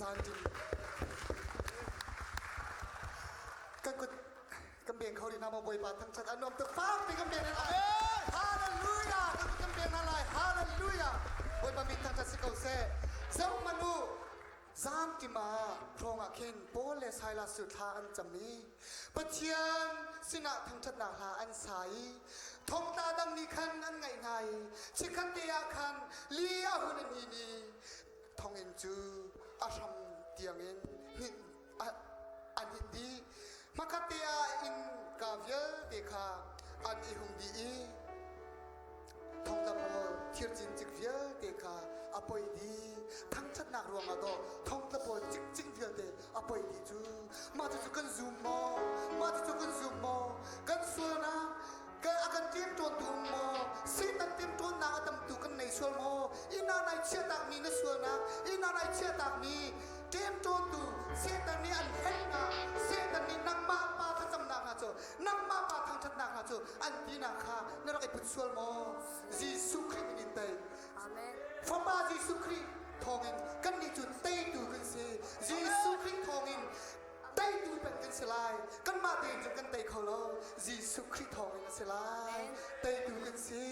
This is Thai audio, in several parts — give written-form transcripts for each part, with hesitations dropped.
ซานจินกันก็กำเบียงเขาดีนำมาบวยบาททั้งชัดอนมตึกฟ้าเป็นกำเบียงอะไรฮาเลลูยากันกำเบียงอะไรฮาเลลูยาบวยบามิทั้งชัดสิเกาเซ่เจ้ามนุซามติมาพรองอาเคนโปเลสไฮลาสุธาอันจำนี้ปะเทียนสินะทั้งชัดนาลาอันใสทองตาดำนี้คันอันไงไงชิคันเตียคันเลี้ยหุ่นนี่ทองเอ็นจูอาชัมเตียงเอ็นหินอันหินดีมาคาเตียอินกาเวลเดคาอันอิฮุงดีทองตาโมทิรจินจิกเวลเดคาอภัยดีทั้งชัดนักรวงอาโดทองตาโมจิกจิกเวลเดอภัยดีจูมาจูกันซูโมมาจูกันซูโมกันส่วนนะกันอาการเตรียมตัวดูโมสิ่งนั้นเตรียมตัวนาอัตมตุกันในส่วนโมอินาในเชื่อตักนี้ในส่วนนะอินาในเชื่อตักนี้เตรียมตัวดูเสียตันนี้อันเห็นนะเสียตันนี้นักมาปาทั้งจำนักนะจูนักมาปาทั้งชัดนักนะจูอันที่นักข้าในเราไอ้พุทธส่วนโมยิสุคริสต์นิเตยฟอร์มายิสุคริสต์ทองอินกันนี่จุดเตยดูกันสิยิสุคริสต์ทองอินเตยดูเป็นกันสลายกันมาเดินจนกันเตยเขาโลยิสุคริสต์ทองอินสลายเตยดูกันสิ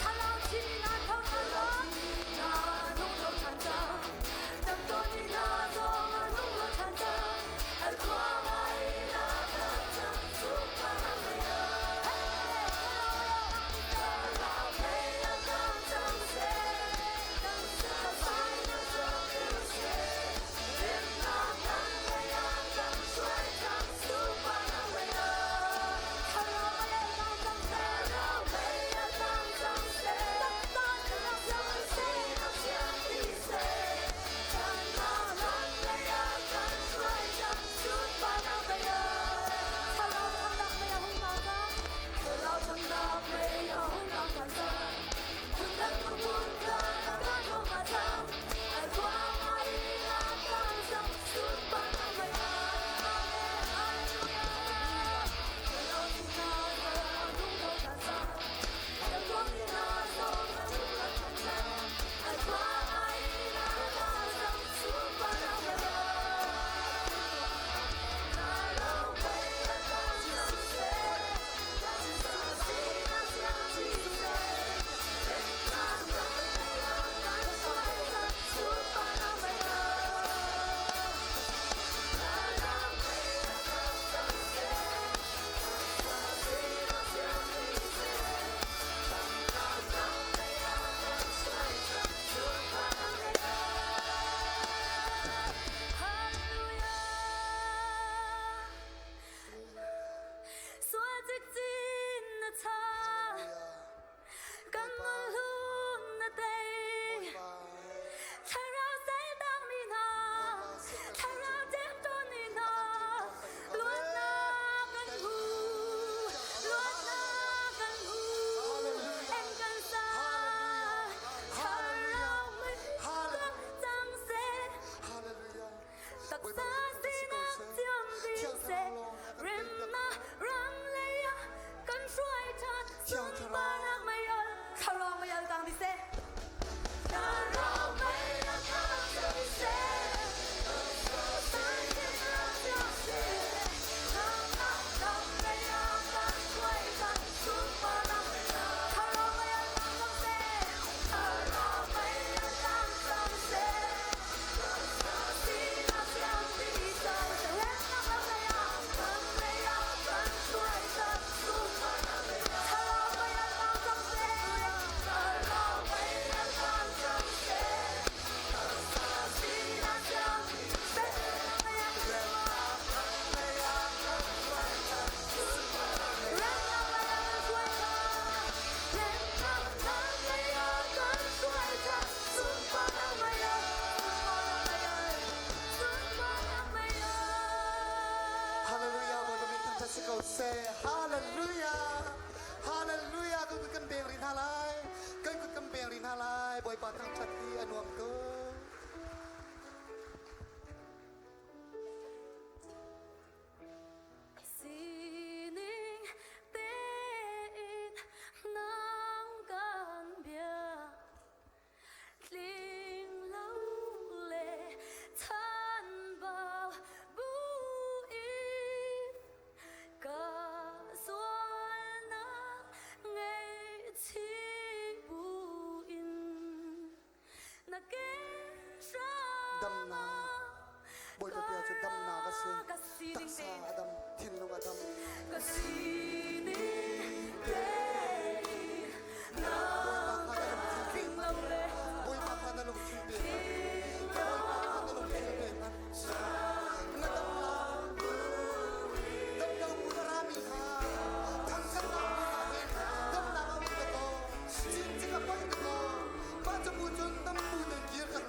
他老起那头他老，那头 se hallelujah hallelujah con cần bèn rin halai con cần bèn rin halai bồi bà thăng chặt đi anh hoàng cơ đâm na bồi bà bèo cho đâm na cái sự tất xa Adam thiên long Adam bồi bà khăn na lục thiên biển bồi bà khăn na lục thiên biển na đâm na mu ra mi ha thằng sắt na đâm na ma mu to chín chín cái bông to ba trăm mu chun đâm mu đừng kia cái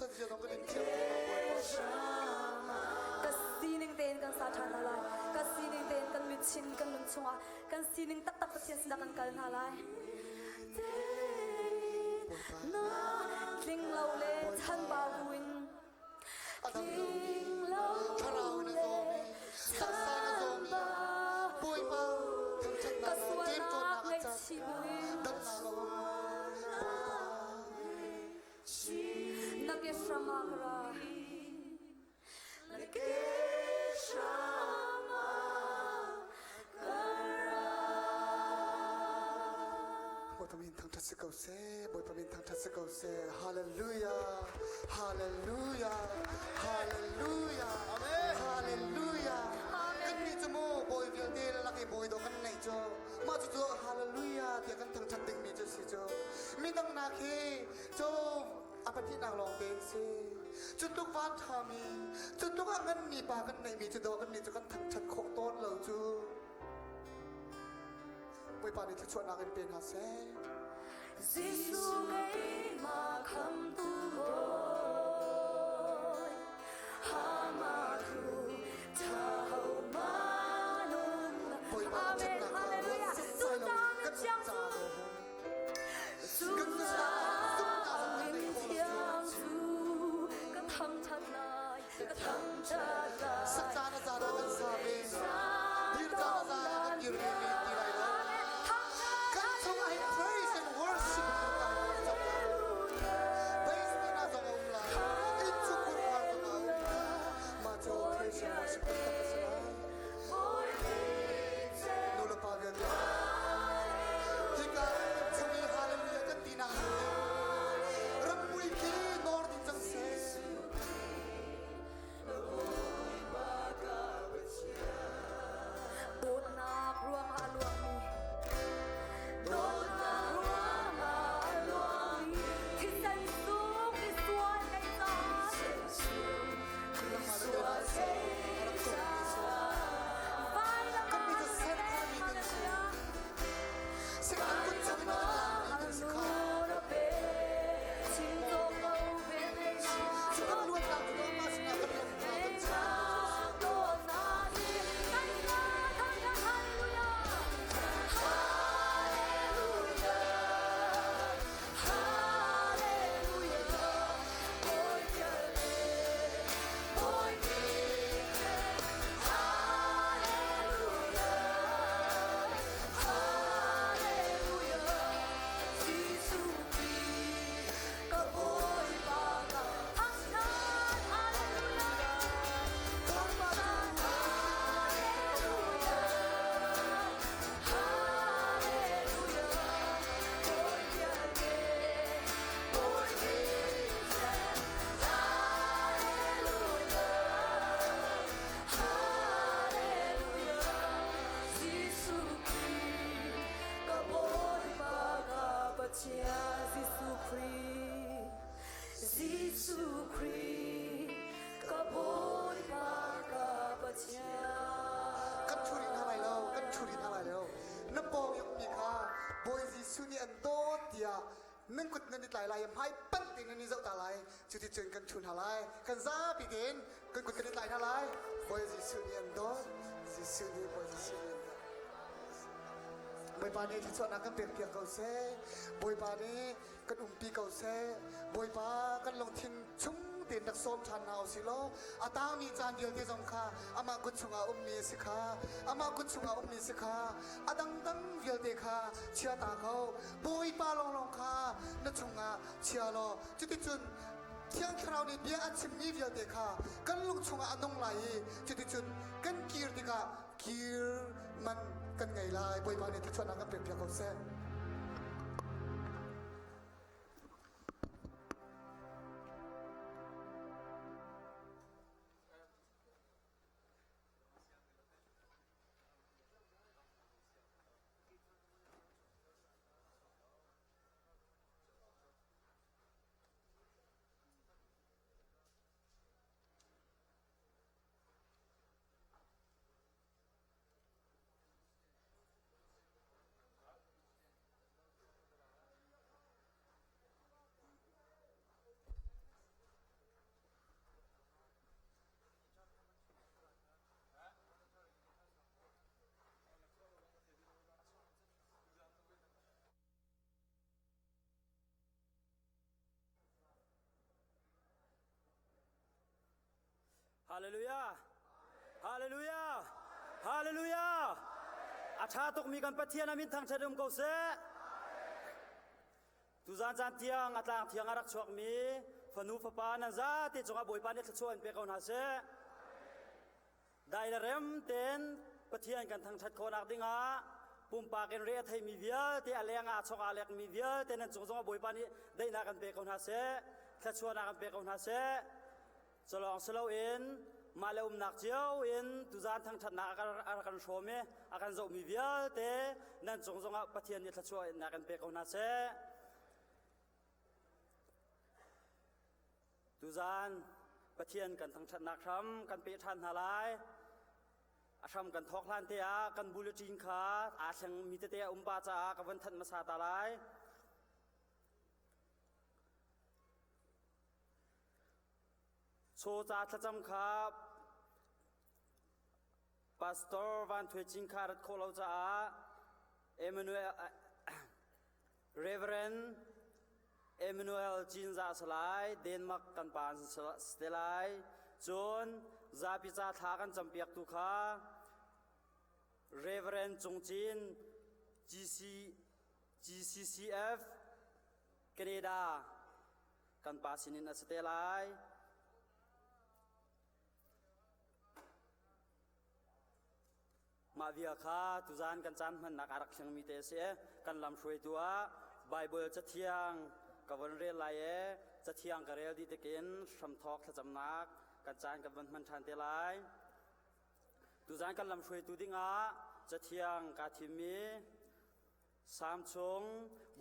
ทัดเจต้องกันเที่ยวบอยปา กันซีนึงเต้นกันสาธารณะกันซีนึงเต้นกันมิดชินกันลุงชงอ่ะกันซีนึงตักประเทศนักกันกันอะไรน้าทิ้งเราเล่ทันบาวินทิ้งเราเล่ทันบาก็สวนักในชีวิตนักเกษรมากรานักเกษรมากราบอยปามินทางทัศกเซบอยปามินทางทัศกเซฮาเลลูยาฮาเลลูยาฮาเลลูยาอาเมนฮาเลลูยากันนี่จมูกบอยเดียวเดียวลักไอ้บอยดอกกันไหนจ้ามาจู่ๆฮาเลลูยาเดียวกันทางชัดตึงมีจ้าสิจ้ามีตั้งนาคีจ้าอาปันที่นางลองเต้นสิจุดทุกวันทามีจุดทุกอันนั้นมีปากันไหนมีจุดดอกกันนี่จุดกันทางชัดโคกต้นเหล่าจูบอยปานี่จะชวนนางกันเป็นหาเซGiêsu ấy mà khăm tu bồi ha ma thu thao ma nun Amen Hallelujah chúng ta ngân trang chúng ta linh thiêng du cái thăm thật lại cái thăm thật lại sắc ra nó ra đó gần xa bên đi ra nó ra gần nhiều nhiều nhiều như này đó kan song I praise and worship praise me na song ông lại ít chút cũng hoàn toàn ông mà cho praise and worship tất cả sự nô lực bao nhiêu thì cả trong đi hallelujah cái tin nào rất vui khi nổi tiếng trong xe Đốt nạc ruộng hạ luồng mi Đốt nạc ruộng hạ luồng mi Thì danh xuống đi xuôi ngay ra Đi xuôi xây ra Vai là kan mai bisa set kami kan siya sekarang pun kami nak lagi sekarang sekarang luar lagu mas nak berlaku Giêsu Christ có bối ba cả bậc cha kan churi na lai lo kan churi na lai lo na pong yung mi kha boy jisu ni an to tia nang kut na ni lai lai phai pan tin ni zau ta lai chu ti chen kan chun ha lai kan za bi den kan kut kan ni lai na lai boy jisu ni an to jisu ni boy jisu ni boy pa ni ti chon na kan pek pek kau se boy pa ni kan pi kau se boy pa kan long thin chung tiền đặc sôm chan nào xí lo, à tao ni chan điều thế giống kha, à mà cút chung à mi xí kha, à mà cút chung à mi xí kha, à đăng đăng điều thế kha, chia ta khâu, bôi ba long long kha, nó chung à chia lo, chú tí chun, thiang thao ni bia ăn chim ni điều thế kha, căn lúc chung à nông lại, chú tí chun, căn kia thì kha, kia man căn ngày lại, bôi ba ni thì chun à căn bẹp bẹp câu xe. เลลูยาฮาเลลูยาฮาเลลูยาอาชาตกมีกันปะเทียนามินทางชะดุมเกาเสตุจานจานเทียงอัตลางเทียงอารักชวกมีฟนูฟปานาซาติจงอาบอยปานิทชวนเปกเอานาเสได้เริ่มเต้นปะเทียนกันทางชัดโคนักดิงาปุ่มปากเอ็นเรียให้มีเวียที่อาเลียงอาชกอาเล็กมีเวียแต่นั้นจงอาบอยปานิได้นากันเปกเอานาเสทัชวนนากันเปกเอานาเสสลองสโลอินมาเลอุมนักเจ้าอินตุจานทางชัดนักอาการโชมอาการจะมีเวียแต่นั้นจงอาปะเทียนนี่ทัชวนนากันเปกเอานาเสตุจานปะเทียนกันทั้งชัดนักช้ำกันเปะทันหาลายอาช้ำกันทอกลานเตียกันบุลจิงขาอาเชงมีเตียปาจ้ากันวันทันมาซาตาลายโชจ่าทัจำครับปาสตอร์วันถวยจิงขารัดโคลาจ้าเอเมนูเอลเรเวเรนเอเมนูเอลจินซาสลายเดนมาร์กกันปานสเตลายจนซาพิจาทากันจำเปียกตุขาเรเวเรนจงจิน GCCF แคนาดากันปาสินินสเตลายมาวิอาคาตุจานกันจันมันนักอารักชังมีเตเสกันลำช่วยตัวไบเบิลจะเที่ยงกับวันเรียนไลเอจะเที่ยงกับเรียลดีตะกินชมทอกจะจำนักกันจานกับวันมันชันเตลายตุจานกันลำช่วยตัวดิ้งอาจะเที่ยงกับทิมีสามชง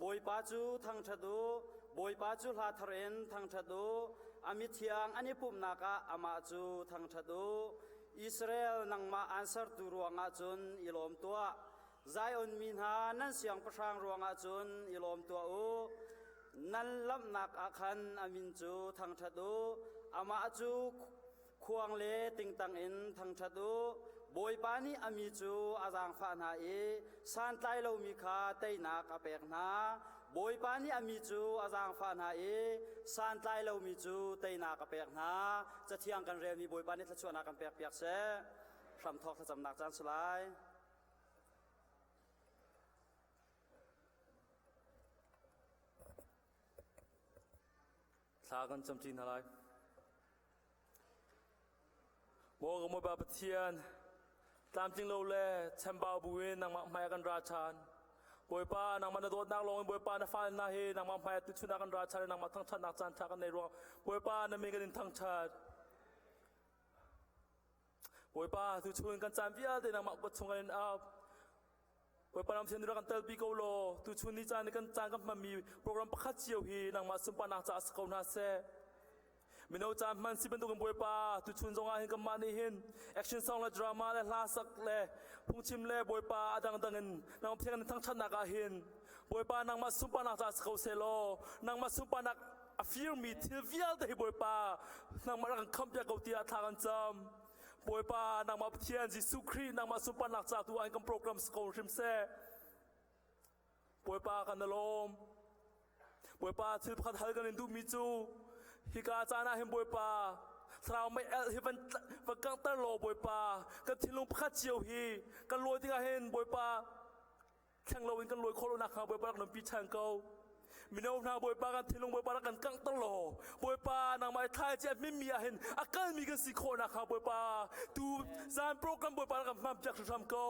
บอยปาจูทางชะดูบอยปาจูลาทเรนทางชะดูอามิเที่ยงอันนี้ปุ่มนักอามาจูทางชะดูอิสราเอลนังมาอันสร์ตูรวงอาจุนอิลอมตัวไซออนมินหานั่นเสียงประชางรวงอาจุนอิลอมตัวอูนั่นลำนักอาคันอามินจูทางชะดูอามาจูควงเลติงตังอินทางชะดูบอยปานีอามิจูอาจางฟานาเอสันไตโลมิคาเตนักอเปกนาบอยปานีอามิจูอาจางฟานาเอสันไตโลมิจูเตนักอเปกนาจะเที่ยงกันเรียนมีบอยปานีทัชวนากันเปียกเปียกเสคำทอกจำนักจานสลายสากันจำจีนอะไรโมกโมบาปเทียนตามจริงเราแลแชมบาบุเวนนางมากันราชานบอยป้านางมันโดดนางลงบอยป้านาฟ้านาเฮนางมาตุชุนากันราชานนางมาทั้งชาตินักจันทากันในรวงบอยป้านางมีกันทั้งชาติบอยป้าตุชุนกันจามพิอาเดนางมาบัดชงกันอาบอยป้านางเทียนดูกันเตลปีโกโลตุชุนนิจานี่กันจางกันมามีโปรแกรมประคัตเจียวฮีนางมาสุปานาจัสกาวนาเซมินเอาจามมันสิเป็นตัวกันบวยปาตุชุนจงอาเห็นกันมาในหินแอคชั่นซองและดราม่าและลาสักและพุ่งชิมและบวยปาดังดังเงินนางเพียงทั้งชันนักอาเห็นบวยปานางมาสุปานักจัสเขาเซโลนางมาสุปานักอฟิร์มีทิลวิลเดย์บวยปานางมารังคำเปียกเอาตีอาทากันจำบวยปานางมาเทียนจิสุครีนางมาสุปานักจากตัวอันกันโปรแกรมสกอลชิมเซ่บวยปากันนลมบวยปาทิลพัดฮัลกันอินดูมิจูฮิกาจานาเฮมบอยปาสาวไม่เอลฮิวันกังตะโลบอยปากันทิ้งลงพัดเจียวฮีกันลอยที่กาเฮนบอยปาแข่งเราเองกันลอยโคโรนักหาบอยปากันปีชังเกามินเอาหน้าบอยปากันทิ้งลงบอยปากันกังตะโลบอยปานางไม้ไทยเจ็บไม่มีอาเห็นอาการมีกันสิโคนักหาบอยปาตูจานโปรแกรมบอยปากันมาจากสุดทำเกา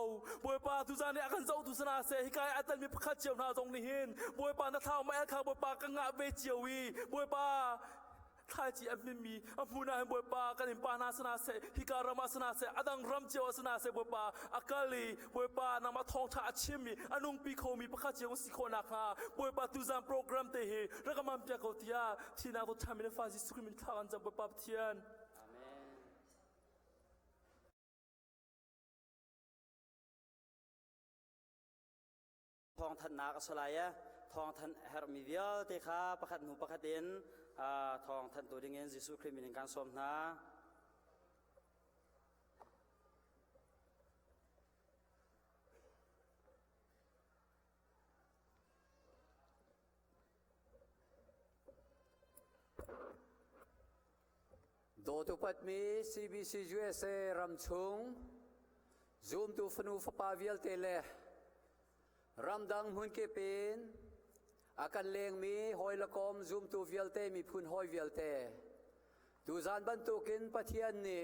บอยปาตูจานเนี่ยอาการเจ้าตูสนาเซฮิกายอาตันมีพัดเจียวหน้าตรงนี้เห็นบอยปาหน้าเท้าไม่เอลขาบอยปากันงะเวเจียววีบอยปาท้ายจีอันไม่มีอันพูน่าเห็นบวยปากันอินปานาสนาเสฮิการามาสนาเสอดังรำเจียวสนาเสบวยปาอากาลีบวยปานำมาทองชาชิมีอันนุ่งปีโคมีประคาเจียวสิโคนักฮาบวยปาตุจานโปรแกรมเตหีรักมันเปียกเอาที่ยาที่นาตัวทำในฟาซิสกุมินทากันจับบวยปาเทียนทองทันนักสลายทองทันเฮร์มิเวียเตคาประคัดหูประคัดเด่นทองทันตัวดิ่งเงินจิสุครีมินการสมนา tu pat mi CBC USA ram chung zoom tu fanu fapa vial tele ram dang hun ke pen akan leng mi hoi la kom zoom tu vial te mi phun hoi vial te tu zan ban tu kin pathian ni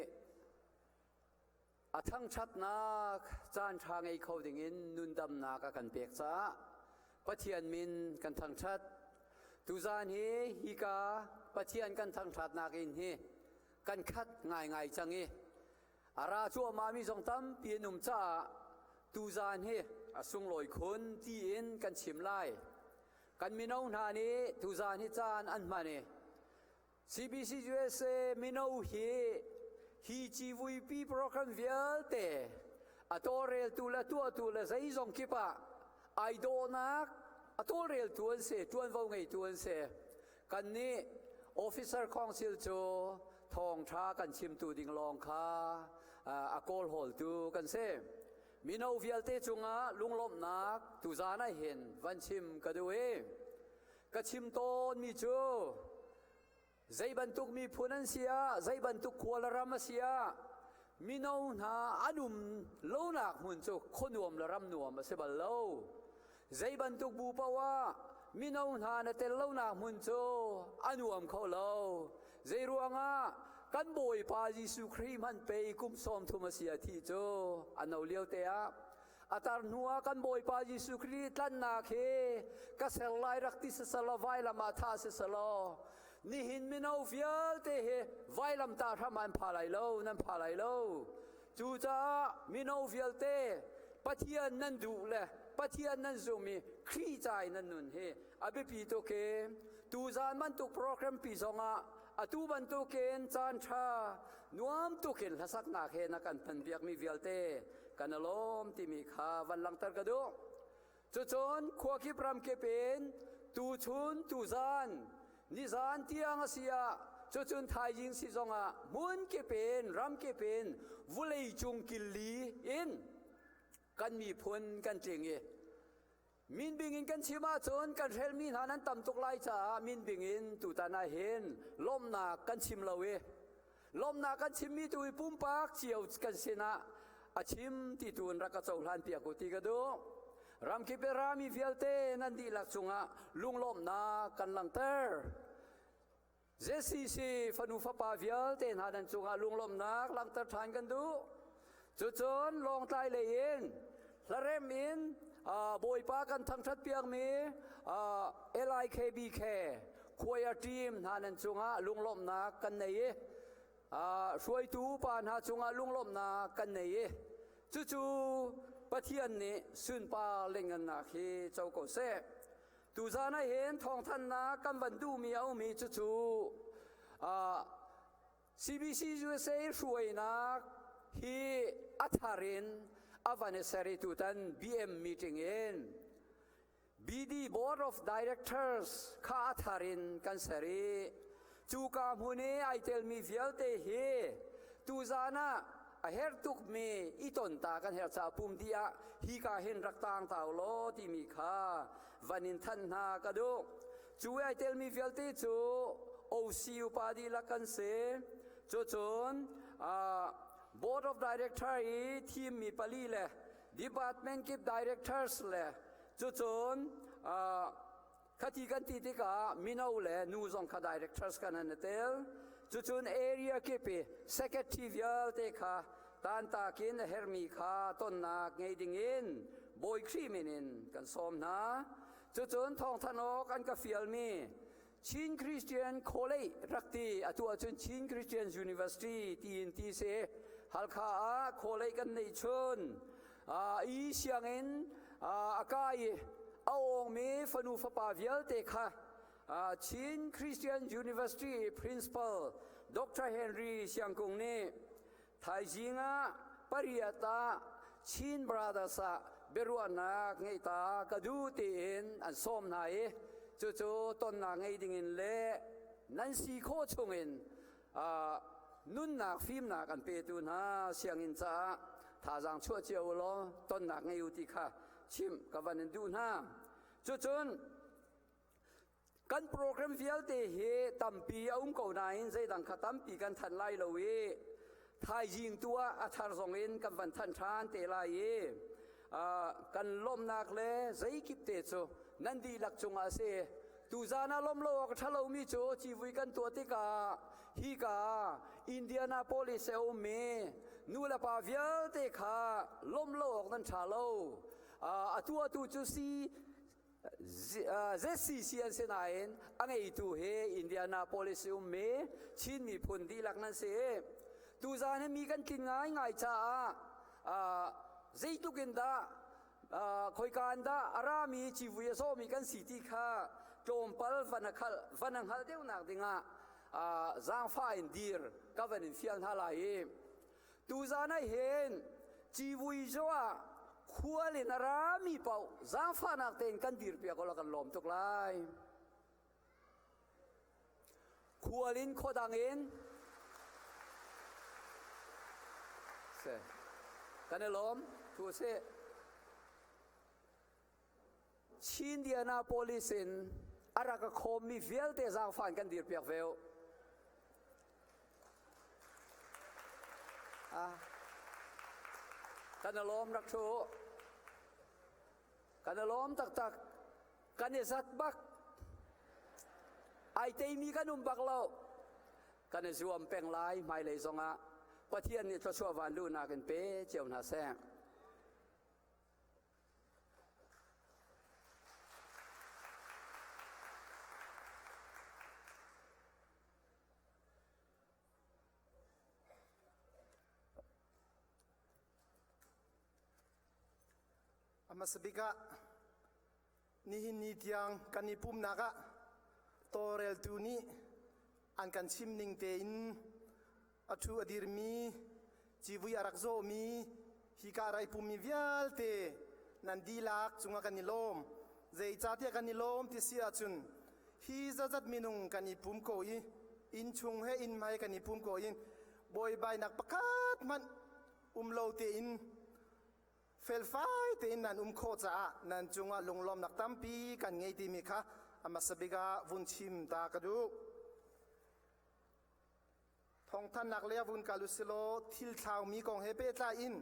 athang chat nak chan thang ei khau ding in nun dam na ka kan pek cha pathian min kan thang chat tu zan hi ka pathian kan thang that nak in hiกันคัดง่ายๆจังเออาราชัวมามีสองตั้มเปียนุ่มจ้าตูจานเฮสุงลอยคนที่เอ็นกันชิมไล่กันมีน้องหานี้ตูจานเฮจานอันมาเนี่ย CBC USA มีน้องเฮฮีจีวีพีโปรแกรมเวียลเตอตัวเรลตัวละใจสองคิปะไอโดนักอตัวเรลตัวเสตัววงไงตัวเสกันนี้ Officer Council โจทองช้ากันชิมตูดิงลองค้าอากอลโฮลตูกันเซมีนาวิลเตจุงะลุงลมนักตูจานะเห็นวันชิมกระดูเอก็ชิมต้นมีจูใจบรรทุกมีพูนันเสียใจบรรทุกขวลรำเสียมีนาหาอนุมโลนักหุ่นจูคนนวมละรำนวมเสบัลโลใจบรรทุกบูปาวะมีนาหาเนเตลโลนักหุ่นจูอนุมเขาโลใจรวงอ่ะกันบ่อยพายิสุครีมันไปกุมซอมทุมาเสียที่โจอันเอาเลี้ยวเตะอาตารนัวกันบ่อยพายิสุครีตันนาเคก็เสลายรักที่เสลไว้ละมาท่าเสลนี่หินมินเอาเฟียลเตะไว้ลำตาทำมันพาไหลโลนั่นพาไหลโลจูจ้ามินเอาเฟียลเตะปะเทียนนั่นดูแลปะเทียนนั่นซูมีคลี่ใจนั่นนุ่นเฮอภิปีโตเคตูจานมันตุกโปรแกรมปีสองอ่ะอตูบันตุเกนจานชานวมตุเกนละสักนาเฮนักันพันเบียกมีเวียลเตกันอลมที่มีขาวันลังตัดกระดูจนขวาคิปรำเกเป็นตูชุนตูจานนิจานที่อังเสียจนไทยยิงสิจงอ่ะมุนเกเป็นรำเกเป็นวุเลยจุงกิลีอินกันมีพลกันจริงเอมินบิงอินกันชิมาจนกันเฮลมินหานั้นตำตกไล่จ้ามินบิงอินตุตานาเห็นลมนากันชิมละเวลมนากันชิมมีตุยปุ่มปากเจียวกันเสนาอาชิมที่ตุนรักกระเจ้าหลานเปียกุติกระดูรำคิเปรามีเฟียลเตนันดีลักษุงะลุงลมนากันลังเตอร์เจสีซีฟนุฟปาเฟียลเตนหาดันจุงะลุงลมนาลังเตอร์ทานกันดูจนลองตายเลยเองละเรมินบอยปากันทั้งชัดเปียงมีLIKBK ควยทีมหานันจุงะลุงลมนากันเนยช่วยตูปานหาจุงะลุงลมนากันเนยจู่ปะเทียนนี้สุนปาเล่งกันนาคีเจ้าก็เสตูจานะเห็นทองท่านนากันบันดูมีเอามีจู่CBC USA ช่วยนักฮีอัฐารินอวันเสาร์ตุตัน BM meeting in BD Board of Directors ข้าอัฐารินกันเสรีจูกามุนีไอเทลมีเฟียลเตเฮตูจานะเฮร์ตุกมีอีตนตากันเฮร์ซาปุ่มเดียฮีกาเห็นรักต่างต่าวโลที่มีค่าวันนินทันนากระดูจูไอเทลมีเฟียลเตจูโอซีอุปาดีลักกันเสจนBoard of Directors ทีมมีปลีเลย Department Keep Directors เลยจนคดีกันที่กามินาเลยนูซองคา Directors กันนั่นเองจน Area Keep Secretarial เตค่ะตันตากินเฮร์มีค่ะต้นนักไงดิ่งอินบอยครีมินินกันสมนะจนทองธนอกอันกับฟิลมีชินคริสเตียนคอลเลจรักตีตัวจนชินคริสเตียนยูนิเวอร์ซิตี้ที่เซฮัลคาโคเลกันในชนอีเสียงเงินอากาศเอาองมีฟนูฟปาเวลเตค่ะชินคริสเตียนยูนิเวอร์ซิตี้ principal ดร. เฮนรี่เสียงกงนี้ไทยจิงะปริยตาชินบราดาสะเบรุอานักไงตากระดูตีนอันส้มนายจู่ต้นนางไงดิ่งเละนั่นสีโคชงเงินนุ่นนักฟิล์มนักอันเปตุนฮะเสียงอินจ้าท่าจังชั่วเจียวล้อต้นนักไงอยู่ที่ข้าชิมกับวันนั้นดูนะจน กันโปรแกรมฟิลเตเฮตัมปีอุ้มเก่าหนายใจดังขตัมปีกันทันไล่เราเวทายยิงตัวอาชาร์สองเอ็นกันวันทันชานเตไลเยกันล้มนักเลยใจกิบเตโซนันดีหลักจงอาเซตูจานาล้มโลกทะเลมีโจชีวิกันตัวติกาฮิกาอินเดียนาโพลิสเอลเมนูละปาฟิลเตคาล้มโลกนั้นชาโลตัวตูจูซีเจสซี่เซียนเซนายนอังเอตูเฮอินเดียนาโพลิสเอลเมชินมีพุนดีหลักนั้นเซตูจานมีกันกินง่ายง่ายจ้าใจตุกินดาคอยการดาอารามีชีวิตโซมีกันสิที่ข้าโจมพัลฟันังฮัลเดียวนักดิงะจางฟ้าอินดีร์ก็เป็นอินฟิอันฮาลายตูจานเห็นชีวิตโซขัวลินอารามีเป่าจางฟ้านักเต็งกันดีร์เปียกก็แล้วกันลมทุกไลขัวลินโคดังเอ็นเสกันลมทูเซชินเดียนาโพลิสินอารักคมมีเวลเตจางฟันกันดีเปียกเวลกันลมรักโชกันลมตักกันเอซัดบักไอเตมีกันบักเล่ากันจวมเป็งลายไม่เลยสงะปะเทียนนี่ชัววันดูนากันเป๊เจียวนาแซงมาสบิกะนี่หินนี่ที่ยังกันนี่ปุ่มนักะโตเรลตูนี่อันกันชิมนิงเตอินอัชูอดีร์มีจีวุยอารักโซมีฮิการายปุ่มมีเวลเตนันดีลักจุงกันนี่ลมใจจัดยากันนี่ลมที่เสียจุนฮิจัดมินุงกันนี่ปุ่มโกยอินชุงให้อินไม่กันนี่ปุ่มโกยินบอยใบนักประกาศมันโลเตอินเฟลไฟเตอินนันโคจ้านันจุงลงลมนักตั้มปีกันไงดีมิคะอามาสบิกาวุนชิมตากระดูทองท่านนักเลี้ยวุนกาลุสิโลทิลชาวมีกองเฮเปตาอิน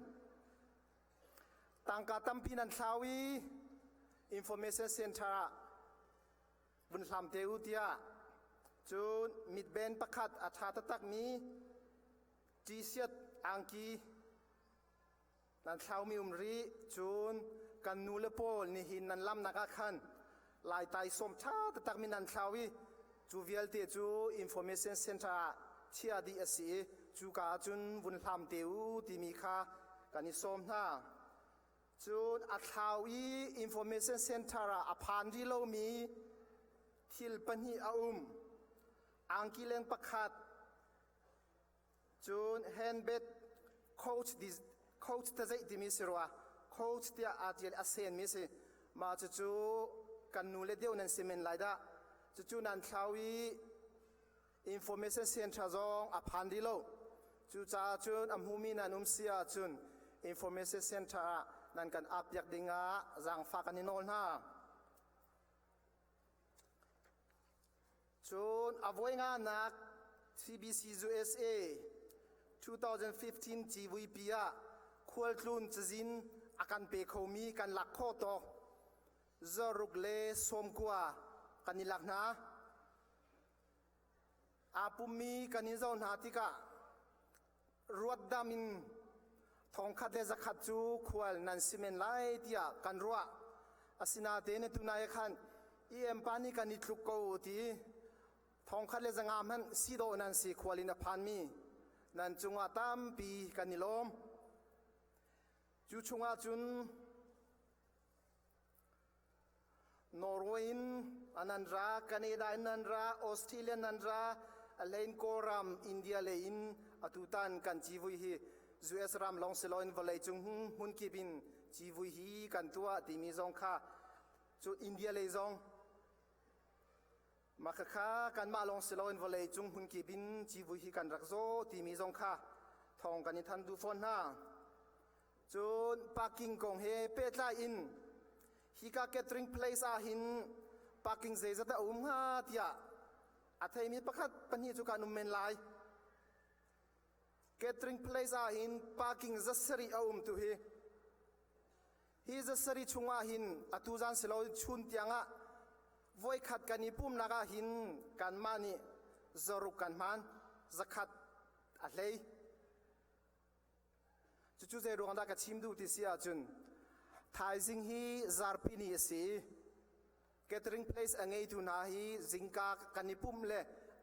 ตังกาตั้มปีนันชาวีอินโฟเมชันเซ็นเตอร์วุนลำเตอุติยาจูนมิดเบนประคัดอาชาตตักมีจีเซียดอังกีนันชาวมีรีจูนกันนูเลโปลนี่หินนันลำนักขันลายไตสมชาตตักมีนันชาวีจูเวลเตจูอินโฟเมชันเซ็นเตอร์เชียดีเอสีจูกาจุนวุนลำเตอุติมีค่ากันนิสมนาจูนอัตราวีอินโฟเมชันเซ็นเตอร์อพันดีโลมีทิลปันฮีอาอังกิเลงประคัดจูนแฮนเบดโค้ชเตะใจดิมิสรัวโค้ชเตียอาเจลอาเซนมิสมาจูกันนูเลเดียวนันซีเมนไลด้าจูนันทาวีอินโฟเมชันเซ็นเตอร์จงอพันดิโลจูจ้าจูนอัมฮูมีนันเสียจูนอินโฟเมชันเซ็นเตอร์นั่นกันอับยักดิงาจังฝากกันนิโนนฮะจูนอวัยงานัก CBC USA 2015 GVP ควอลทุนจะจินอาการเปโคมีกันหลักข้อตกจรุกเลสมกว่ากันนิลักนะอาปุมีกันนิจาวนาติกะรวดดามินทองคัดเลจักขัดจูควอลนันซิเมนไลเดียกันรัวอาศินาเตนตุนายขันเอ็มปานิกันนิทลุกโกตีทองคัดเลจังอามันซีโดนันซีควอลินพันมีนันจุงอาตามปีกันนิลมจูชงอาจุนนอร์เวย์อนันราแคนาดาอนันราออสเตรเลียนันราเลนโกรัมอินเดียเลนอตุตันกันจีวุยฮีจูเอสรามลองเซลอินวลัยจุงหุนกีบินจีวุยฮีกันตัวที่มีจงค่าจูอินเดียเลจงมาค่ากันมาลองเซลอินวลัยจุงหุนกีบินจีวุยฮีกันรักโซที่มีจงค่าทองกันนิทันดูฟอนฮาจูนปักกิ่งกงเฮเปตลาอินฮิกาเกตริงเพลสอาหิน parking zai zata ha tia athai mi pakhat pani chu ka men lai catering place a hin parking zasari tu hi zasari chunga hin atuzan selo chun tianga voi khat kani pum naga hin kan mani zaru kan man zakhat ahlei chu zai rongda ka chimdu ti sia chun thai jing hi zarpini si catering place angai tu na hi zingka kanipum le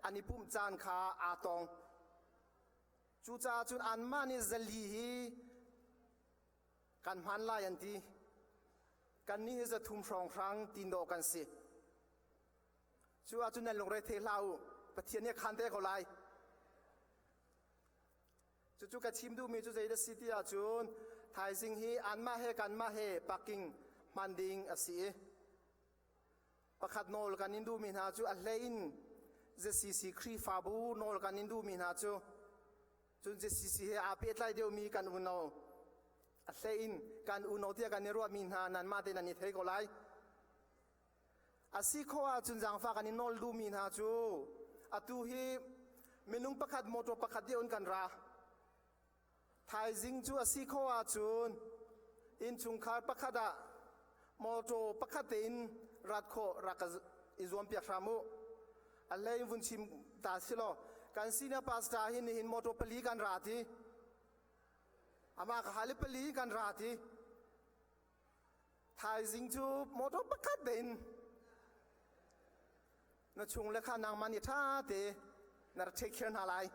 anipum chan kha atong chu cha chun an mani zali hi kan man la yan ti kan ni za thum rong rang tin do kan si chu a chun long re the lau pathian ne khan te ko lai chu ka chim du mi chu zai da city a chun thai jing hi an ma he kan ma he parking manding a si pakhat nol kan indu min ha chu a hlein je cc khri fabu nol kan indu min ha chu chun je cc he a pet lai deu mi kan uno a hlein kan uno tia kan ro min ha nan ma te nan ni thei ko lai a si kho a chun jang fa kan in nol du min ha chu a tu hi minung pakhat motor pakhat deun kan ra thai jing chu a si kho a chun in chung khar pakhada motor pakhatin rat kho rak izom pia ramu alai vun chim ta silo kan sina pasta hin motor pali kan rati ama ka hali pali kan rati thai jing chu motor pakhat den na chung le kha nang mani tha te na take care na lai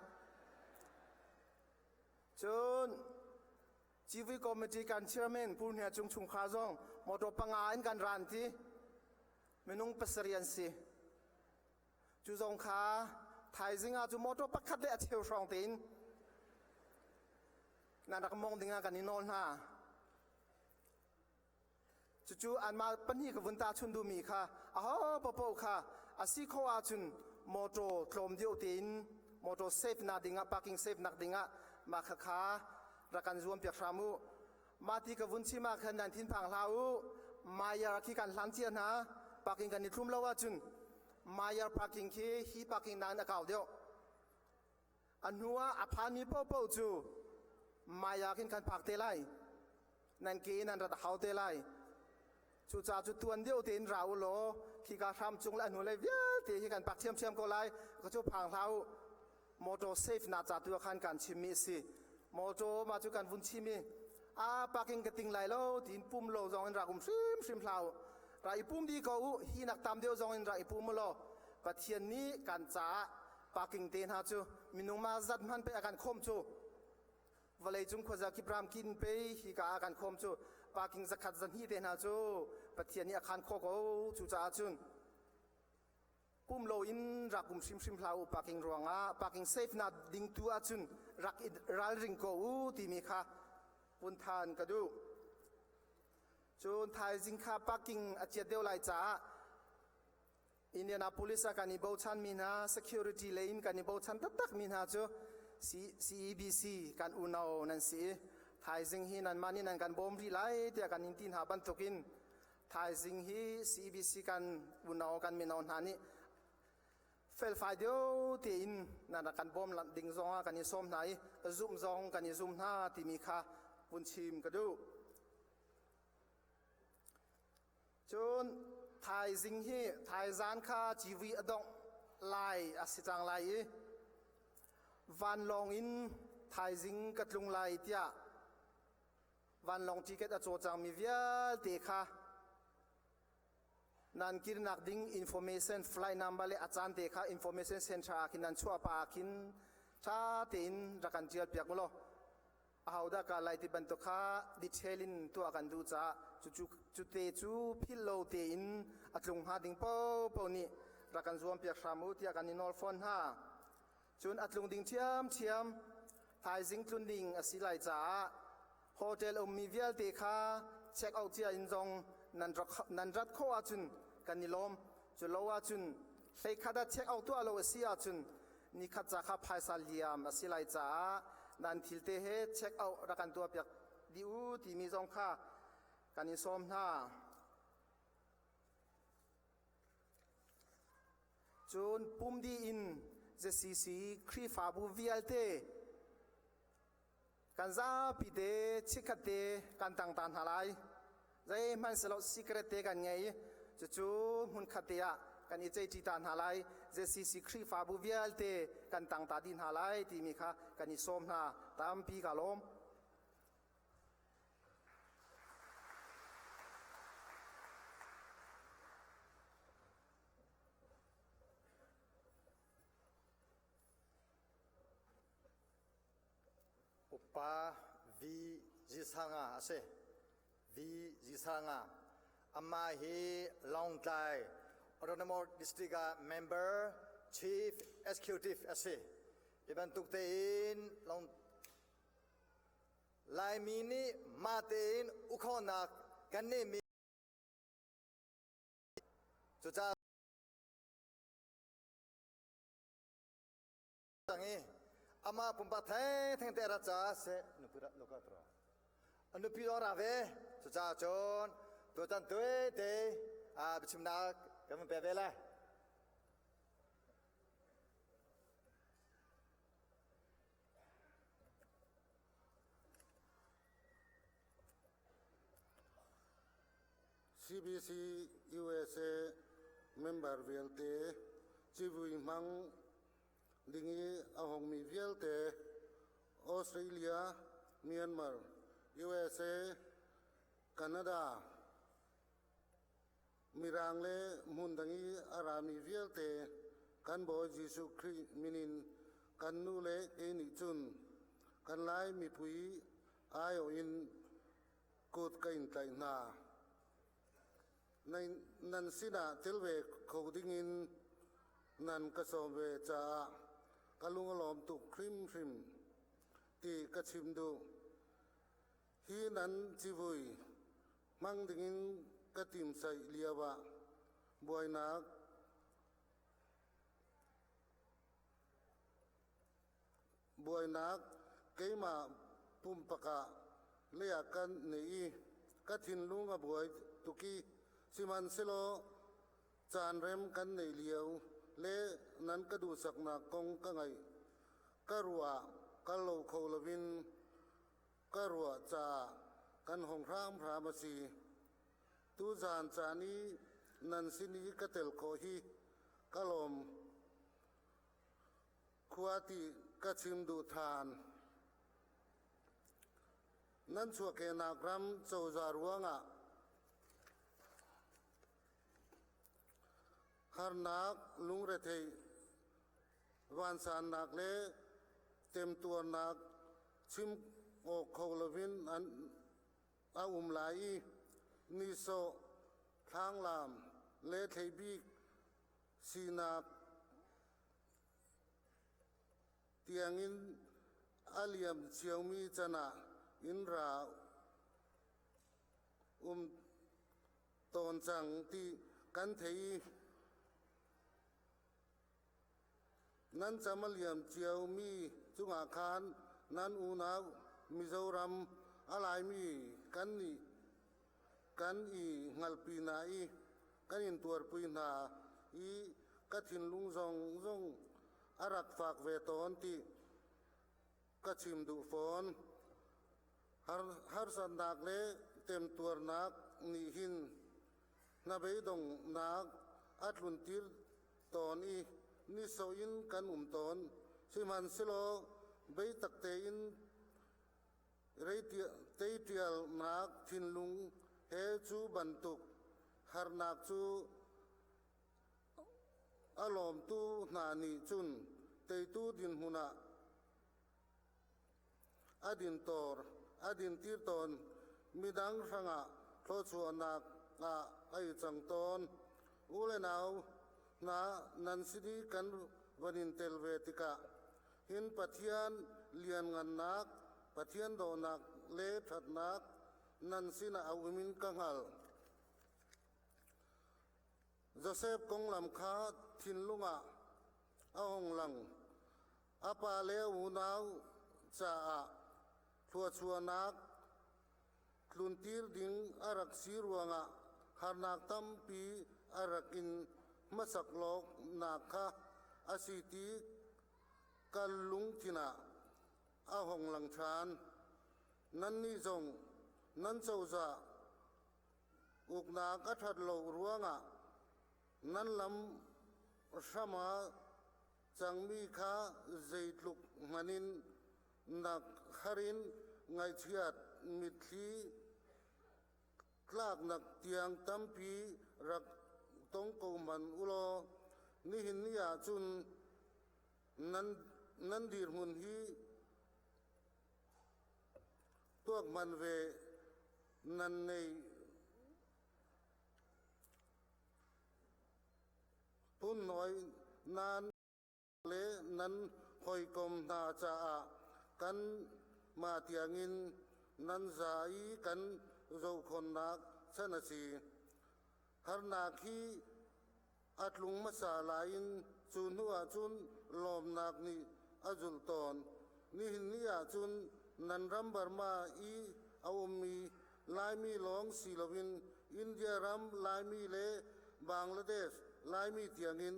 chun chief committee kan chairman punya chung kha zong motor panga in kan ran ti menung pasarian si chu zong kha thai zinga chu motor pakhat le atheu rong tin na dak mong dinga kan inol na chu an ma pani ka vun ta chun du mi kha a ho po kha asi kho a chun motor tlom dio tin motor safe na dinga parking safe nak dinga ma kha kha rakan zuam pia ramu mati ka vun chi ma khan nan thin phang lau maya ki kan hlan chia na parking kan ni thum lawa chun maya parking ki hi parking nan akaw deu anua aphani po chu maya kin kan phak te lai nan ke nan rat hau te lai chu cha chu tuan deu tin rau lo ki ka ram chung la anu le via te hi kan pak thiam ko lai ko chu phang lau motor safe na cha tu khan kan chimi si motor ma chu kan vun chimi a parking ka ting lai lo tin pum lo zong ra kum sim lau rai pum di ko hi nak tam deu zong in rai pum lo pathian ni kan cha parking ten ha chu minung ma zat man pe akan khom chu valai chung khoza ki pram kin pe hi ka akan khom chu parking zakhat zan hi ten ha chu pathian ni akan kho ko chu cha chun pum lo in rakum sim lau parking ronga parking safe na ding tu a chun rak ral ring ko u ti mi kha pun than ka du chun thai jing kha parking a che deu lai cha Indianapolis a kani bo chan min ha security lane kani bo chan tak min ha chu CEBC kan unau nan si thai jing hi nan mani nan kan bom ri lai tia kan in tin ha ban tokin thai jing hi CEBC kan unau kan min on hani fel fai deu ti in na kan bom lan ding zonga kan i som nai zoom zong kan i zoom na ti mi kha pun chim ka du chun thai jing hi thai zan kha chiwi adong lai asitang lai van long in thai jing katlung lai tia van long ticket a cho chang mi vial te kha nan kir nak ding information flight number le achan te kha information center kin nan chua pa kin tha tin rakan chial piak lo ahauda ka lai ti ban to kha detailin to akan du cha chu te chu phil lo te in atlung ha ding po ni rakan zuam piak samu ti akan inol phone ha chun atlung ding thiam thai jing tlun ding asilai cha hotel mi vial te kha check out chia in jong nan rat kho a chun kanilom chu lo a chun hlei khada check out to alo sia chun ni kha cha kha phaisa liam asilai cha nan thilte he check out rakan tu piak diu ti mi jong kha kani som na จุนปุ่มดีอินจะสีครีฟ้าบูวิลเตกันซาปิเดชิคเตกันต่างต่างหาไรใจมันสลบสิกระเตกันไงจู่มุนคเตียกันอีใจจีตานหาไรจะสีครีฟ้าบูวิลเตกันต่างตาดินหาไรที่มีค่ะกันอีสมนาตามปีกาลมอุปาวีจิสางาเสวีจิสางาอามาฮีลองใจออโตนอมดิสตริกต์เมมเบอร์ชีฟเอ็กซิคิวทีฟเสอีบันตุกเตอินลองลายมินิมาเตอินอุคอนักกันเนมีจุจ้าสังเออามาปุ่มปัทแทงเตระจ้าเสนุพิระโลกาตระอนุพิโรราเวจุจ้าจนตัวจันตัวเตบิชิมนักกันมันเปเวล่CBC USA member VLT Chivui Mang Dingi Ahong Mi VLT Australia Myanmar USA Canada Mirangle Mundangi Arami VLT Kanbo Jisu Kri Minin Kanule Eni Chun Kanlai Mipui Ayo in Kut Kain Tai Na nan sina tilwe codingin nan kasomwe cha kalungalom tu krim ti kachimdu hi nan chivui mangdingin katim sai liawa buainak keima pumpaka leakan nei kathin lunga buai tuki siman selo chan rem kan nei liau le nan ka du sakna kong ka ngai karwa kallo kholovin karwa cha kan hong ram ramasi tu zan chani nan sini katel ko hi kalom khuati kachim du than nan chuake nakram chawzaruanga har nak lung re thei wan san nak le tem tua nak chim o kholovin an a lai ni so thang lam le thei bi sinak tiangin aliam chiaumi chana in ra ton chang ti kan thei nan chamaliam chiao mi chunga khan nan unaw mizoram alai mi kan i ngalpi na i kan in tuar pui na i kathin lung zong arak fak ve ton ti kachim du fon har san dak le tem tuar nak ni hin na bei dong nak atlun tir ton i ni so in kan ton siman silo bei takte in rei tial nak thin lung he chu bantuk har nak chu alom tu na ni chun te tu din huna adin tir ton midang sanga tho chu nak a ai chang ton ule naw na nan sidi kan vanin telve tika hin pathian lian ngan nak pathian do nak le that nak nan sina awimin kangal Joseph konglam kha thin lunga ahong lang apa le unaw cha a thua chuanak tluntir ding arak siruanga harnak tampi arakin มาสักโลกนาคาอาศิติกันลุงทินาอาหงหลังชานนั้นนี่จงนั้นเจ้าจะอุกนากัทัดโลรัวงะนั้นลำสมาจังมีข้าใจลุกมันินนักฮารินไงเชียดมิตรีคลากนักเตียงตั้มปีรักต้องกูมันอุโลนี่หินนี่อาจุนนั้นดีรหุ่นฮีตัวมันเวนันในปุ่นน้อยนานเลนั้นคอยกลมนาจากันมาเตียงินนั้นใจกันเราคนนักชนะสีฮาร์นาคีอัดลุงมาสาลายินจุนหัวจุนลมนักนี่อจุลตอนนี่หินนี่อาจุนนันรัมบาร์มาอีเอามีลายมีลองศิลวินอินเดียรัมลายมีเลบังลาเทศลายมีเตียงิน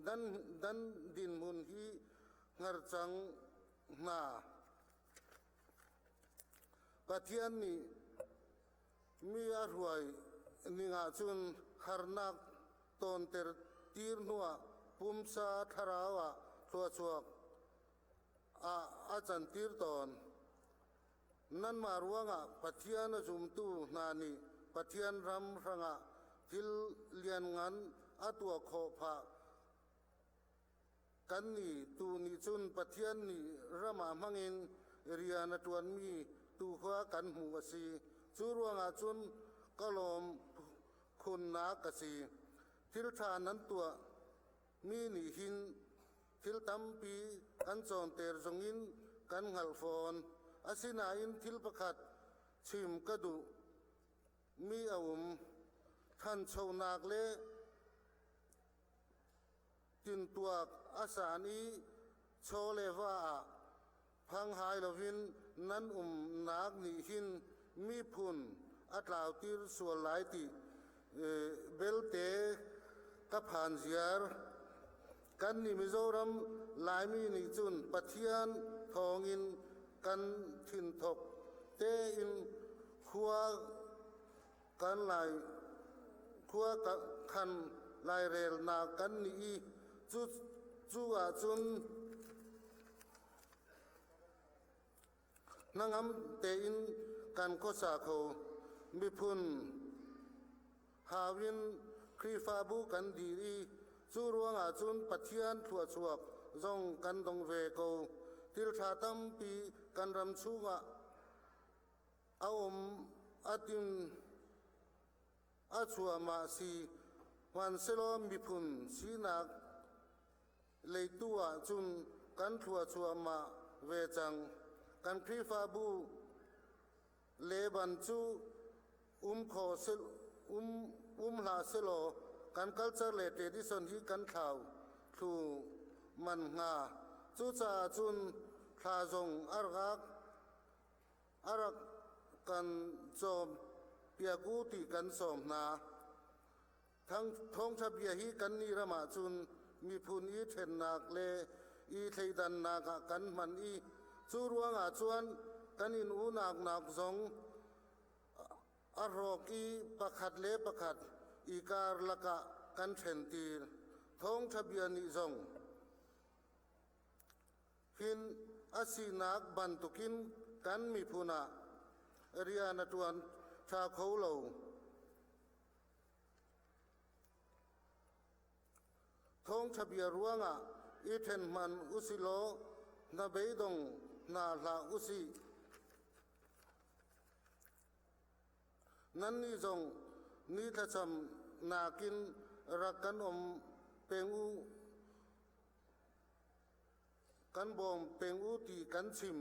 ดันดินมุนฮีงารจังนาปะเทียนนี่มีอรวยนิงาจุนฮาร์นักตอนเตอร์ตีร์นัวปุมซาทาราวะตัวชวกอาจันตีร์ตอนนั้นมารวงะปะเทียนจุมตูนานีปะเทียนรำรังะทิลเลียนงันอาตัวโคภากันนี่ตูนี่จุนปะเทียนนี่ระมามังอินเรียนตวนมีตูขวากันหัวสีจูรวงอาจุนก็ลมคุณนากสีทิลทานั้นตัวมีนี่หินทิลตัมปีกันจอนเตอร์จงอินกันหัลฟอนอาศินาอินทิลประคัดชิมกระดูมีอาวุมท่านชาวนากเลจินตัวอาสานีโชเลวาพังหายลวินนั้นนักนิหินมีพุนอัตลาวติรส่วนหลายติเบลเตกับผ่านเสียร์กันนิมิโซรัมหลายมีนิจุนปะเทียนทองอินกันทินทกเตอินขัวกันหลายขัวคันหลายเรลนากันนี้จูอาจุนนังอัมเตอินกันโคสาโคมิพุนฮาวินครีฟาบุกันดีรีจูรวงอาจุนปัทยานทัวชวกจงกันดงเวโกทิลชาตัมปีกันรำชูกะอาวมอาติมอาชัวมาสีวันเซโลมิพุนสีนักเลยตัวจุนกันทัวชัวมาเวจังกันครีฟาบูเลบันจูขอเซลลาเซโลกันคัลเจอร์เลเตดิสันฮีกันข่าวทูมันงาจูจ่าจุนทาจงอารักกันจอมเปียกูตีกันสมนาทั้งท้องทะเบียฮีกันนิรมาจุนมีพุนอีเทนนักเลอีเทดันนากกันมันอีจูรวงอาจวนกันอินอูนักจงอารอกอีประคัดเลประคัดอีการละกะกันเทนตีท้องทะเบียนิจงหินอาศินักบันตุกินกันมีพุนาเรียนตวนชาเขาเหลาท้องทะเบียนร่วงอ่ะอีเทนมันอุสิโลนาเบดงนาลาอุสินั้นนี่จงนี่ถ้าจำนากินรักกันเป็งอูกันบองเป็งอูตีกันชิม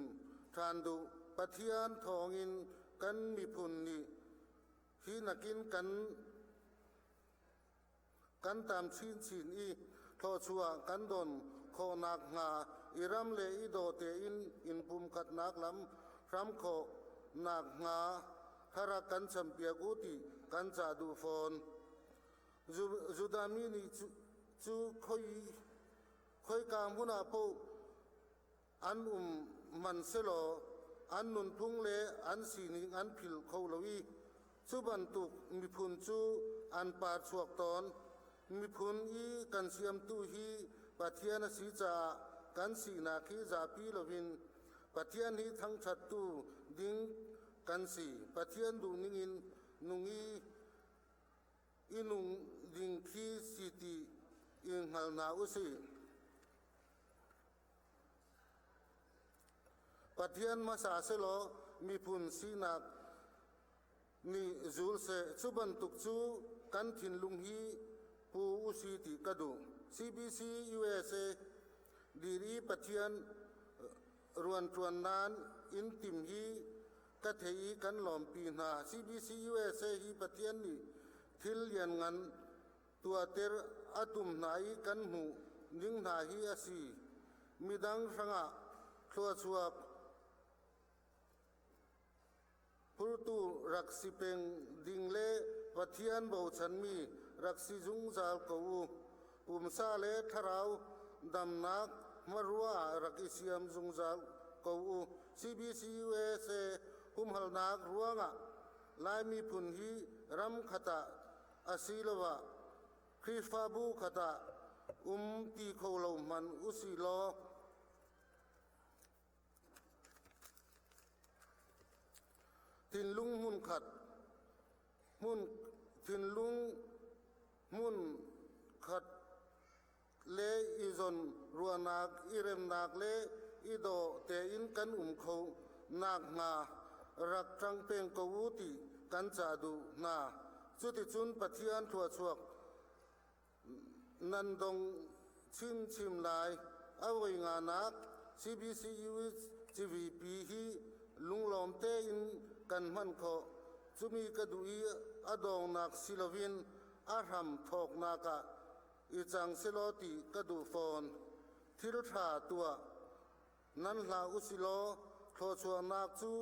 ทานดูปะเทียนทองอินกันมีพุนนี่ที่นักินกันตามชินอีทอชัวกันดนโคนักงาอิรัมเลอิโดเตอินปุมกัดนักลำรำโคนักงาทารักกันสัมเปียกุติกันจาดูฟอนจุดามีนี่ จูค่อยกามหุนาโปอันมันเสลออันนุนพุงเลอันสีนิงอันผิลเขาลวีจูบันตุกมีพุนจูอันปาดสวกตอนมีพุนอีกันเสียมตุฮีปะเทียนสีจากันสีนาคีจาปีลวินปะเทียนฮีทั้งชัดตูดิ้งกันสีปะเทียนดูนิงินนุงอีนุงดิ้งคีสีตีอิงหัลนาอุสีปะเทียนมาสาเสลอมีพุนสีนักนี่จูลเสจุบันตุกจูกันทินลุงฮีปูอุสีติกระดู CBC USA ดีรีปะเทียนรวนจวนนานอินติมฮีกะเทยกันหลอมปีนา CBC USA ฮีปะเทียนนี่ทิลเลียนงันตัวเตอร์อาตุมนายกันหูนิ่งนาฮีอาศีมีดังสังะชัวชัวพุตุรักสิเป็งดิงเลปะเทียนเบาฉันมีรักสิจุงจาลกูปุ่มซาเลทราวดำนักมารัวรักอิสยามจุงจาลกู CBC USA หุมหัลนักรัวงะลายมีพุนฮีรำขตาอาศิลวะคริสฟาบูขตาตีโคลมันอุสิโลทินลุงมุนขัดมุนทินลุงมุนขัดเลอีจนรัวนักอิเรมนักเลอีโดเตอินกันเขานักงารักจังเป็งกวูติกันจาดูนาจุดที่จุนปะเทียนทัวชวกนันดงชิมลายเอาไว้งานัก CBC GVP ฮีลุงลอมเตอินกันมันเขาจุมีกระดูอีอดองนักศิลวินอาธรรมทอกนากะอีจังเซโลติกระดูฟอนทิรธาตัวนั้นลาอุสิโลโคชวนักจู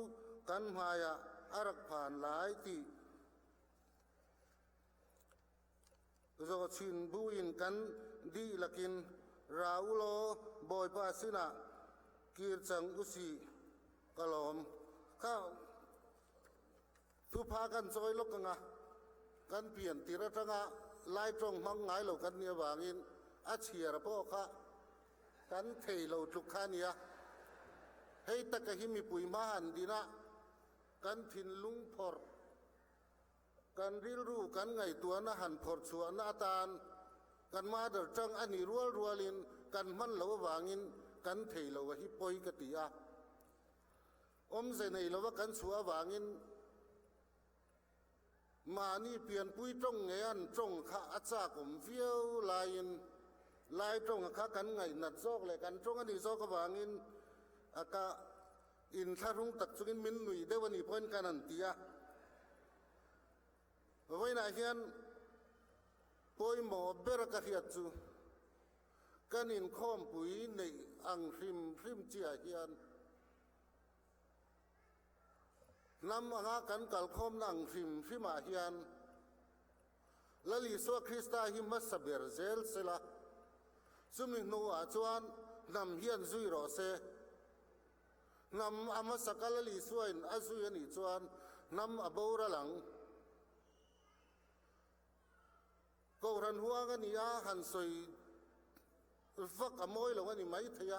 กันหายาอารักผ่านหลายตีโจชินบุอินกันดีลักินราอุโลบอยปาสินะกีรจังอุสิกลอมข้าทุพากันซอยลกกังะกันเปลี่ยนตีระจังะลายตรงมังไงเหล่ากันเนี่ยวางินอาเชียระพ่อข้ากันเทเหล่าจุกข้าเนี่ยให้ตะกะหิมีปุ๋ยมาหันดีนะกันทินลุงพอร์กันริลรู้กันไงตัวนะหันพอร์ชัวนาตานกันมาเดอจังอันนี้รัวลินกันมันเหล่าวางินกันเทเหล่าหิปอยกติยาเสนเหล่ากันชัววางินมานี่เปลี่ยนปุ้ยตรงเงียนตรงข้าอาจารย์ผมเฟี้ยวลายตรงข้ากันไงนัดซอกเลยกันตรงอันนี้ซอกกวางินอากาอินทารุงตักจุกินมินหนุ่ยเดวันนี้พ้นกันนันตียไว้ไหนเฮียนปอยหมอเบรกะเฮียจูกันอินข้อมปุ้ยในอังริมเจียเฮียนนำอากันกัลคอมนังฟิมาเฮียนลลิสวคริสตาหิมัสเบรเซลเซลาซุมิโนอาจวนนำเฮียนซุยโรเซนำอามาสกัลลิสวยอาซุยนิจวนนำอบูระหลังกูรันหัวกันนี่หันสวยฟักอโมยลงกันนี่ไม่เทีย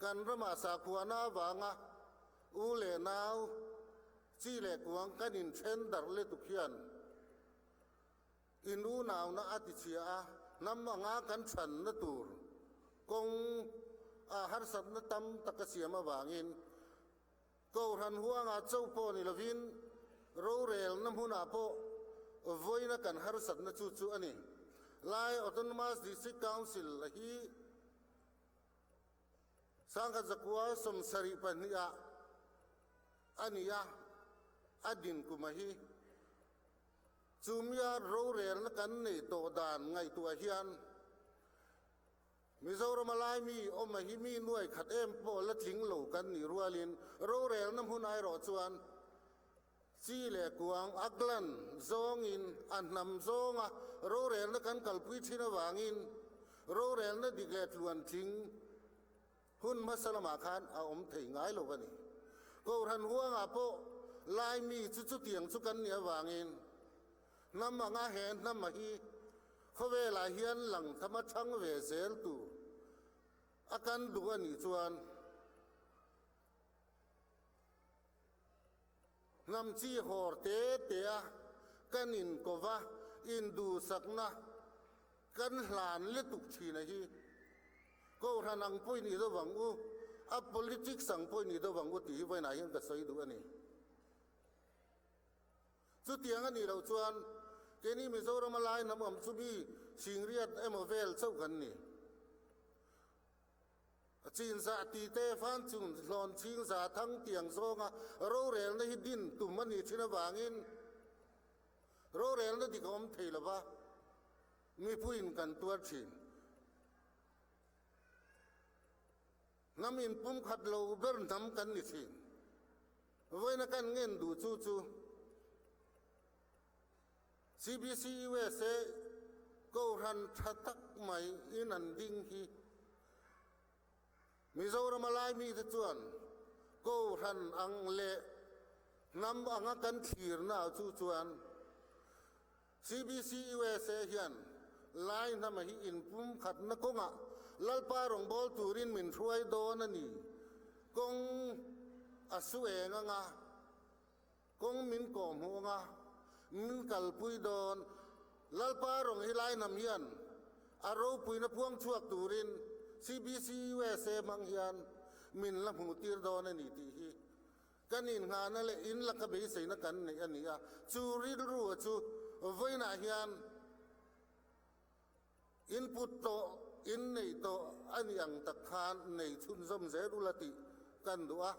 กันรมาสาขวานาวังอูเลนาวจีเล็กวังกันอินเชนดัรเลตุกยันอินูนาวนาอติเชียน้ำมังกันฉันนตูร์กงอาหารสัตว์นตั้มตะกเสียมาบางินกูรันหัวงาเจ้าพ่อนิลวินโรเรลน้ำหุนาโปวยนักันหารสัตว์นจูอันนี้ลายออโตนมัสดิสตริกคาวน์ซิลฮีสังกัดจักรวาลสมสริปัญญาอันนี้อดินกุมาฮีจูมียาโรเรลนักันในโตดานไงตัวเฮียนมิโซรมาลายมีอมหิมีหน่วยขัดเอ็มโปและทิ้งเหลวกันนี่รัวลินโรเรลน้ำหุ่นไอรอจวน ซีเลกวางอักลันซองอินอันนำซองอะโรเรลนักันกัลปุยชินวางอินโรเรลนัดิเกตลวนทิ้งหุ่นมัสลามาคานเอาเถียงไงโลกันนี่ก็ทันหัวงาโปลายมีจุดเตียงสุกันเนี่ยวางอินน้ำมางาเห็นน้ำมาฮีเขาเวลาเฮียนหลังธรรมชังเวเซลตูอาการดูอันนี้ชวนน้ำจีหอร์เตเตียกันอินกว่าอินดูสักนะกันหลานเล็ตุกชีนะฮีก็ทานังพูดนี่ตัววังอูอัพ politics สังพูดนี่ตัววังอูตีไว้ไหนยังก็ใส่ดูอันนี้สุดที่อันนี้เราชวนเจนี่มิโซรามาลายน้ำมันสุบีสิงเรียดเอ็มเวลเจ้ากันนี่จีนสาตีเตฟันจุนหลอนชิงสาทั้งเตียงโซงะโรเรลในดินตุ่มมันนี่ชินบางอินโรเรลในที่เขาเทลวะมีผู้อินกันตัวชินน้ำอินปุ่มขัดโลเบิร์นทำกันนี่ชินไว้นักการเงินดูจูจู CBC USA ก็รันทัตักใหม่อินันดิ้งฮีมิโซรามาลายมีทุกส่วนก็รันอังเลน้ำอังกันขีรน่าจูจวน CBC USA เฮียนลายน้ำมาฮีอินปุ่มขัดนักงะลัลปารองบอลตูรินมินช่วยโดนนี่กงอสุเองงะกงมินกอมหัวงะมินกัลปุยโดนลัลปารองฮิไลน้ำเฮียนอารมณ์ปุยนับพวงชวกตูริน CBC USA มังเฮียนมินละหูตีร์โดนนี่ตีฮีกันอินงานนั่นแหละอินละกเบสนักกันนี่อันนี้อ่ะจูริดรู้จูไว้นาเฮียนอินพุตโตอินในโตอันยังตะคานในชุนสมเสรุลติกันดูอ่ะ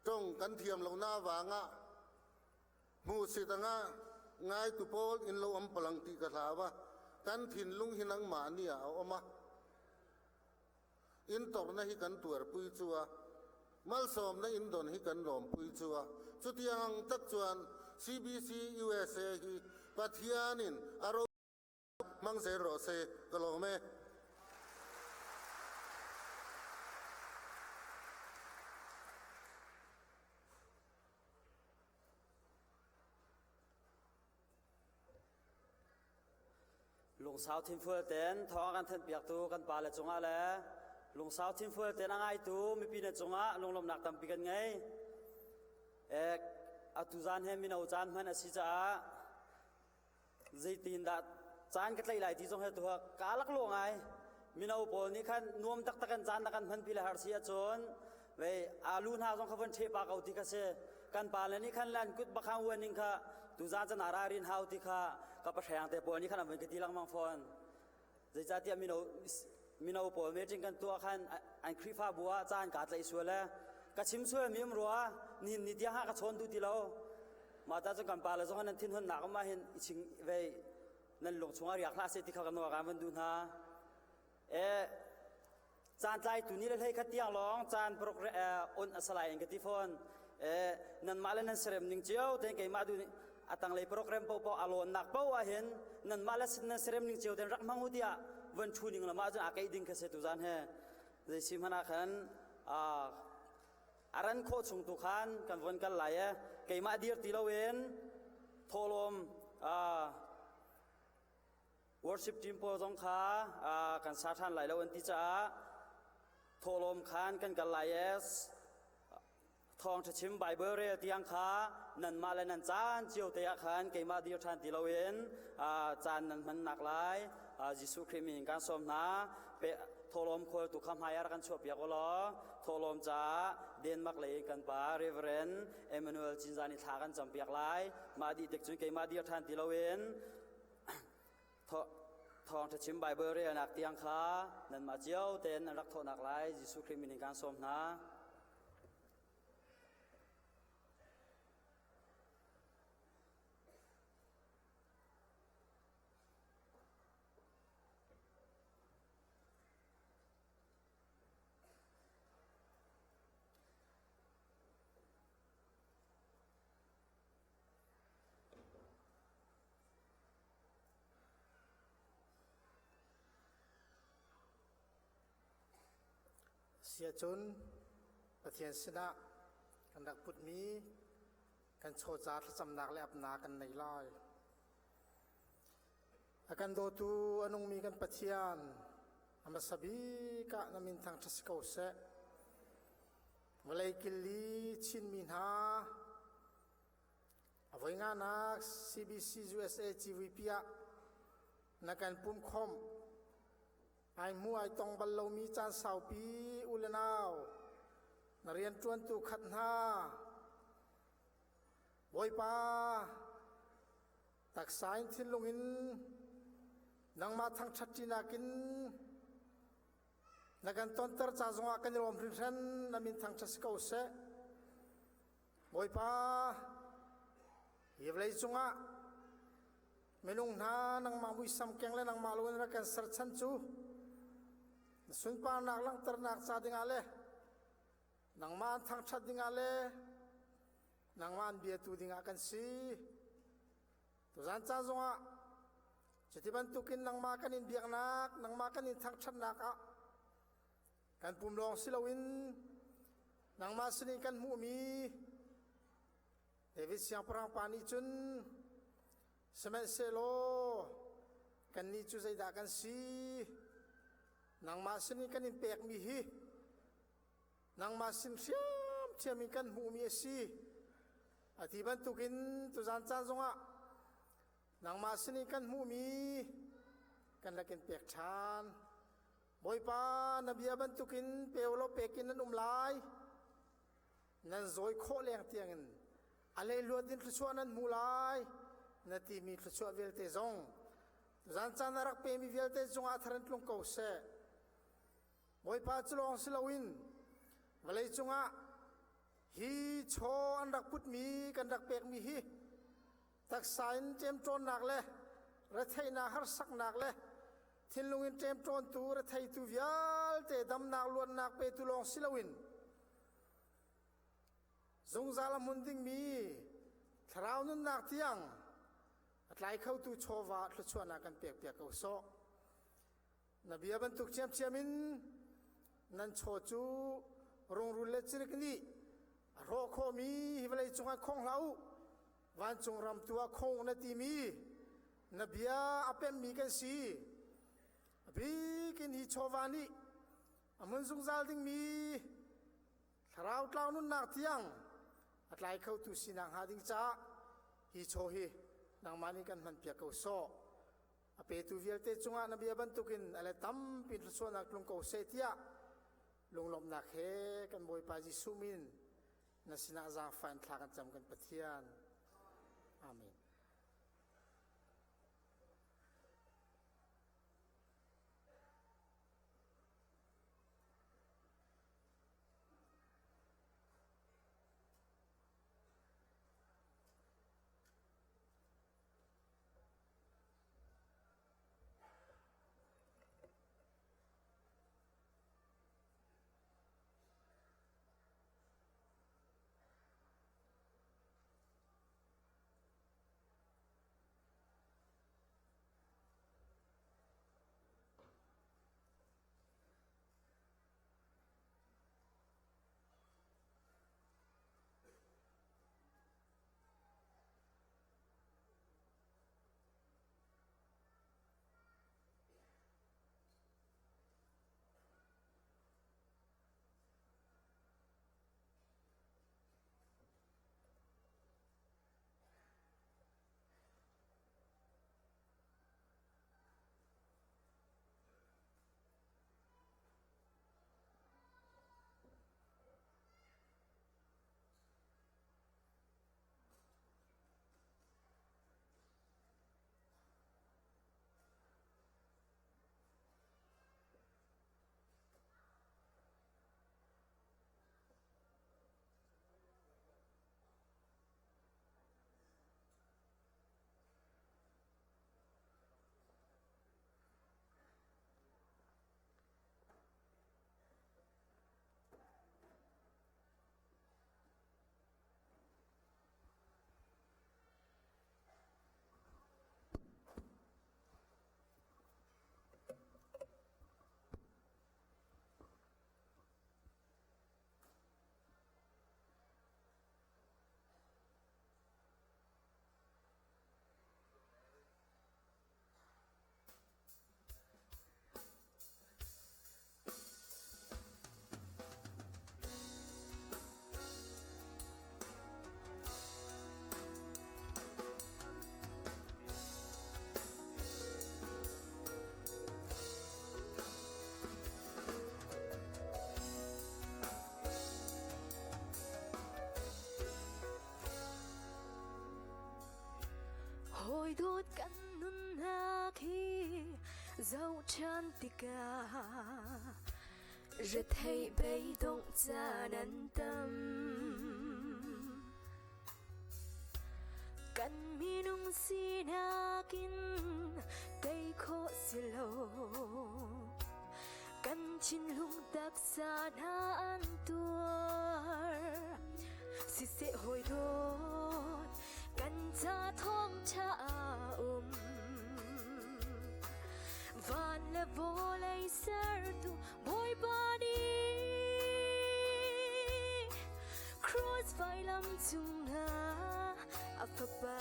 ตรงกันเทียมเราหน้าวางอ่ะมูสิตังอ่ะง่ายตุโพลอินเราอัมพลังตีกระถาวะกันถิ่นลุงหินังหมาเนี่ยเอาออกมาอินตอกนะฮิกันตัวปุยจัวมัลสอมนะอินโดนฮิกันหลอมปุยจัวจุดยังตักจวน CBC USA ฮิปัทยานินอารมณ์มังเสรเซกลอเมลุงสาวทิมเฟื่อเต้นท้องกันเทนเปียกตูกันปาเลจงอาแลลุงสาวทิมเฟื่อเต้นง่ายตูมีปีนจงอาลุงลมหนักตำปีกันไงอัตุจานเฮมินาอุจานมันอสิจ้าใจตีนดัดจานก็ไหลที่จงเฮตัวกาลักลวงไงมินาอุปนี่ขันนวมตักกันจานตักกันพันปีละหาเสียจนเวอาลูน่าจงขวันเทปากเอาติกาเซกันปาเลนี่ขันแลนกุดบักข้างวันนิงค่ะตุจานจะนารารินฮาวติค่ะกับประชาชนแต่ปนี่ขันมันก็ตีลังมังฟอนใจจ้าที่มินาอุปเมจิงกันตัวขันอันครีฟ้าบัวจานกัดไหลสวยแล้วก็ชิมสวยมีมรัวนี่นิดยาหากระชนดูทีเรามาตาจงกันปาแล้วจงขันนั้นทิ้งหันหนักมาเห็นชิงเวนั่นหลงชงอาริยาคลาสที่เขากันว่าการมันดูนะจานใจตัวนี้เลยให้ขัดยังร้องจานโปรแกรมอนสลายกันที่ฟอนนั่นมาแล้วนั่นเสริมหนึ่งเจ้าแต่ไงมาดูตั้งเลยโปรแกรมพออารมณ์หนักเป้าเห็นนั่นมาแล้วนั่นเสริมหนึ่งเจ้าแต่รักมังหุติอะวันชูนิ่งละมาจนอาเกดิงกันเสร็จตัวจานเฮ่ในสิมันอาขันอารันโคชงตุขันกันวันกันไหลไก่มาเดียร์ตีละเวนโทลมworship team พอจงขากันสาธานไหลละเวนที่จะโทลมขันกันไหลทองจะชิมใบเบอร์เรียตียงขานั่นมาแล้วนั่นจานเจียวเตะขันไก่มาเดียร์ทานตีละเวนจานนั้นมันหนักหลายยิสุคริมินการสมนาเปโทลมคอยตุกคำหายรักันชวบยากล้อโทลมจ้าเดนมักเลยกันป่าเรเวรนเอมานูเอลจินจานิทากันจำเปียกหลายมาดีเด็กจุนไก่มาเดียร์ทานตีละเวนทองจะชิมใบเบอร์เรียนักเตียงขานั่นมาเจียวเต้นรักโทนักหลายยิสุคริมินการสมนา สียจนปะเทียนสนะกันดักพุทธมีกันโชจาทสำนักและอับนากันในลอยอากันโดตูอนุมีกันปะเทียนอามาสบีกะนามินทางทัศกาวเสวลัยกิลลีชินมินฮาอวัยงานัก CBC USA GVP นักการปุ่มคอมไอมัวไอตองบัลโลมีจานสาวปีอุลนาวนักเรียนจวนตุขัดหาบอยปาตักสายทิ้งลงอินนังมาทางชัดจีนักินนักการต้นเตอร์จ้าจงอากันรวมพริ้นนามินทางชัดสกาวเสบอยปาเยบเลยจงอาเมนุงนานังมาบุยสัมเกงและนังมาลุนรักกันสัรชันจูสุนปานักลังตระนักชาดิงาเลนังมาทางชัดดิงาเลนังมาอันเบียตูดิงากันสีตุจันจ้าจงอาจะที่บรรทุกินนังมากันอินเบียกนักนังมากันอินทางชัดนักอ่ะกันปุ่มลองสิลาวินนังมาสนิกันมูมีเดวิสยังพรังปานิจุนสมัยเซโลกันนิจุใจดากันสีนังมาสนิกันอินเปกมีฮีนังมาสินเชียมเชียมิกันมูมีสีอธิบันตุกินตุจันจานจงอ่ะนังมาสนิกันมูมีกันลักินเปกชานบอยปานบียบันตุกินเปวโลเปกินนันลายนันโอยโคเลียงเตียงอะไรล้วนดินทศวนันมูลายนาทีมีทศวเวลเตจงจันจานรักเปมีเวลเตจงอาทรันลงเกาเสบอยปาจลองสิลาวินเวลจงอาฮีโชอันรักพุทธมีกันรักเปกมีฮีตักสายเจมโจนนักเลยรัฐไทยนาฮาร์สักนักเลยทินลุงอินเจมโจนตูรัฐไทยตูวิลเตดำนักล้วนนักเปตุลองสิลาวินจงซาลามุนดิงมีทราวนุนนักเตียงอัตไลเข้าตูโชวาทชวนนักกันเปียกเปียกเอาโซนบียบันตุกเชียมเชียมินนันโชจูรงรุเลจิริกนีรอโคมีฮิวเลยจงอาคงเหลาวันจงรำตัวคงนาทีมีนบียอเป็มมีกันสีบีกินฮิโชวานีอามุนจงซาลดิงมีทราวเล่านุนนักเตียงอัตไลเข้าตูสินังหาดิงจ้าฮิโชฮีนางมานิกันมันเปียกเอาโซอเปตูเวลเตจงอานบียบันตุกินอะไรตั้มปิดส่วนนักลงเกาเซตียลงลมนักเฮกันบอยปาจิสุมินนัสินาจางฟันทากันจำกันปะเทียนอาเมน hồi đốt căn nun ha khi dấu chân tika rất hay bay động ra nan tâm kan minung sinakin tay ko silo kan chin lung dak sa na an tuar si se hồi đốt kan cha thong cha van le volei sertu boy body cross vai lam chung na afaba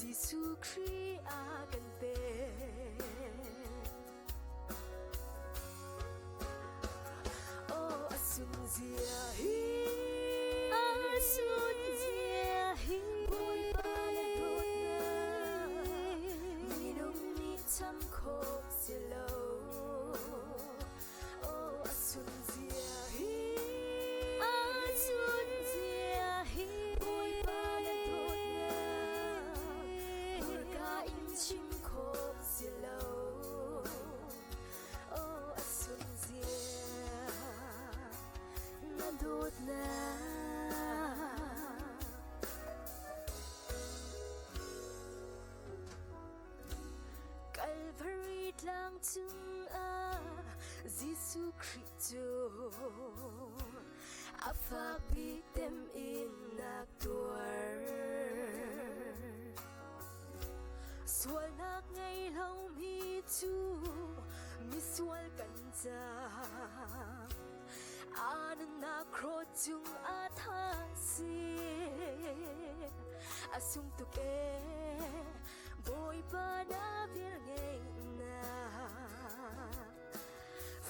Giêsu Christ a kan pe oh asun zia hi asun zia hi boy body dot na minung ni cham kho silo oh asun zia hi asun zia hi boy body dot na urka in chim kho silo oh asun zia na dot na Calvary lang chung Giêsu Christo afak bitem in naktuar swal nak ngay lau mi chu mi swal kanza anan na kro chung athasi asung tuke boy pa na vil ngay na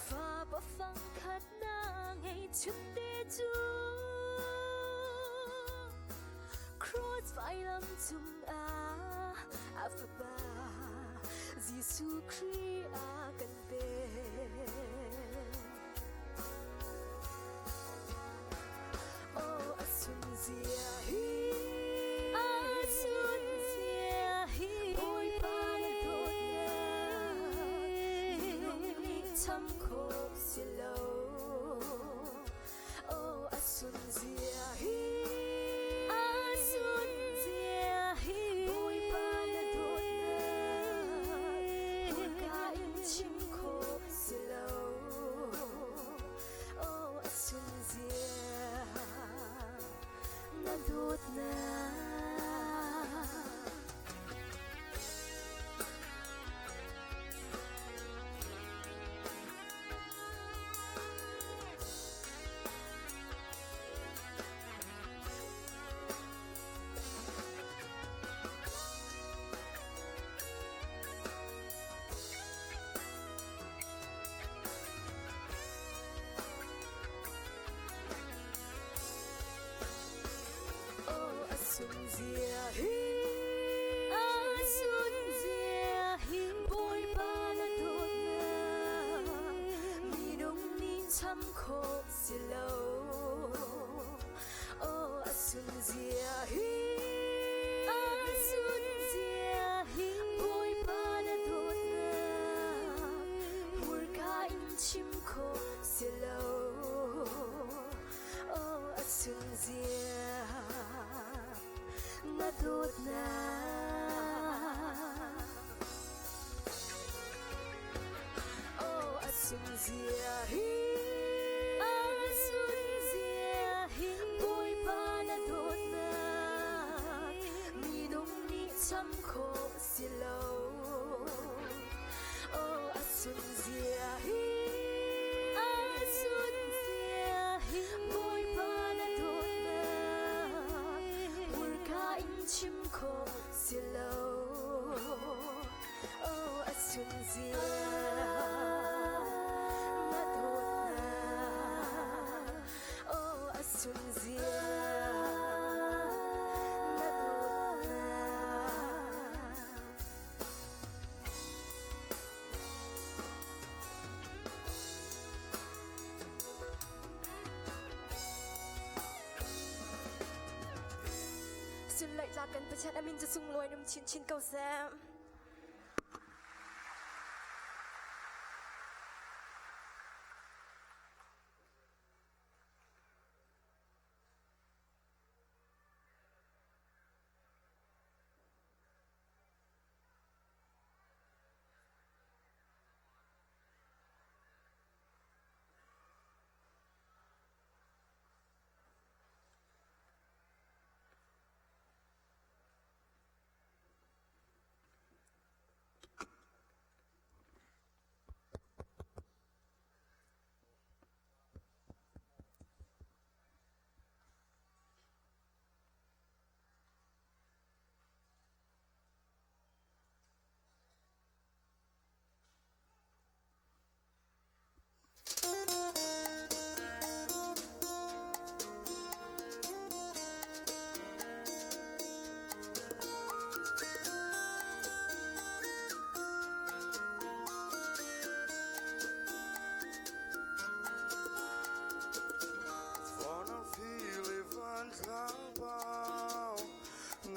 fa ba phang khat na ngay chut te chu cross vai lam chung fa ba Giêsu Christ a kan pe oh asun zia hi asun zia hi boy pa na dot na minung ni cham kho silo oh asun zia hi asun zia hi boy pa na dot na urka in chim kho silo oh asun zia na dot na oh asun zia hi asun zia hi boy pa na dot na minung ni cham kho silo oh asun zia hi asun zia hi boy pa na dot na urka in chim kho silo oh asun zia na dot na oh asun zia hi asun zia hi boy pa na dot na minung ni cham kho silo oh asun zia hi asun zia hi boy pa na dot na urka in chim kho silo oh asun zia na dot na oh asun zia na dot na chun lại ra cần pachat amin cho sung loi num chin chin cầu xem.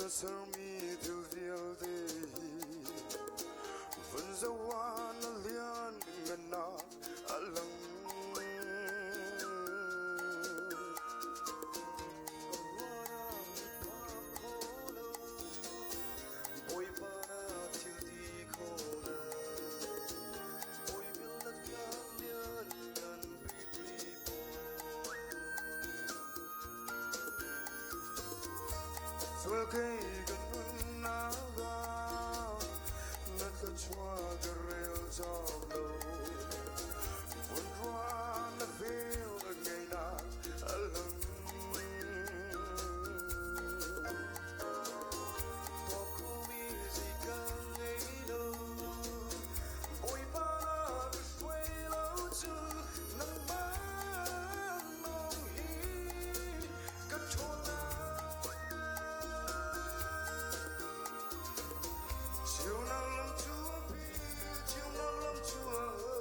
Sermi til vielde Vân dâu an lian ngân na alang Boy bana til di khona Boy vil la lian ngân pretty boy Suel kay ganun na ga Nakachwa garel jablo Vunrwa na veil ngay na alam Poco easy kang ngayon Boy para suelo chu nang manong hi Kachona chiều nào lòng chúa biết chiều nào lòng chúa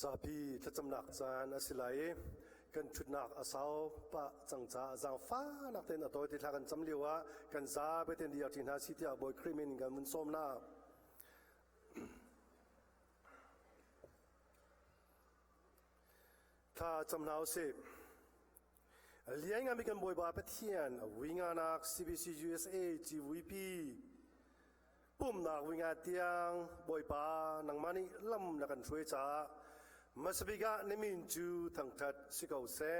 zapi tachamnak chan asilai kan chutnak asau pa changcha jang fa nak ten atoi ti thakan chamliwa kan za beten dia tin ha sitia boy krimin kan mun somna tha chamnau se liang ami kan boy ba pathian winga nak CBC USA GVP pum nak winga tiang boy pa nang mani lam nakan chwe cha masbiga nimin ju thang that sikau se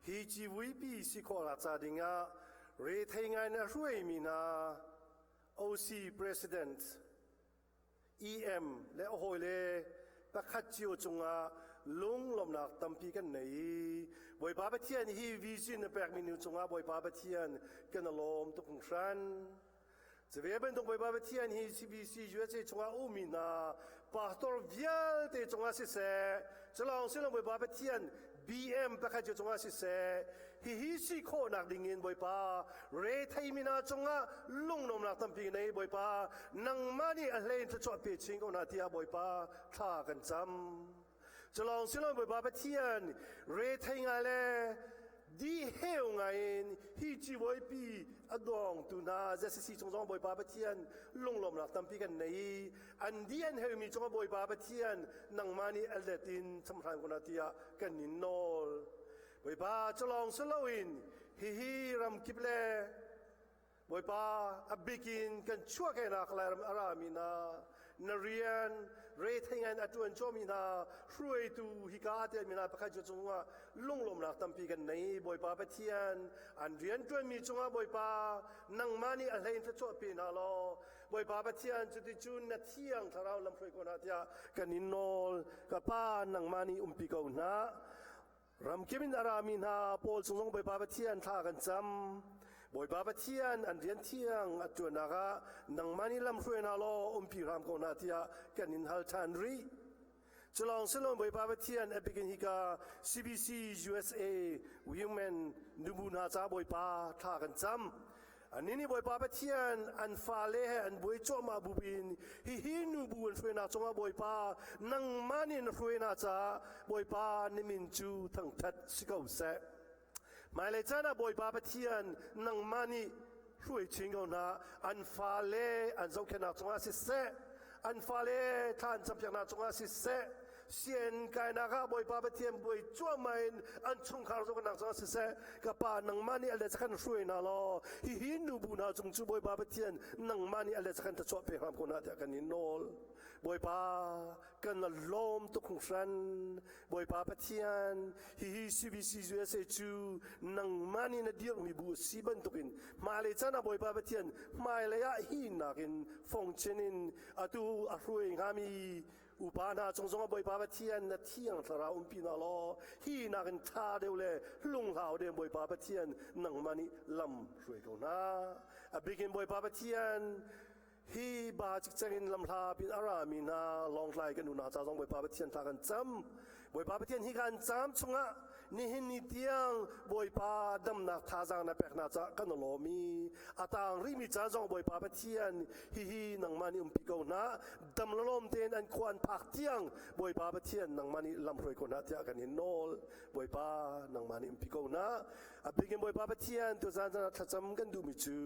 hi GVP sikola cha dinga re thaingai na ruai mina OC President EM le hoile pakhat chiu chunga lung lom nak tampi kan nei boy ba pathian hi vision pek minu chunga boy ba pathian kan lom tu khung san zwe ben dong boy ba pathian hi CBC USA chunga umina pastor vial te chunga si se chalong silong boy ba pathian BM pakhat chiu chunga si se hi si kho nak dingin boy pa re thai mina chunga lung lom nak tampi nei boy pa nang mani a hlein tu chwa pe ching ko na tia boy pa tha kan cham chalong silong boy ba pathian re thai nga le di heu nga in hi chi boy pi adong tu na jasi chong chong boy ba pathian lung lom nak tampi kan nei an dian heu mi chong boy ba pathian nang mani aldetin chamhran ko na tia kan nin nol boy ba chalong silowin hi ram kiple boy pa abikin kan chua ke na khalam aramina narian re thingan atun chomina hrui tu hika te mina pakha chunga lunglom nak tampi kan nei boy pa pathian an rian tuen mi chunga boy pa nang mani a hlein cha cho pi na lo boy pa pathian chuti chun na thiang tharau lam phroi ko na tia kanin nol ka pa nang mani umpi ko na ram kemin aramin ha pol sung boy pa pathian tha kan cham boy ba pathian an rian thiang atunaga nang mani lam hruen ha lo umpi ram ko na tia kanin hal than ri chalong silong boy ba pathian epigin hika CBC USA women numuna cha boy pa tha kan cham anini boy pa pathian an fale an boy choma bubin hi nu bu an hruen na chonga boy pa nang mani an hruen na cha boy pa nimin chu thang that sikau se mai le chana boy ba pathian nang mani hrui chingau na an fale an zau khena chunga si se an fale than champion na chunga si se sien kai na ga boy ba pathian boy chua main an chung khar zo na chunga si se ka pa nang mani ale chakhan hrui na lo hi nu bu na chung chu boy ba pathian nang mani ale chakhan ta chwa pe ram ko na ta kan ni nol boy pa kan la lom tu khung san boy pa pathian hi CBC USA chu nang mani na dir mi bu si ban tukin ma le chana boy pa pathian mai le ya hi na kin phong chenin atu a hrui ngami upana chongchong boy pa pathian na thiang thara umpi na lo hi na kin tha deule lung hau de boy pa pathian nang mani lam hrui ko na a begin boy pa pathian hi ba chik changin lam tha pin arami na long lai kan una cha jong boy pa pathian tha kan cham boy pa pathian hi kan cham chunga ni hin ni tiang boy pa dam na tha jang na pek na cha kan lo mi atang ri mi cha jong boy pa pathian hi nang mani umpi ko na dam lom ten an kwan phak tiang boy pa pathian nang mani lam hroi ko na tia kan in nol boy pa nang mani umpi ko na a bigin boy pa pathian to zan zan tha cham kan du mi chu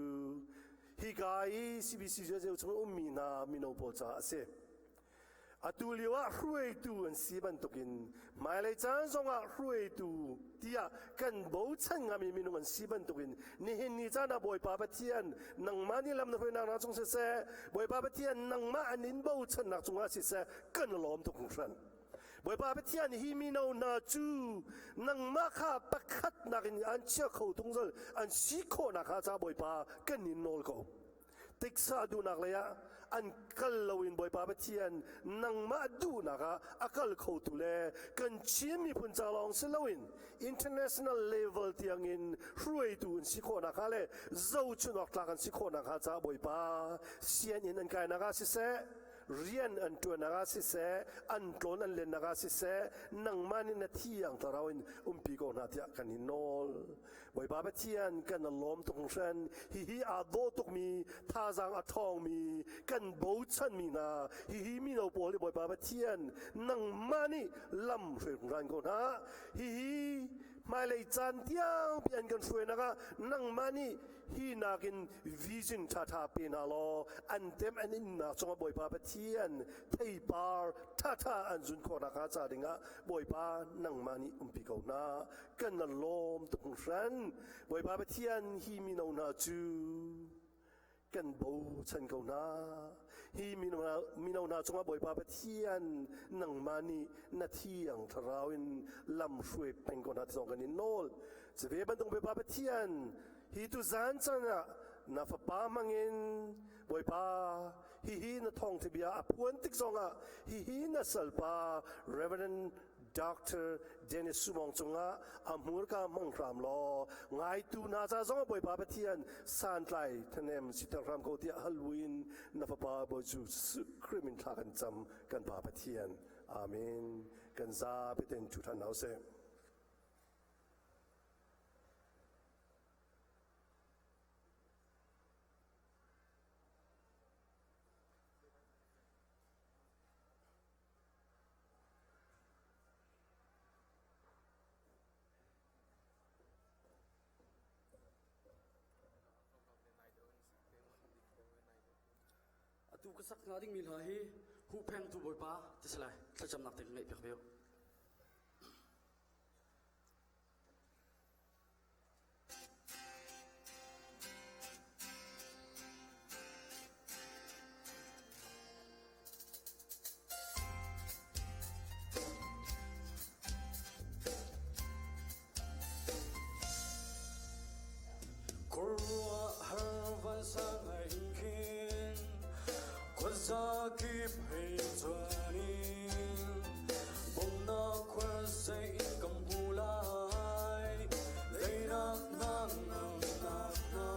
hi gai CBC je chung umina mino po cha ase atuliwa hrui tu an siban tokin mai le chan zonga hrui tu tia kan bo chan ngami minung an siban tokin ni hin ni chana boy pa pathian nang mani lam na hrui na chung se boy pa pathian nang ma anin bo chan na chunga si se kan lom to khung san boy pa pathian hi mino na chu nang ma kha pakhat na kin an chia khou tung zol an si kho na kha cha boy pa kan nin nol ko tiksa du nak le ya an kal lawin boy pa pathian nang ma du na ga akal khou tu le kan chim mi phun cha long se lawin international level tiang in hrui tu si kho na kha le zo chu nok tla kan si kho na kha cha boy pa sian in an kai na ga si se เรียนอันตัวนักสิเสอันตนอันเล่นนักสิเสนังมันนาทีอย่างตราวินปีกนาทีกันนิโนลไว้บาปเทียนกันล้อมตรงเส้นฮิอาโดตุกมีท่าจางอัทองมีกันบูชันมีนาฮิมีเราปอลิไว้บาปเทียนนังมันนี่ลำเรื่องรันก่อนนะมาเลยจันเทียงเปลี่ยนกันช่วยนะคะนังมันนี่ฮีนักินวิจินชาทาเป็นฮัลโลอันเต็มอันนี้นักจงบ่อยปาปเทียนเทปาร์ท่าอันจุนคนนักจ่าดิงะบ่อยปานังมานี่ปีกนากันนั่นลมตรงฉันบ่อยปาปเทียนฮีมีนานาจูกันบูฉันเขานาฮีมีนานาจงบ่อยปาปเทียนนังมานี่นาทีอย่างทราวินลำช่วยเป็นคนนักจงกันนิโนลจะเว็บตรงบ่อยปาปเทียนhitu zanchana na fapamangin boipa hihi na thong tibia apuan tiksonga hihi na salpa Reverend Dr. Dennis Sumong chunga amurka mangram lo ngai tu na cha zonga boipa pathian santlai thanem sitaram ko tia Halloween na fapa boju krimin thakan cham kan pa pathian amen kan za biten tutan nause tu cái sắc ngã đinh mil hi hu phèn tu bồi pa thế sẽ lại sẽ chăm nạp tiền nghệ việc biểu Zaki Paytani Bonna Kwasay Kampulay Laynak Nang Nak Na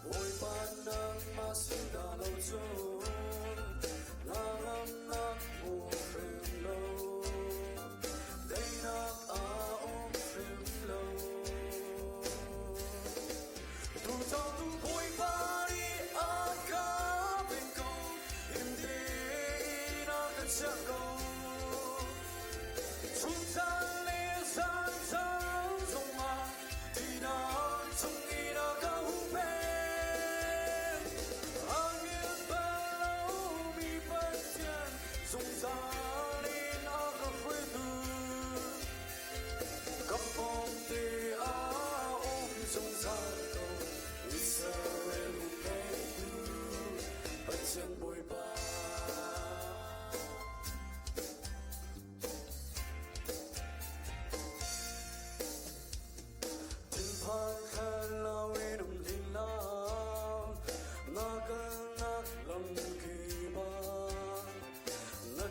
Uy Panang Masidalaw Zun Narang Nak Ufrimlo Laynak Aong Frimlo Tutang Tu Boy Bari Aka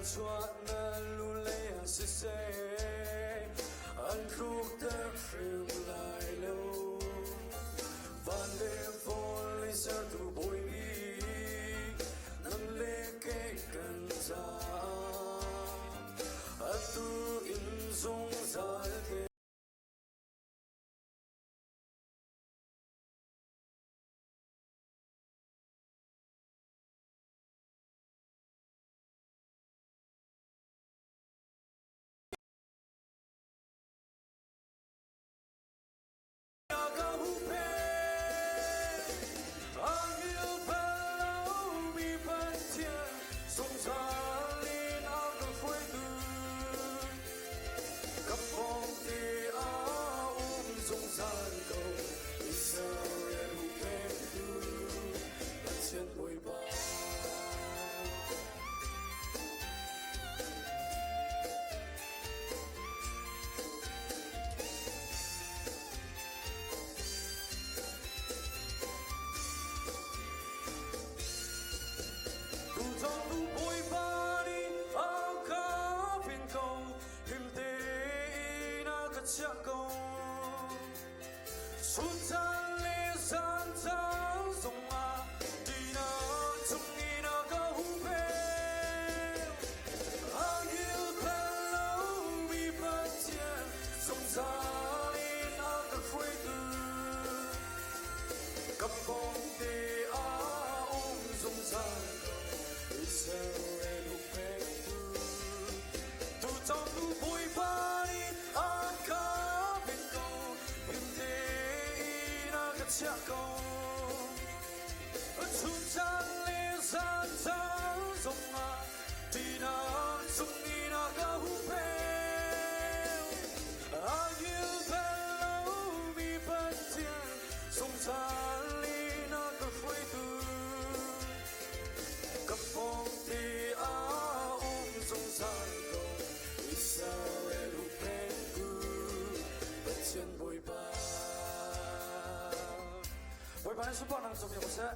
Chua na lulay ang sisay Ang kruk na frim lai lo Van de vol is er tu boy Nang leke kan za At tu in zong zal ke Hãy subscribe cha câu chúng ta liên san ta rong à đi na sung đi na ga hu pe a yêu bello mi ban thiên sung ta li na ga phơi tu gặp phong đi a sung san câu Israel hu pe tu bất thiên bồi ba bồi ba support nang som yo sa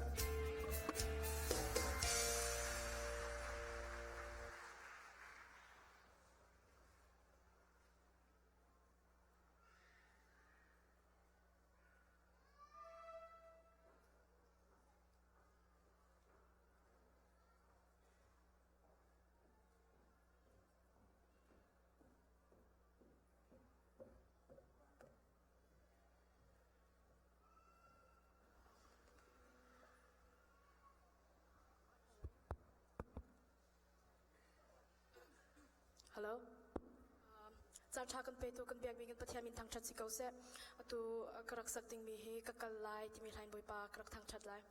Hello. Chan cha kan pe tu kan biak bingin pathian min thang chat si kau se tu karak sak ting mi hi ka kal lai ti mi hlain boi pa karak thang chat lai.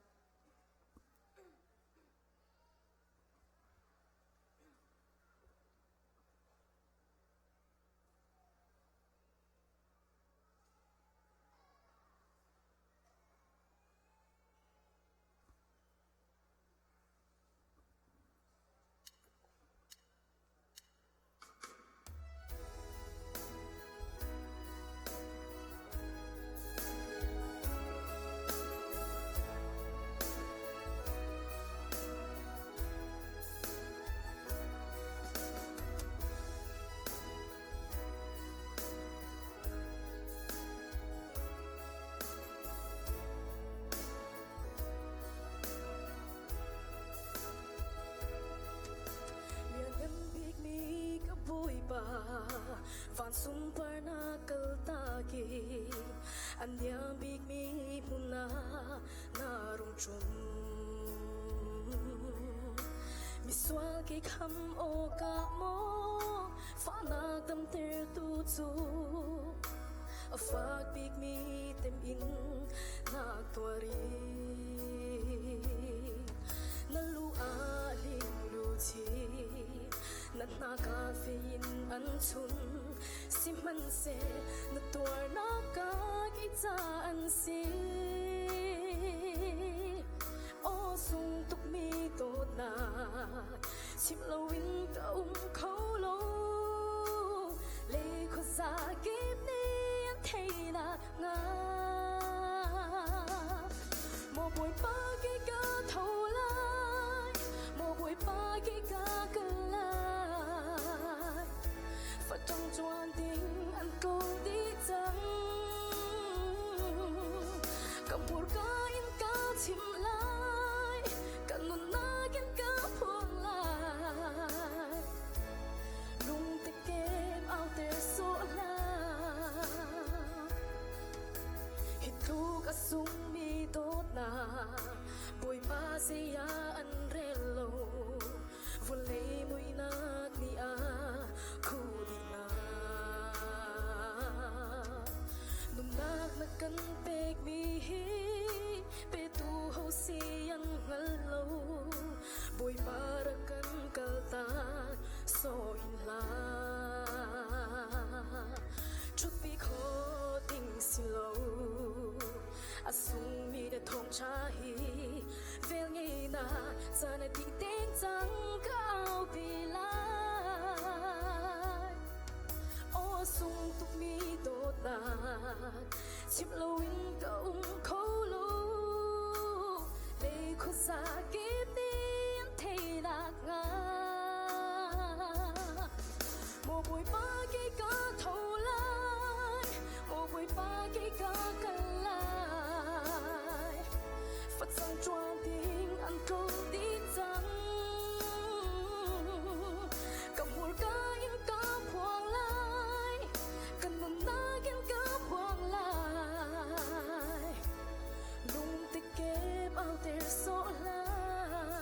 Van sumpar na kaltagi Anyang big mi muna narong chum Miswal kay kham o ka mo Fanag tam ter tu tu Afag big mi tem in nagtuari Nalualing luti Nanakafein an chun Si man se Natuar na kagitaan si O sung tuk mi to na Chim lawin taong khâu lo Lê ko sa kip ni an thay na nga Mo bồi ba cái ca thâu lai Mo bồi ba cái ca cần Phật trong choan tình ăn câu đi trắng Cầm bùa ca in ca chìm lại Cần nôn na in ca buông lại Lung tịch kém ao tê số la Hít thu ca sung mi tốt na Bùi ba dây ya ăn rê lâu Vô lấy mùi nát ni a Khu đi na Nung nak na kan pek mi hi Pe tu hau si ang ngal lâu Bùi ba ra kan kaltan So in la Chút bi khó tình si lâu Asung mi de thong cha hi Vel ngay na Sa na ting ting chang Kao pi lai O sung tuk mi đốt nát Chim lâu in kaung khâu lô Lê khô sa kip ni An thay lạc nga Mô bùi ba cái ca thâu lai Mô bùi ba cái ca cần lai Phật sang choan tình ăn câu đi trắng Cầm hùa ca in ca buông lại Cần nôn na in ca buông lại Lung tích kép ao tê số lại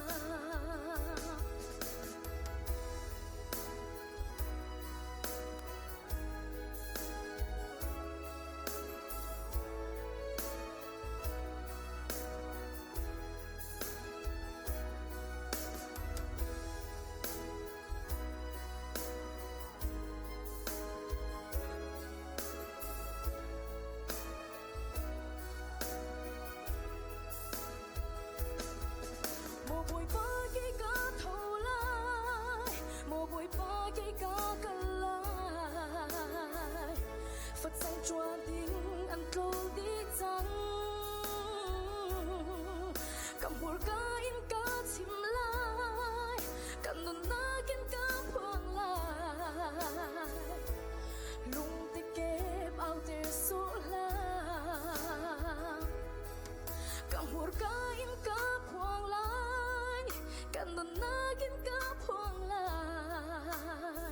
กินกับพวงลา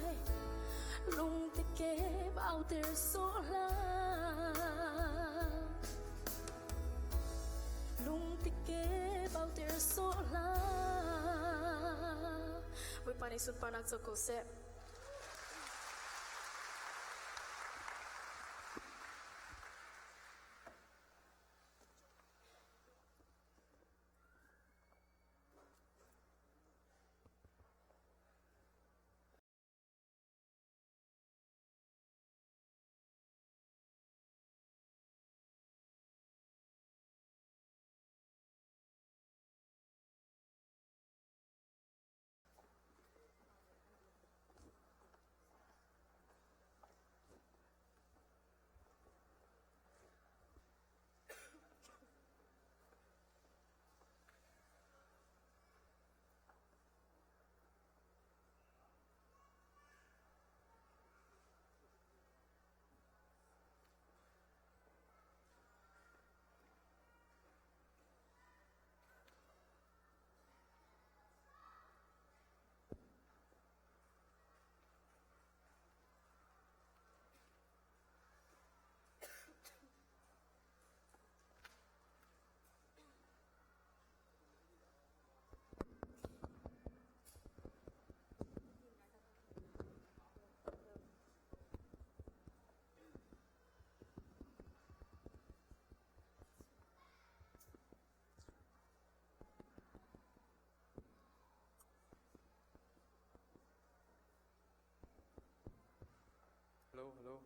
ยลุงตะเก็บเอาแต่โซลาลุงตะเก็บเอาแต่โซลาไว้ปานิสุนปานักโซโกเซ hello.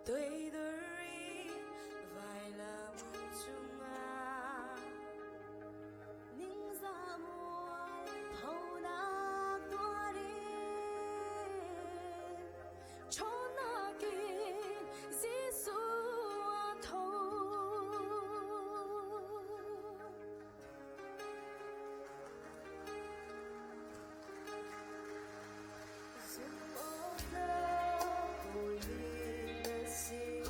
Tuổi đời vài là một chung những giá mùa thâu nạc tua đi cho nạc kín Giê-xu thâu dừng ôm đau vui ly si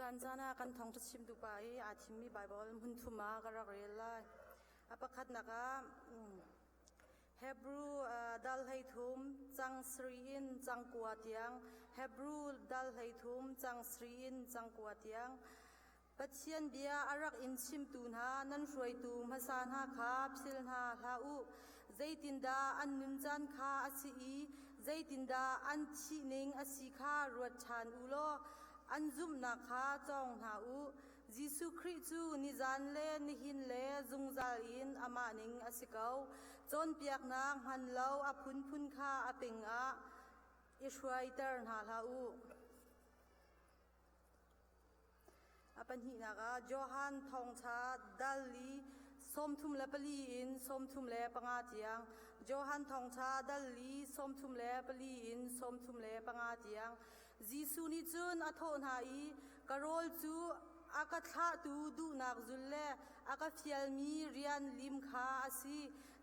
กันจานากันทองทัชิมดูไปอาทิมีไบเบิลมุนทุมากระเรียลไลอปคัดนักเฮบรูดัลไฮทุมจังสรีอินจังกัวเตียงเฮบรูดัลไฮทุมจังสรีอินจังกัวเตียงปัจเจียนเบียอารักอินชิมตูนหานันรวยตูมาสานหาคาบสิลหาลาอูใจตินดาอันนุนจันคาอาศีใจตินดาอันชีนิงอาศีคารวดชานอุโลอันซุมนาคาจองหาอูยิสุคริจูนิจานเลนิหินเลจุงจาลินอามานิงอาศิเกาจนเปียกนางหันเลาอพุนพุนคาอปิงอาอิชวยเตอร์หาลาอูปัญหาก็โจฮันทองชาดัลลีสมทุมเลปลีอินสมทุมเลปังอาเจียงโจฮันทองชาดัลลีสมทุมเลปลีอินสมทุมเลปังอาเจียงจีซูนิจุนอโทนหาอีกะโรลจูอากาศตูดูนักจุลเลอากาศเฟียลมีเรียนลิมคาอาศี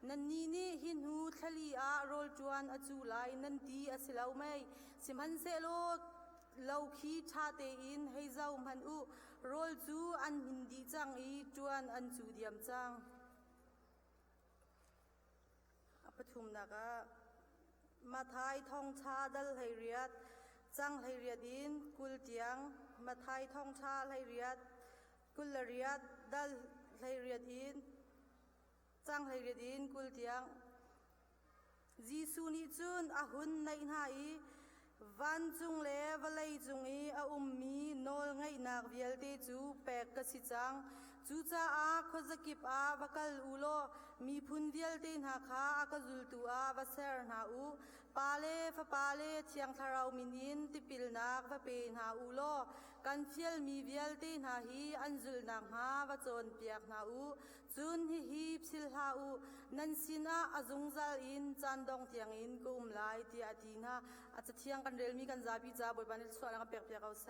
นันนีนี่หินหูทะลีอาโรลจวนอจูไลนันตีอาศิลาวไม่สิมันเซโลเลาคีชาเตอินให้เจ้ามันอุโรลจูอันหินดีจังอีจวนอันจูเดียมจังปทุมนักมาไทยทองชาดัลไฮเรียดจังไฮเรียดินกุลเตียงมาไทยทองชาไฮเรียดกุลเรียดดัลไฮเรียดินจังไฮเรียดินกุลเตียงจีซูนิจุนอาหุนในหน้าอีวันจุงเลวเลยจุงอีอามีโนลไงนักเวียลเตจูเปกกสิจังจูจ้าอาขจกิบอาวักลอุโลมีพุนเวียลเตนหาคาอากจุลตัวอาวัเซร์นาอูปาเลฟปาเลเทียงทาราวมินินติปิลนักวเปนหาอุโลกันเฟียลมีเวียลเตนหาฮีอันจุลนักหาวจนเปียกนาอูจุนฮิฮีพิลหาอูนันสินาอาจุงจัลอินจันดงเทียงอินกุมไลตีอาตีนาอาจจะเทียงกันเรลมีกันซาบิจาบอยบันสวานังเปียกเปียกเอาเซ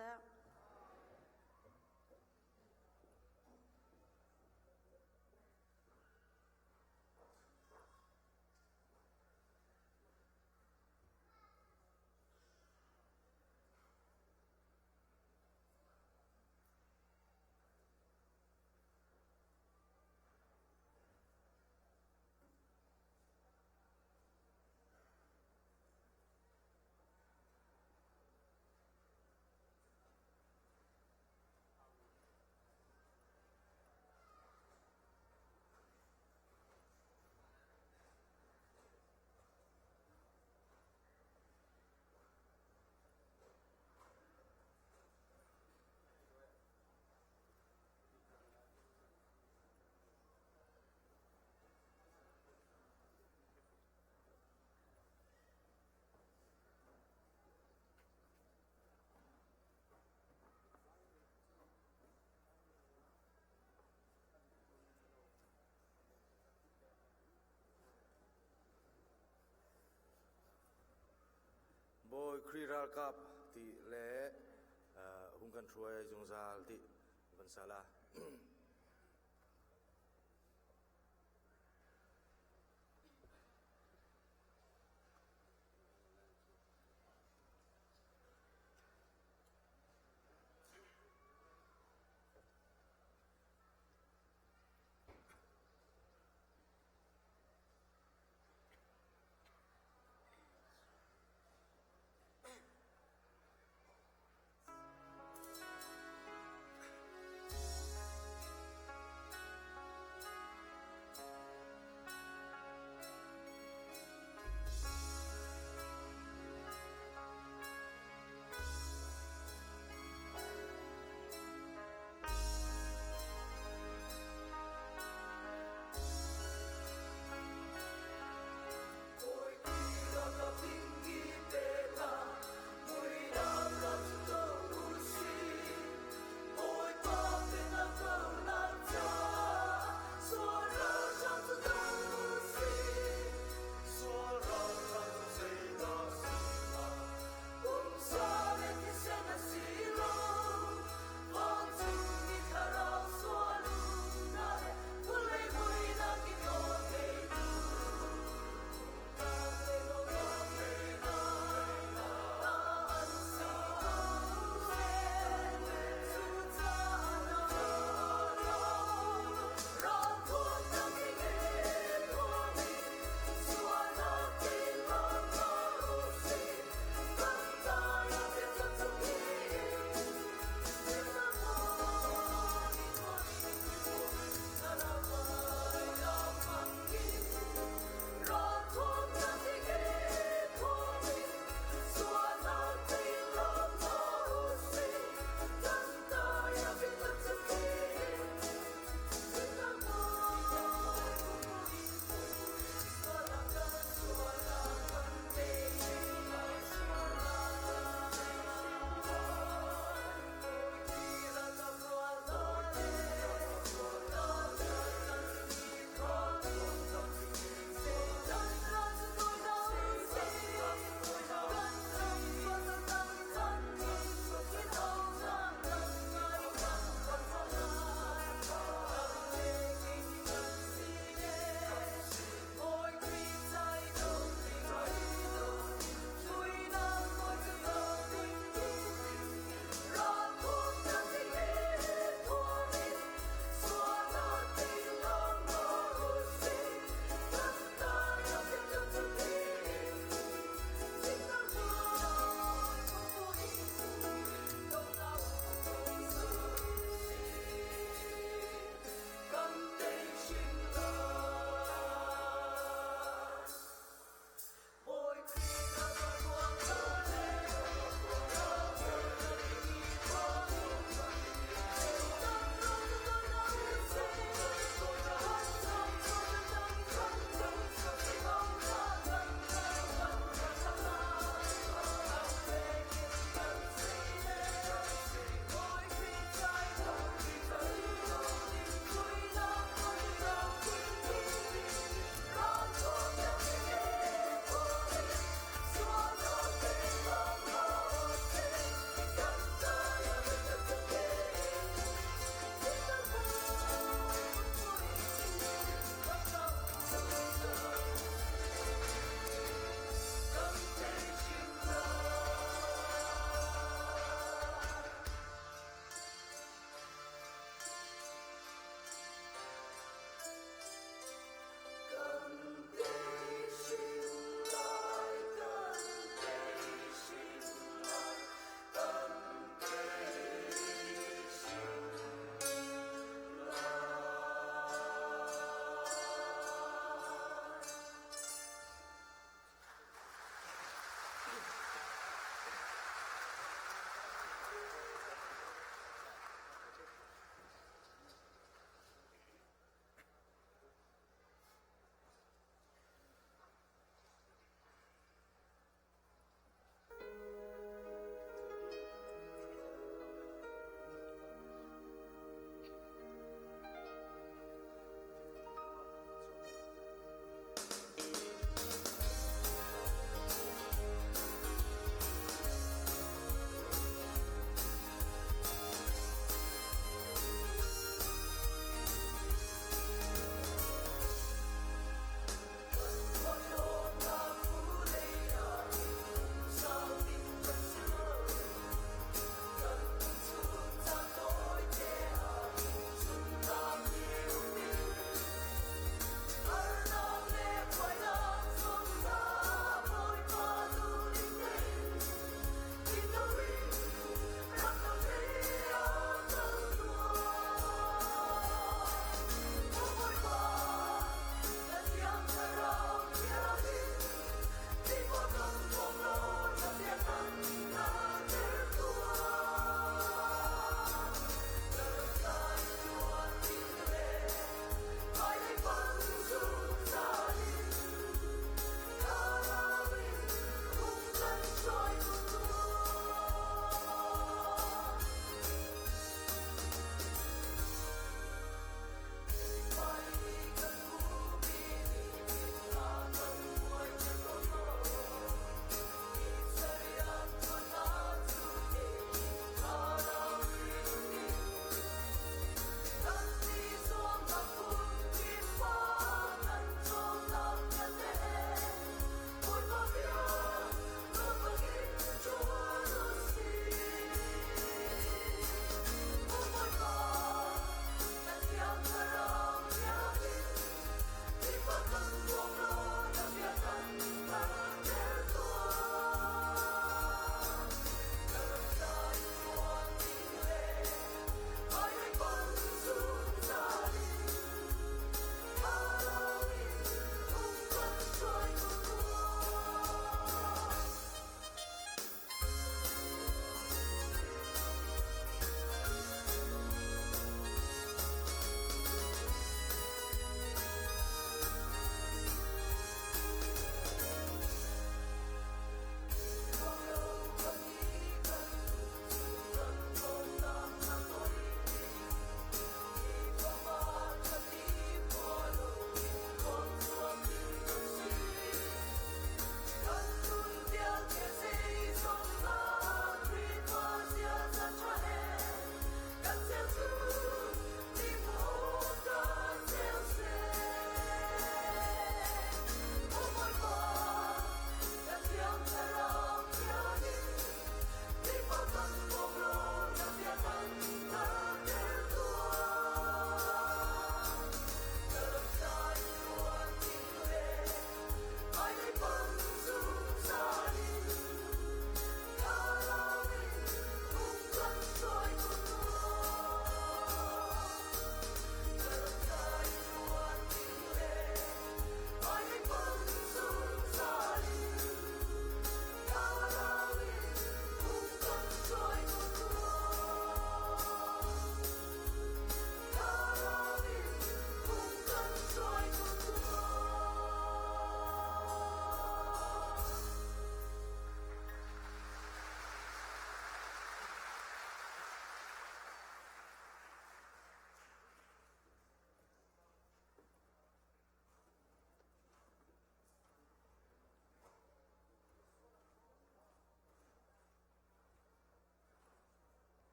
Boy Kriral Cup ti le hungkan troy jungzal ti bansala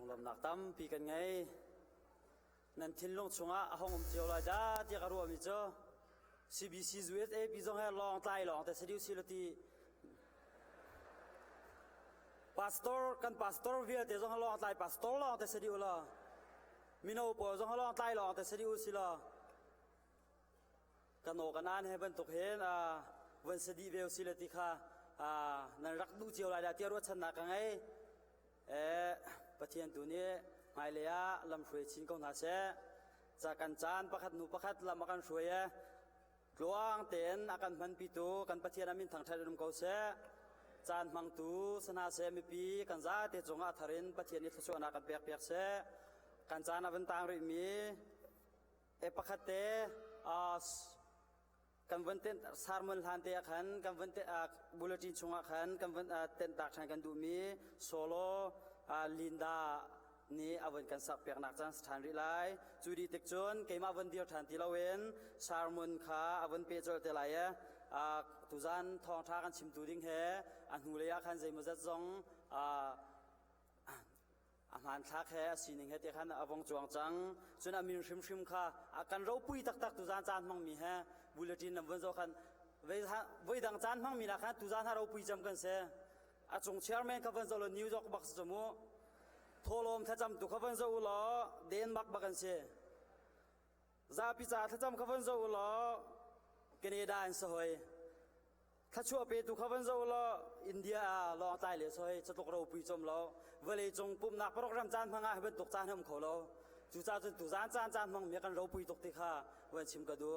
lung lom nak tam pi kan ngai nan thin lung chunga ahong chiao la da ti ka ru mi cho CBC USA pi jong ha long tai long te sediu silati pastor kan pastor via te jong ha long tai pastor long te sediu la mino po jong ha long tai long te sediu sila kan o kan an he ban tok henวันสดีเวลสิลติค่ะนันรักดูเจียวลายดาเตียรวชนะกันไงประเทศตัวนี้ไงเลยลำช่วยชินกองทัพเสจากกันจานประคัดนูประคัดลำกันช่วยกลวงเต็นอาการพันปีตัวกันประเทศนั้นมีทางไทยรุ่มเก่าเสจานมังตูสนาเสมีปีกันจ้าเตจงอาทารินประเทศนี้ทุกส่วนอาการเปียกเสกันจานอวันต่างริมีประคัดเตกันวันเต้นสารมันหันเตะขันกันวันเต้นบุลตินชงขันกันวันเต้นตักชันกันดูมีโซโลลินดานี่อวันกันสักเปียกนักจันสถานริไลจูดีเต็กจนเกมาวันเดียวทันทีละเว้นสารมันขาอวันเปเจอร์เตลัยตุจันทองท่ากันชิมตูดิ้งเฮอันหูเลยขันใจมันจะจงอาหารทักแห่สิ่งหนึ่งเหตุขันอวงจวงจังจนอามินชิมค่ะกันเราปุยตักตุจันจานมังมีแห่บุลตินนำวันโจกันไว้ดังจานมังมีนะครับตุจานถ้าเราปุยจำกันเสียจงเชียร์แมนกับวันโจเรานิวยอร์กบักสมุโทรลมถ้าจำตุกับวันโจอุลอเดนบักกันเสียซาพิจาถ้าจำกับวันโจอุลอแคนาดาอินสหอยถ้าชัวเปตุกับวันโจอุลออินเดียลองตายเลยสหอยจะตกเราปุยจมเราเวลาจงปุ่มนักโปรแกรมจานพังอาให้เป็นตกจานให้มันเขาเราจุจาจนตุจานมังมีกันเราปุยตกติค่ะวันชิมกันดู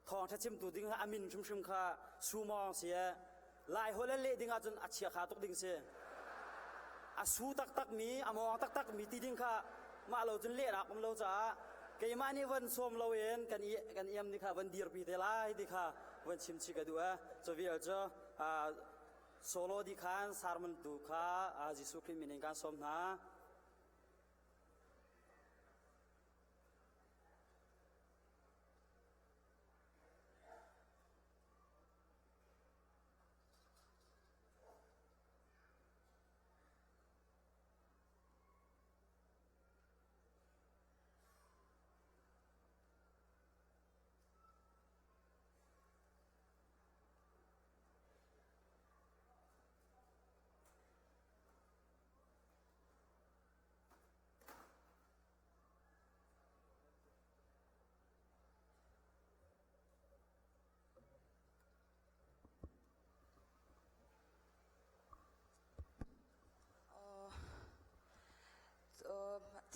ทองถ้าชิมตัวดิ้งอามินชิมค่ะสูมองเสียลายหัวเละดิ้งอาจนอัจฉริยะตกดิ้งเสียสูตักมีอมองตักมีตีดิ้งค่ะมาเราจนเละรักเราจะเกี่ยมานี่วันสวมเราเองกันเอี่ยมนี่ค่ะวันดีร์ปีเตลายดีค่ะวันชิมชิกันดูจะวิลจะโซโลดีขันสารมันดูค่ะจิสุคริมินิการสมนะ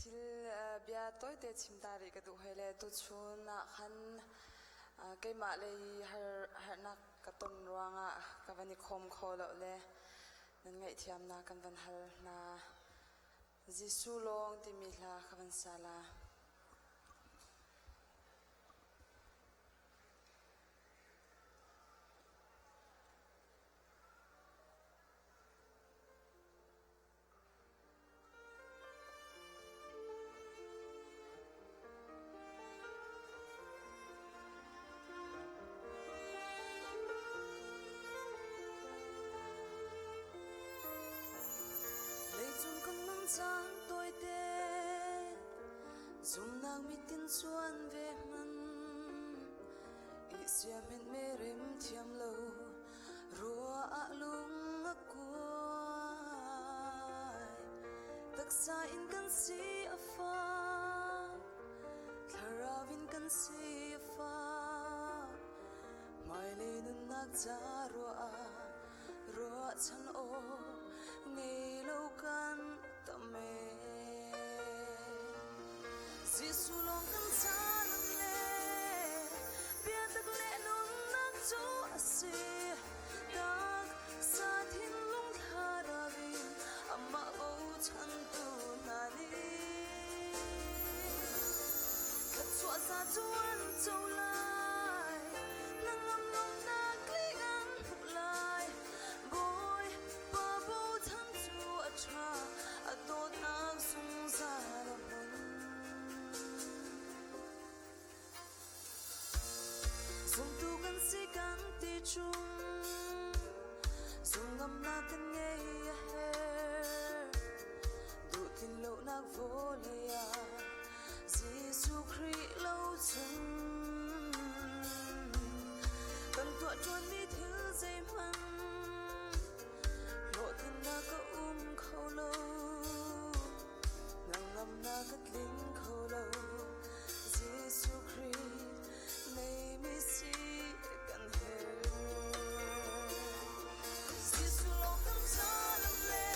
til bia toy te chimtari ka du hele tu chuna khan ke ma le har nak ka ton ruanga ka vani khom kholo le nan ngai thiam na kan van hal na jisu long ti mi hla ka van sala Giang tôi tên dùng nàng mi tin xuân về mặn ý xia men mê rem thiam lâu rùa lung quay tất sa in căn si pha thara vin căn si pha mai lên nát cha rùa chân ô ngày lâu căn tame Giêsu lòng căn cha lắm lệ biết được lệ nôn nát chỗ asi tak sa thiên lung tha davi amma vô chân tu nani cất xóa xa chuan châu lai nang ngâm lòng na kli ăn hụt lai boy ba vô thân chu cha tốt ác sung ra là buồn dùng tu căn si căn ti chung dùng ngâm na căn nghe her đủ tin lộ na lạc vô lìa Giêsu Christ lâu chân cần tuột chuồn đi thứ dây măng lộ thân na có khâu lâu nàng ngầm na cất lính khâu lâu Giêsu Christ này mi si cần hề Giêsu lâu tâm cha lâm lệ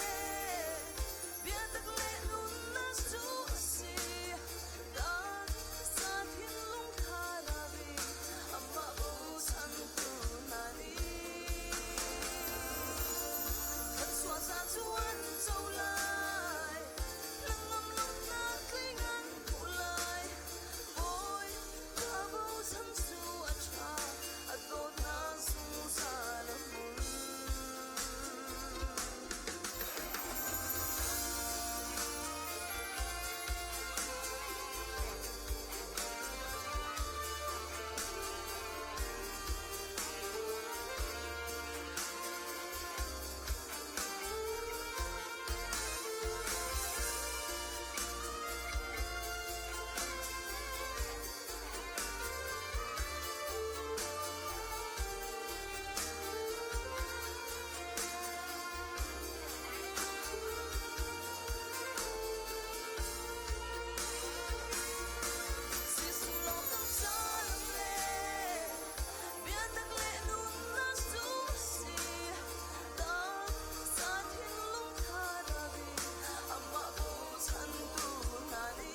biết tất lệ luôn là Chúa si ta sa thiên lung tha ra đi amma ô san tu nani thật xóa ra chuan châu lại lăng ngâm lúc na cây ngăn phụ lại ôi ta vô san su a cha a tốt na su sa lâm mun Giêsu lòng tâm cha lâm lệ biết tất lệ luôn là Chúa si ta sa thiên lung tha ra đi amma vô san tu nani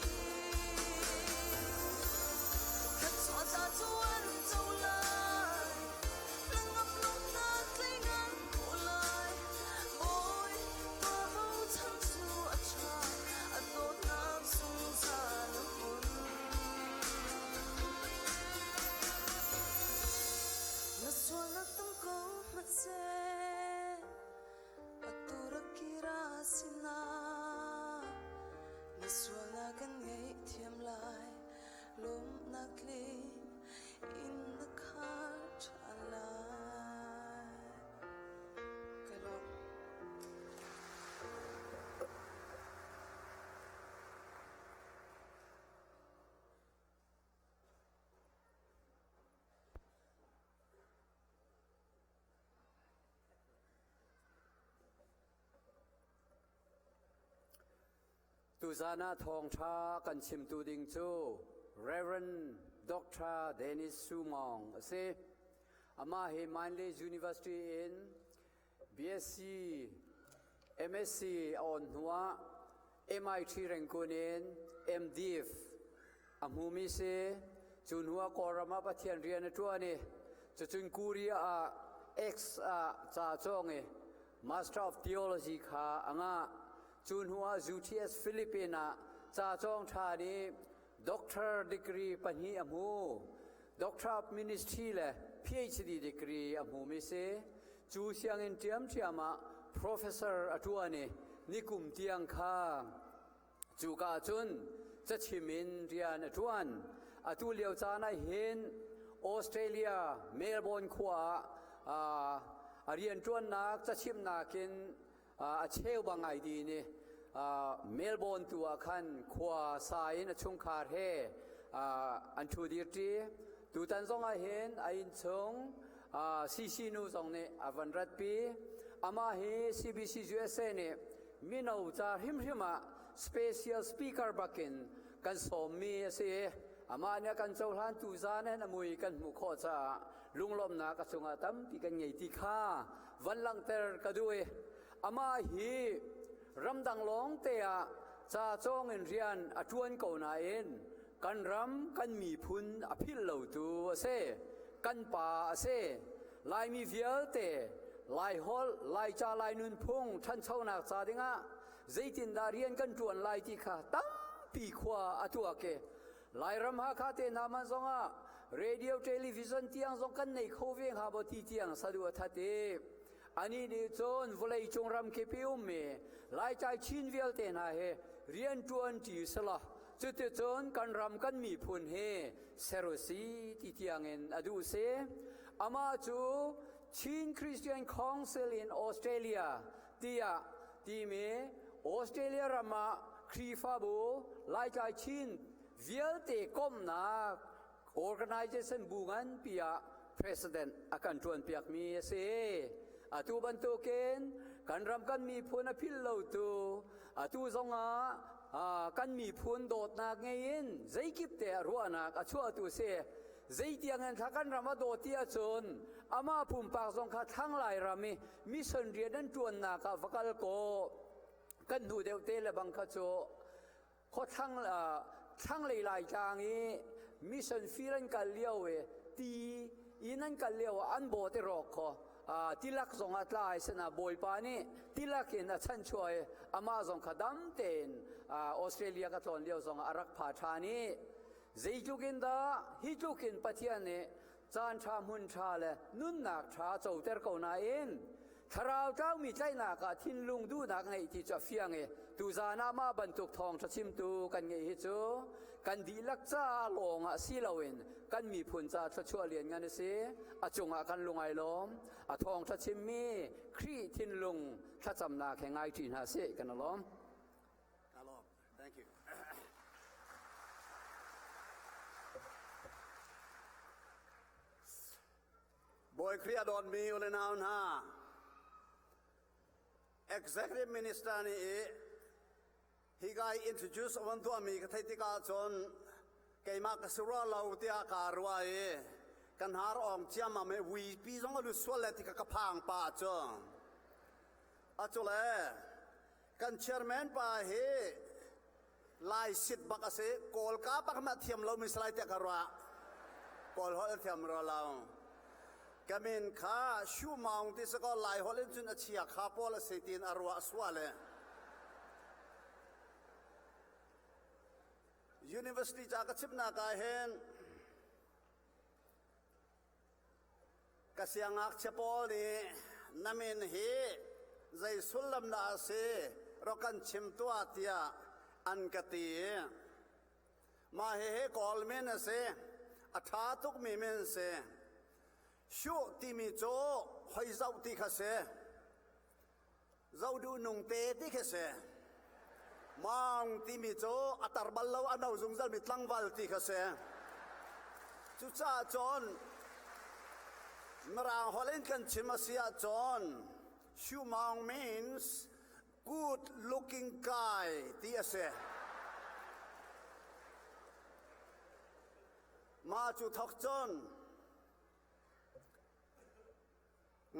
thật xóa ra chuan châu lại lăng ngâm lúc na cây ngăn phụ lại ôi ta vô san su a cha a tốt na su sa lâm mun na suanak tang ko matse atura kira sina na suanakan ngay thiam lai lum nakli in the car chalai kalom tu zana thong cha kan chim tu ding chu Reverend Dr. Dennis Sumong ase ama he Manly University in BSc MSc on hua MIT Rangoon MDiv amhumi se chun hua korama pathian rian atwani chun Korea a ex a cha chonge Master of Theology kha anga chun hua UTS Philippines cha chong tha ni doctor degree pani amu doctor of ministry le PhD degree amu mi se chu siang in tiam tiama professor atuani nikum tiang kha chu ka chun chachimin rian atuan atu liao cha na hin Australia Melbourne khwa arian tuan nak chachim nakin a cheu bangai di ni Melbourne tu akan khwa sain achung khar he an thu dirti tu tan zong a hen a in chung CC nu zong ne avan rat pi ama he CBC USA ne minau cha him hima special speaker bakin kan som mi se ama nya kan chaulan tu zan hen amui kan mu kho cha lunglom na ka chunga tam pi kan ngei ti kha vanlang ter ka duwe ama hi ramdang long te a cha chong in rian atuan ko na in kan ram kan mi phun a phil lo tu ase kan pa ase lai mi vial te lai hol lai cha lai nun phung than chau na cha dinga zaitin da rian kan tuan lai ti kha tam pi khwa atua ke lai ram ha kha te na ma zonga radio television tiang zong kan nei khoveng ha bo ti tiang sadu athate ani ni chon volei chongram ke peum me lai chai chin vial te na he rian tuan ti sala chute chon kan ram kan mi phun he serosi ti tiang en adu se ama chu Chin Christian Council in Australia tia ti me Australia rama ครีฟาบูไล่ใจชินเวียลเตก้มนัก organization บูงันเปีย president อาการชวนเปียกมีเสอาตูบันโตเกนกันรำกันมีพูนพิลเลาตูอาตูซงกันมีพูนโดดนักเงินใจกิบเตะรัวนักอาชัวตูเสใจเตียงเงินทักันรำมาโดดเตียจนอามาพุ่มปากซงข้าทั้งหลายรามีมิสันเรียนนั้นจวนนักฟักลโกกันดูเดวเตเลบังคาโจเขาทั้งหลายจางนี้มิสันฟิลันกันเลี้ยวตีอินันกันเลี้ยวอันโบเตรอกเขาที่ลักส่งอัตลายสนาบอยปานี่ที่ลักเห็นฉันช่วยอามาส่งขดำเต็นออสเตรเลียก็ตอนเลี้ยวส่งอารักผาชานี่ใจจุกินดาฮิจุกินปะเทียนนี่จานชามุนชาเลนุนนักชาเจ้าเตอร์เก่านาเองถ้าเราเจ้ามีใจนักทินลุงดูนักไงที่จะเฟียงตูจานามาบรรทุกทองจะชิมตูกันไงฮิจูกันดีลักจ้าลงสีลาวินกันมีพุนจ้าจะช่วยเลี้ยงงานสิอาจงกันลุงไอล้อมทองจะชิมมีครีทินลุงถ้าจำนาแข่งไอจีน่าเสกันล้อม Thank you. บอยเครียดอนมีอุลนาวนา Executive Minister นี่ฮิกาย introduce วันตัวมีกระทติกาจนเกี่ยมากสุราเราเตียการวายกันหารองเจียมาไม่วีปีจงลุสวลที่กระพังป่าจงอาจุเลกัน Chairman ป่าเฮลายสิทธิ์บักเสกโกลกาปักมาเทียมเรามีสไลด์เตียการวะโกลหัวเทียมเรากามินข้าชูมองที่สกอลายหัวเล่นจุนเชียข้าพอลเสตินอรัวสวาเล University จากชิบนากาเฮนกษยงักเชปอลนี่นามินเฮใจสุลลัมนาเซรกันชิมตัวเตียอันกตีมาเฮกอลเมนเซอัฐาตุกมีเมนเซชูติมิโจหอยเจ้าติขเสเจ้าดูนุ่งเตติขเสมังติมิโจอัตรบัลลาวอันเอาจงจัลมิตลังวัลติขเสจุจ้าจอนมรางฮอลเลนกันชิมาเสียจอนชูมัง means good looking guy ติเสมาจุทักจอน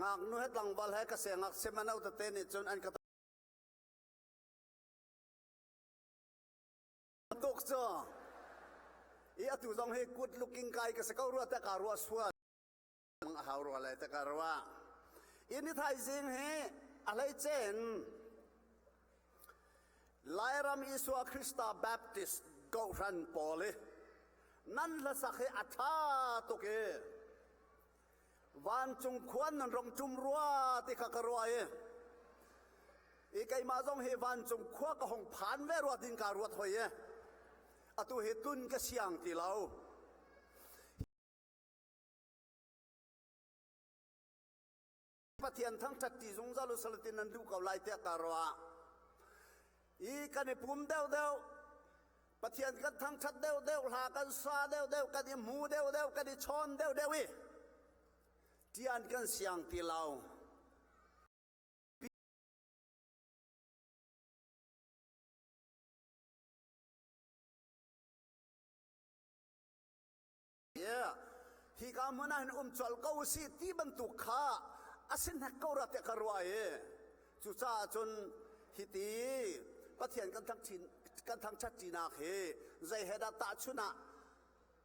งากนู้เฮตังบัลเฮกเสงักเสมันเอาแต่เตนิจนอันกตตุกจ้าอีอตุจงเฮกุดลุกิงไกกเสกรัวแต่การัวสวดหารัวอะไรแต่การัวอินนี่ไทยจริงเฮอะไรเจนไลรัมอิสวาคริสตาแบปติสต์กอรันปอลนั่นละสักเฮอัฐาตุกเอวันจงควันนั้นรองจุมรัวที่ข้ากรัวอีกไอมาจงเฮวันจงคว้ากับหงผ่านเวรัวดินการัวถอยอตุเฮตุนก็เสียงตีเราปะเทียนทั้งจัดที่จงจารุสลตินันดูกับลายเตะการัวอีกันในปุ่มเดวปะเทียนกันทั้งชัดเดวหากันซาเดวกันในหมูเดวกันในช้อนเดวที่อันกันเสียงที่เราที่กามันนั้นจอลก้าวสิที่บรรทุกข้าอาศัยนักกอรัตกรวายจุจ้าจนฮิตีปะเทียนกันทั้งชินกันทั้งชัดจีนาเฮใจเฮดาตาชุนะ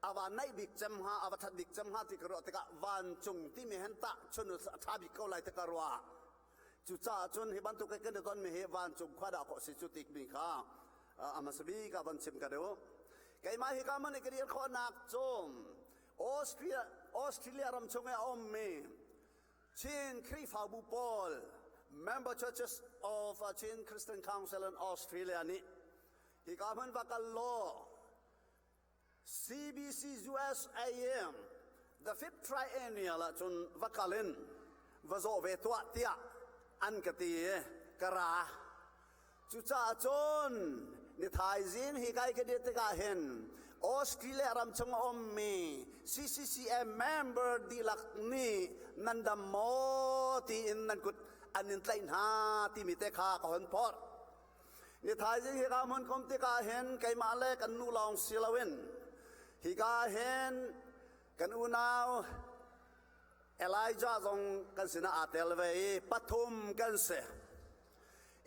อาวานในบิกจำฮาอาวทัดบิกจำฮาที่กระโดดตะกะวันจงที่มีเห็นตะชนุสทาบิกเขาไล่ตะกะรัวจุจ้าจนฮิบันตุกกันเดตอนมีเฮวันจงขวาดาขอสิจุติกมีข้าอามาสบีกับวันชิมกันเดียวไก่มาฮิกามันในกระเดียร์ขอนักจมออสเตรเลียรำชงเออมมีชินคริฟาบูปอล member churches of Chin Christian Council in Australia นี่ฮิกามันวักลอCBC USAM the fifth triennial จนวักลินวโซเวตัวเตียอันกตีกระจุจ้าจน นี่ทายจินฮิกายคดีตกาเห็นออสเตรเลียรำชงอมมี CCCM member ดีลักนี่นันดามโมที่อินนันกุดอันนินไลน์หาที่มีเตคาก่อนพอดนี่ทายจินฮิกามันคมตกาเห็นไกมาเลกันนูลองซิลาวินฮิกาเห็นกันอุนาวเอไลจาจงกันสินะอาเตลเวปฐุมกันเส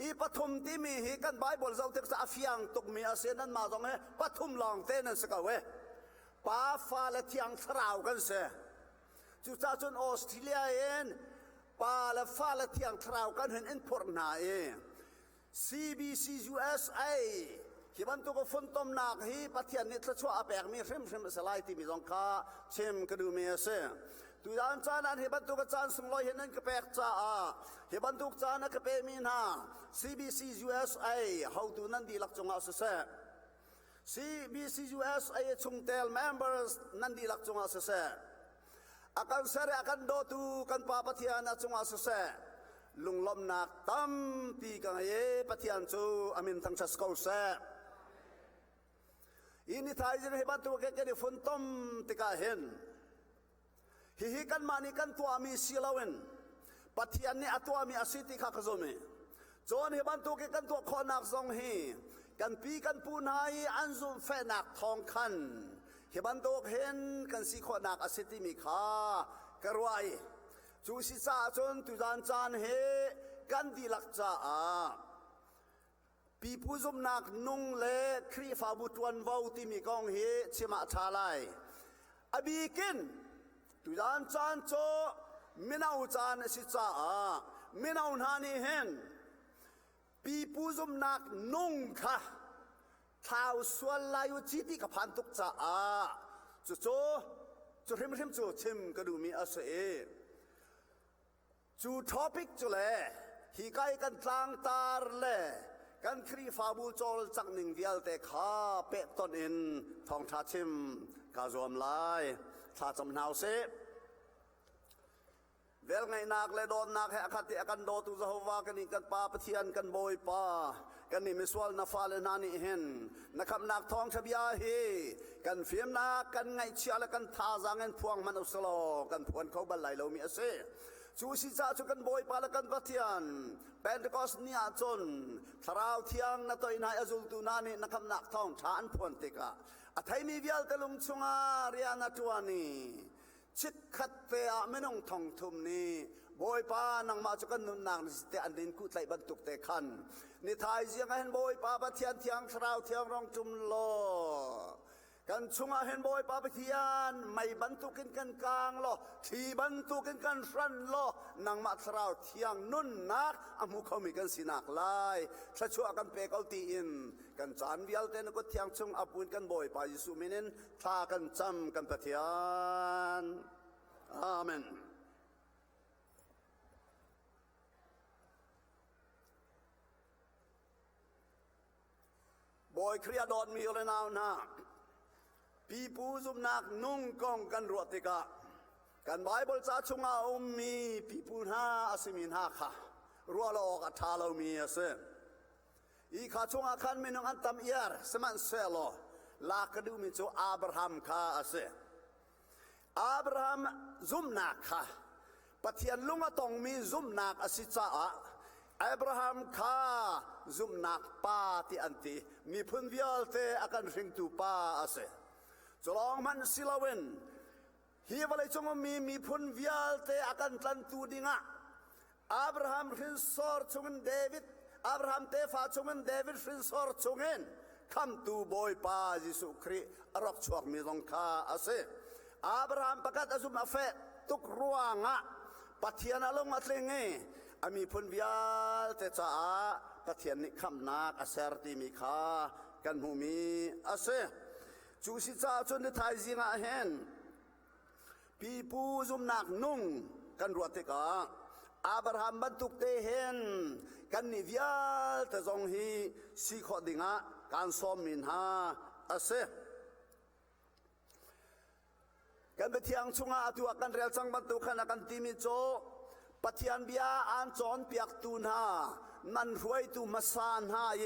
อีปฐุมที่มีฮีกันไบเบิลเจ้าเท็กซ์อาฟิยังตุกมีอาเซียนนั้นมาตรงนี้ปฐุมลองเต้นนั่นสกาวเวป้าฟ้าและเทียงสราวกันเสจุดจ้าจนออสเตรเลียเองป้าและฟ้าและเทียงสราวกันเห็นอินพอร์นาเอง CBC USA ที่บรรทุกฝนต้มหนักฮีปะเทียนนิทรชัวอาแปกมีเริ่มสลายที่มีสองข้าเชื่อมกระดูมีเสตุยานจานันเฮบันตุกจานสมลอยเห็นนั่นก็แปลกจ้าเฮบันตุกจานันก็เป็นมีนา CBC USA how to นั่นดีหลักจงอาศัย CBC USA ชงเตล members นั่นดีหลักจงอาศัยอาการเสร็จอาการโดตุกันป้าปะเทียนจงอาศัยลุงลมนักตั้มปีกันเย่ปะเทียนจูอามินทั้งชัสกอลเซอินิทายจะเฮบันตุกแค่ได้ฝนต้มติกาเห็นฮิกันมานี่กันตัวมีสิลาวินปัทยันนี่อัตัวมีอาศิติข้าขจมีจนฮิบันตุกกันตัวขอนักทรงฮีกันปีกันปูนายอันซุมเฟนักทองคันฮิบันตุกเห็นกันสิขอนักอาศิติมีข้ากระไรจูสิซาจนตุจานจานเฮกันดีลักจ้าปีผู้ซุมนักนุ่งเล่ครีฟาบุตวันวาวที่มีกองเฮชิมาชาไลอบีกินตุจานจานโจมินาอุจานสิจ้ามินาอุนานีเห็นปีผู้ซุมนักนุ่งค่ะท้าวสวลายุจิติกับพันตุกจ้าจูเริ่มจูชิมก็ดูมีอาศัยจูท็อปิกจูเล่ฮิกายกันต่างตาเล่กันครีฟาบูโจลจักหนึ่งเดียวแต่ข้าเป็ดต้นอินทองทาชิมกาจอมลายถ้าจำนาวเสเวลไงนักเลยโดนนักให้อคติกันโดตุจะหัวกันนี่กันป้าปะเทียนกันโบยป้ากันนี่มิสวลนาฟาเลนานี่เห็นนักคำนักทองชบยาเฮกันเฟียมนักกันไงเชียร์กันท่าจางเงินพวงมันอุสโลกันพวนเขาบันไลเรามีเสจูสิจ้าจูกันโบยป้าละกันปะเทียนเป็นตะกอสเนียจนทราวเทียงนัตอยนายอจุลตุนานี่นักคำนักทองชานพวนติกะอาไทยมีเวียลตะลุงชุงอาเรียนตัวนี้ชิดขัดเตะไม่น้องทองทุมนี้บอยป้านังมาจุกันนุนนางนิสเตอันดินกุไลบรรทุกเตะขันนิทายเสียงเห็นบอยป้าปะเทียนเทียงสราวเทียงรองจุมโลกันชุงอาเห็นบอยป้าปะเทียนไม่บรรทุกกันกลางโลที่บรรทุกกันรันโลนังมาสราวเทียงนุ่นนักอามุเขามีกันสินักลายถ้าชัวกันเปกเอาตีอินกันจานเวียลเตนก็เทียงชุงอาปุนกันบอยป้ายิสุมินินทากันจำกันปะเทียนอาเมนบอยเครียดดมีอะไรนาวนาปีปูซุมนักนุ่งกองกันรวติกะกันไบเบิลจ้าชงอาอมมีปีปูนาอสิมินฮาค่ะรัวโลกอัฐาเรามีเสอีข้าชงอาคันมีน้องอันตัมเอียร์สมันเซโลลากระดูมิโจอับราฮัมค่ะเสอับราฮัมซุมนักค่ะปะเทียนลุงตองมีซุมนักอสิจ้าอับราฮัมข้าซุมนักป้าที่อันตีมีพื้นวิลเตอากันริงตูป้าอาเซจลองมันสิลาเวนฮีวอะไรจงมีพื้นวิลเตอากันตันตูดิงะอับราฮัมรินสอร์จงเดวิดอับราฮัมเตฟ้าจงเดวิดรินสอร์จงคำตูบอยป้ายิสุครีรักชวกมีลงข้าอาเซอับราฮัมประกาศอาซุมอาเฟตุกรัวงะปัทยานาลงมาเตรงเงอามีพุนวิาลเตจ้าปัทยานิคำนักอาเซอร์ติมิข้ากันหูมีอาเซจูสิจ้าจนได้ทายจิงอาเห็นปีปูซุมนักนุ่งกันรวดติกาอับราฮัมบรรทุกเตเห็นกันนิวิาลเตจงฮีสิขอดิงะการซ้อมมินฮาอาเซกันไปเที่ยงชุงอาตัวกันเรียลจังบรรทุกขณะกันทีมิโจปัทยันเบียอันจอนเปียกตูนฮานันรวยตูมาสานฮาเย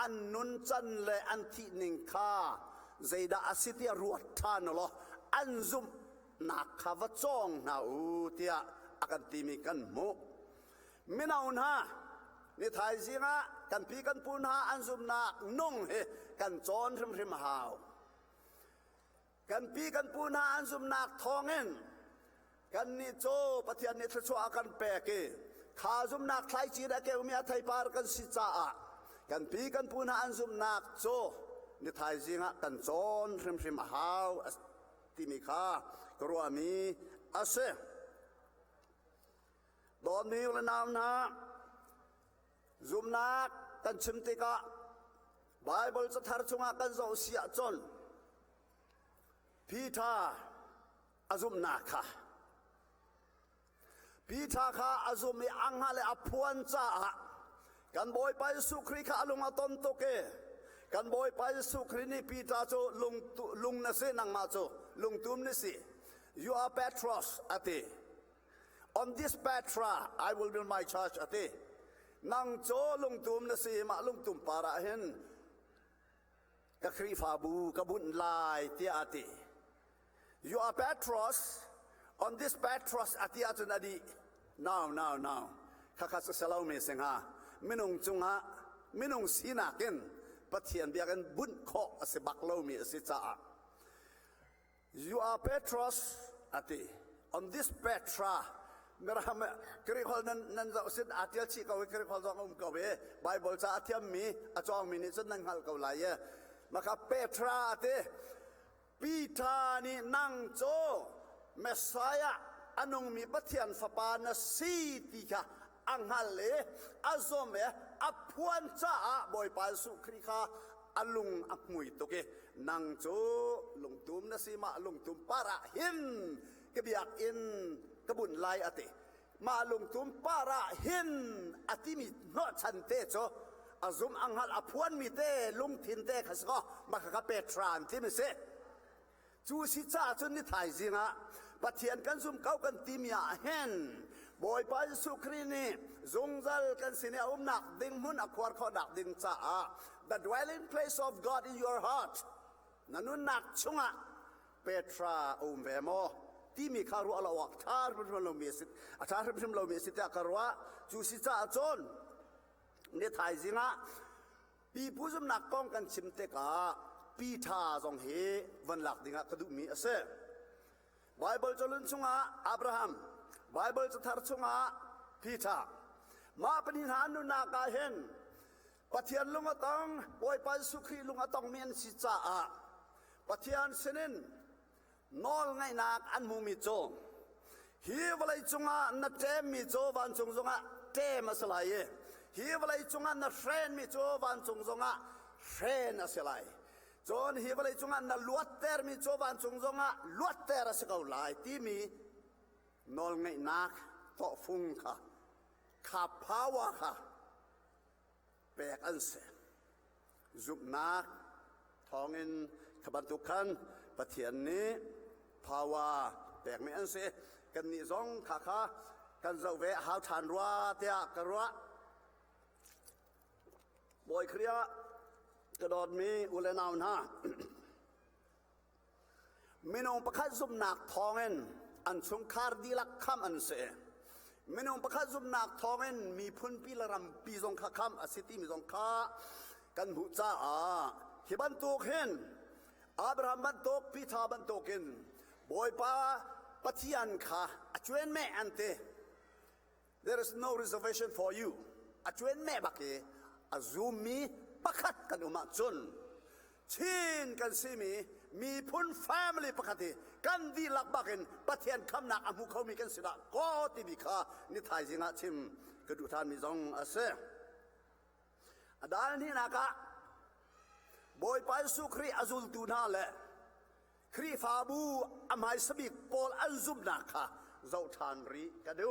อันนุนจันเลอันที่หนึ่งข้าใจดาสิทธิรวดทานหรออันซุมนักขวัจงนาอูเตียอากันตีมีกันมุไม่นาอุนฮะนี่ไทยสิงะกันพีกันปูนฮะอันซุมนักนุ่งเฮกันจอนริมหาวกันพีกันปูนฮะอันซุมนักทองเงินกันนี่โจปฏิญาณนี่ทชัวกันเปกข้าซุมนักไทยจีได้เกี่ยวมีไทยปาร์กันสิจ้ากันพีกันปูนฮะอันซุมนักโจนี่ไทยสิงะกันจอนริมหาวที่มีข้ากรัวมีอาเซตอนนี้เรานำนะซุมนักกันชิมติกะไบเบิลจะทาร์ชงกันจะเสียจนพีทาอาซุมนักค่ะพีทาค่ะอาซุมมีอังหาเลอพวนจ้ากันบอยไปสุครีค่ะลุงอาตนโตเกกันบอยไปสุครีนี่พีทาโจลุงนัสนังมาโจลุงตุมนิสิ you are Petros ati on this Petra I will build my church ati nang cho lung tum na si ma lung tum para hen ka kri fa bu ka bun lai ti ati you are Petros on this Petros ati atun adi now kha sa salau me senga minung chunga minung sina ken pathian bia kan bun kho ase baklo mi ase cha you are Petros ati on this Petra मेरा हम करी खोल नन जाऊँ आतिया ची कौवे करी खोल जाऊँ कौवे बाइबल चा आतिया मी अचांग मी निचन नंगल कौलाये मका पेट्रा आते पीठानी नंगचो मेसाया अनुंग मी बथियन फपान सीती का अंगले अजोमे अपुन चा बॉय पासु क्रिका अलुंग अपुई तो के नंगचो लुंगतुम नसीमा लुंगतुम पारा हिन kebiak in kebun lai ate malung tum para hin atimi no chante cho azum anghal apuan mi te lung thin te khasgo makaka petran timi se chu si cha chun ni thai zinga pathian kan zum kau kan timia hen boy pa su krini zungzal kan sine nak ding mun akwar kho dak ding cha the dwelling place of God in your heart nanun nak chunga petra vemoที่มีคารุอลาวกทาร์เป็นลมเมสิตอาทาร์เป็นลมเมสิตอาคารวะจูสิจ้าจนเนี่ยไทยสิงะปีผู้สำนักป้องกันชิมเตกาปีทาจงเฮวันหลักดิงะกระดูมีเสไบเบิลจะลุ้นชงะอับราฮัมไบเบิลจะทาร์ชงะปีทามาเป็นหินหานุนากาเห็นปะเทียนลุงอตองปอยไปสุขีลุงอตองเมียนสิจ้าปะเทียนเสนินนอลไงนักอันมุมิโจฮีวลัยจุงะนัดเตมิโจวันจุงจงะเตมาสลายฮีวลัยจุงะนัดเฟรนมิโจวันจุงจงะเฟรนสลายจนฮีวลัยจุงะนัดลวดเตอร์มิโจวันจุงจงะลวดเตอร์สกาวลายที่มีนอลไงนักต่อฟุงค่ะขับพาวะค่ะแปลกอันเสจุบนักทองเงินขบันตุกันปะเทียนนี้ภาวะแปลกไม่อันเสกันนี่ซองขากันจะเวะหาทานรัวเตียกรัวบอยเครียกระโดดมีอุเลนาวนะมินองประคัตซุมนักทองเงินอันชงคาร์ดีลักคำอันเสมินองประคัตซุมนักทองเงินมีพุนปีละรำปีซองคำอสิติมีซองคากันหุจ้าฮิบันตุกเห็นอับราฮัมบันโตกพิธาบันโตกินบอยป้าปฏิญาณค่ะอจวนแม่อันเต there is no reservation for you อจวนแม่บักเออซูมีประคัดกันอุมาจนชินกันซิมีพุ่น family ประคัดกันดีลักบักเอ็นปฏิญาณคำนักอามุเขามีกันสิละก็ติบิค่ะนิทายสิงะชิมกระดูทานมีจงอาเซด้านนี้นะคะบอยไปสุครีอาซุลตูนาเลครีฟาบูอามายสบิกปอลอันซุมนาคาเจ้าทานรีกันดู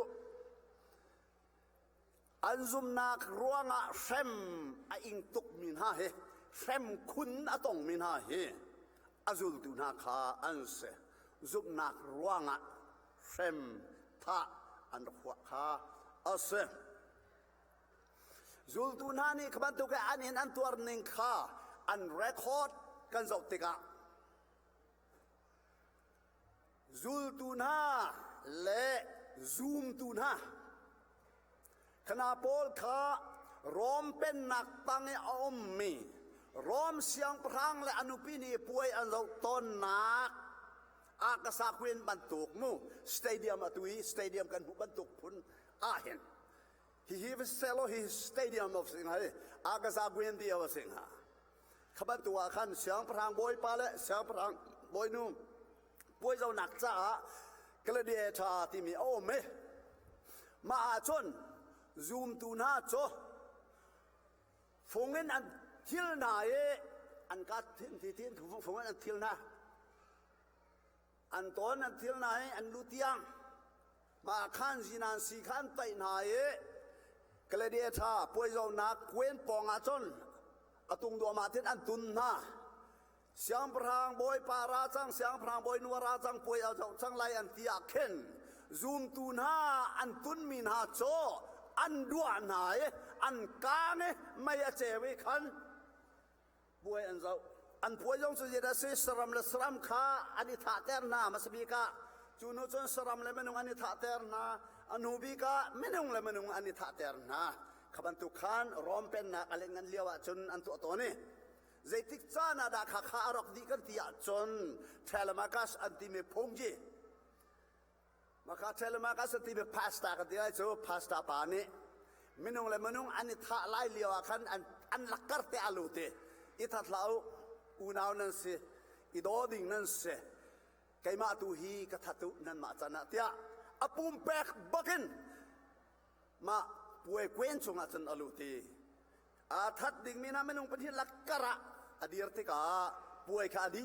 อันซุมนาครัวงะเซมอิงตุกมินฮาเฮเซมคุณอตองมินฮาเฮอาซุลตูนาคาอันเซซุมนาครัวงะเซมทาอันหัวคาอัสเซ zul tu na ni kaban tu ka anin an tuar ning kha an record kan zau tika zul tu na le zoom tu naขณะโพลข้ารอมเป็นหนักตั้งอมมีรอมเสียงพรังและอนุปินีป่วยอันเราต้นนักอากาศควินบรรทุกมูสเตเดียมอตุยสเตเดียมกันหุบรรทุกพุนอาเห็นฮิวเซโลฮิสเตเดียมอฟสิงหาอากาศควินเดียวสิงหาขบันตัวขันเสียงพรังบอยปาเลเสียงพรังบอยนุ่มป่วยเราหนักจ้ากระเดียชาที่มีโอเมมาอาชนzoom tu na cho phungen an thil na e an ka thin phungen an thil na an ton an thil na e an lutiang ma khan jinan si khan tai na e kledia tha poi zo na kwen pong a chon atung do ma thin an tun na siang prang boy para chang siang prang boy nuara chang poi a chang lai an tia khen zoom tu na an tun min ha choอันด่วนหายอันกาเนี่ยไม่เจวิคันป่วยอันเจ้าอันป่วยยงสุจิตาสิสรำและสรำข้าอันนี้ท่าเตอร์นามาสบีกาจูนุจนสรำและเมนุงอันนี้ท่าเตอร์นาอันหูบีกาเมนุงและเมนุงอันนี้ท่าเตอร์นาขบันตุขันรอมเป็นนักอะไรเงินเลี้ยวจนอันตัวนี้ใจติกจานาดาขาอรอกดีกันที่จนเทเลมากัสอันที่มีพงจีมาคาเทลมากัสติเบพาสต้ากันที่ไอ้โซ่พาสต้าปานี่มินุงเลยมินุงอันนี้ท่าไล่เลี้ยวขันอันลักกร์เตอลูเตอีทัดเล่าอูนาวนั่นสิอีโดดิ่งนั่นสิไกมาตูฮีกทัตุนั่นมาจันนะเตียอปุ่มเปกบักินมาป่วยเกวนชงอาจันอลูเตอาทัดดิ่งมีน้ำมินุงเป็นที่ลักกระอดีตที่กาป่วยขาดี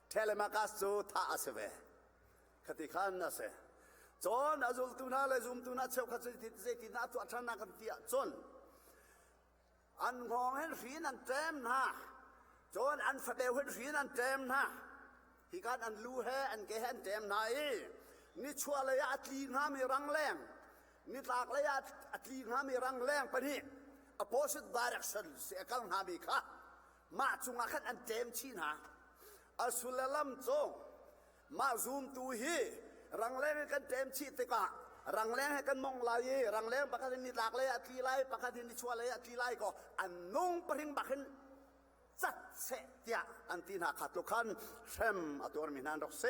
เทลมากัสโซ่ท่าอาเซเวคติขันนะเสจนอาจุลตุนาเลยจุมตุนาเชื่อขัดเจตินาตัวฉันนักเตียจนอันงงเห็นฝีนันเต็มนะจนอันฟเดวเห็นฝีนันเต็มนะที่การอันรู้แห่อันแกเห็นเต็มนะนี่ชัวร์เลยอัตลีน้ามีรังแรงนี่ตากเลยอัตลีน้ามีรังแรงปะนี่ opposite direction เสียกังนามีค่ะมาจุงอาขันอันเต็มชีนะอสุลลัมโจมาซูมตูฮีรังแรงกันเต็มชีติกะรังแรงให้กันมองลายรังแรงปกตินิตากเลยอัตลีไลปกตินิชัวเลยอัตลีไลก็อันนุ่งปริงบักขึ้นจัดเสียอันที่นักขัดลุกันเช่มอัตัวมินันรกเส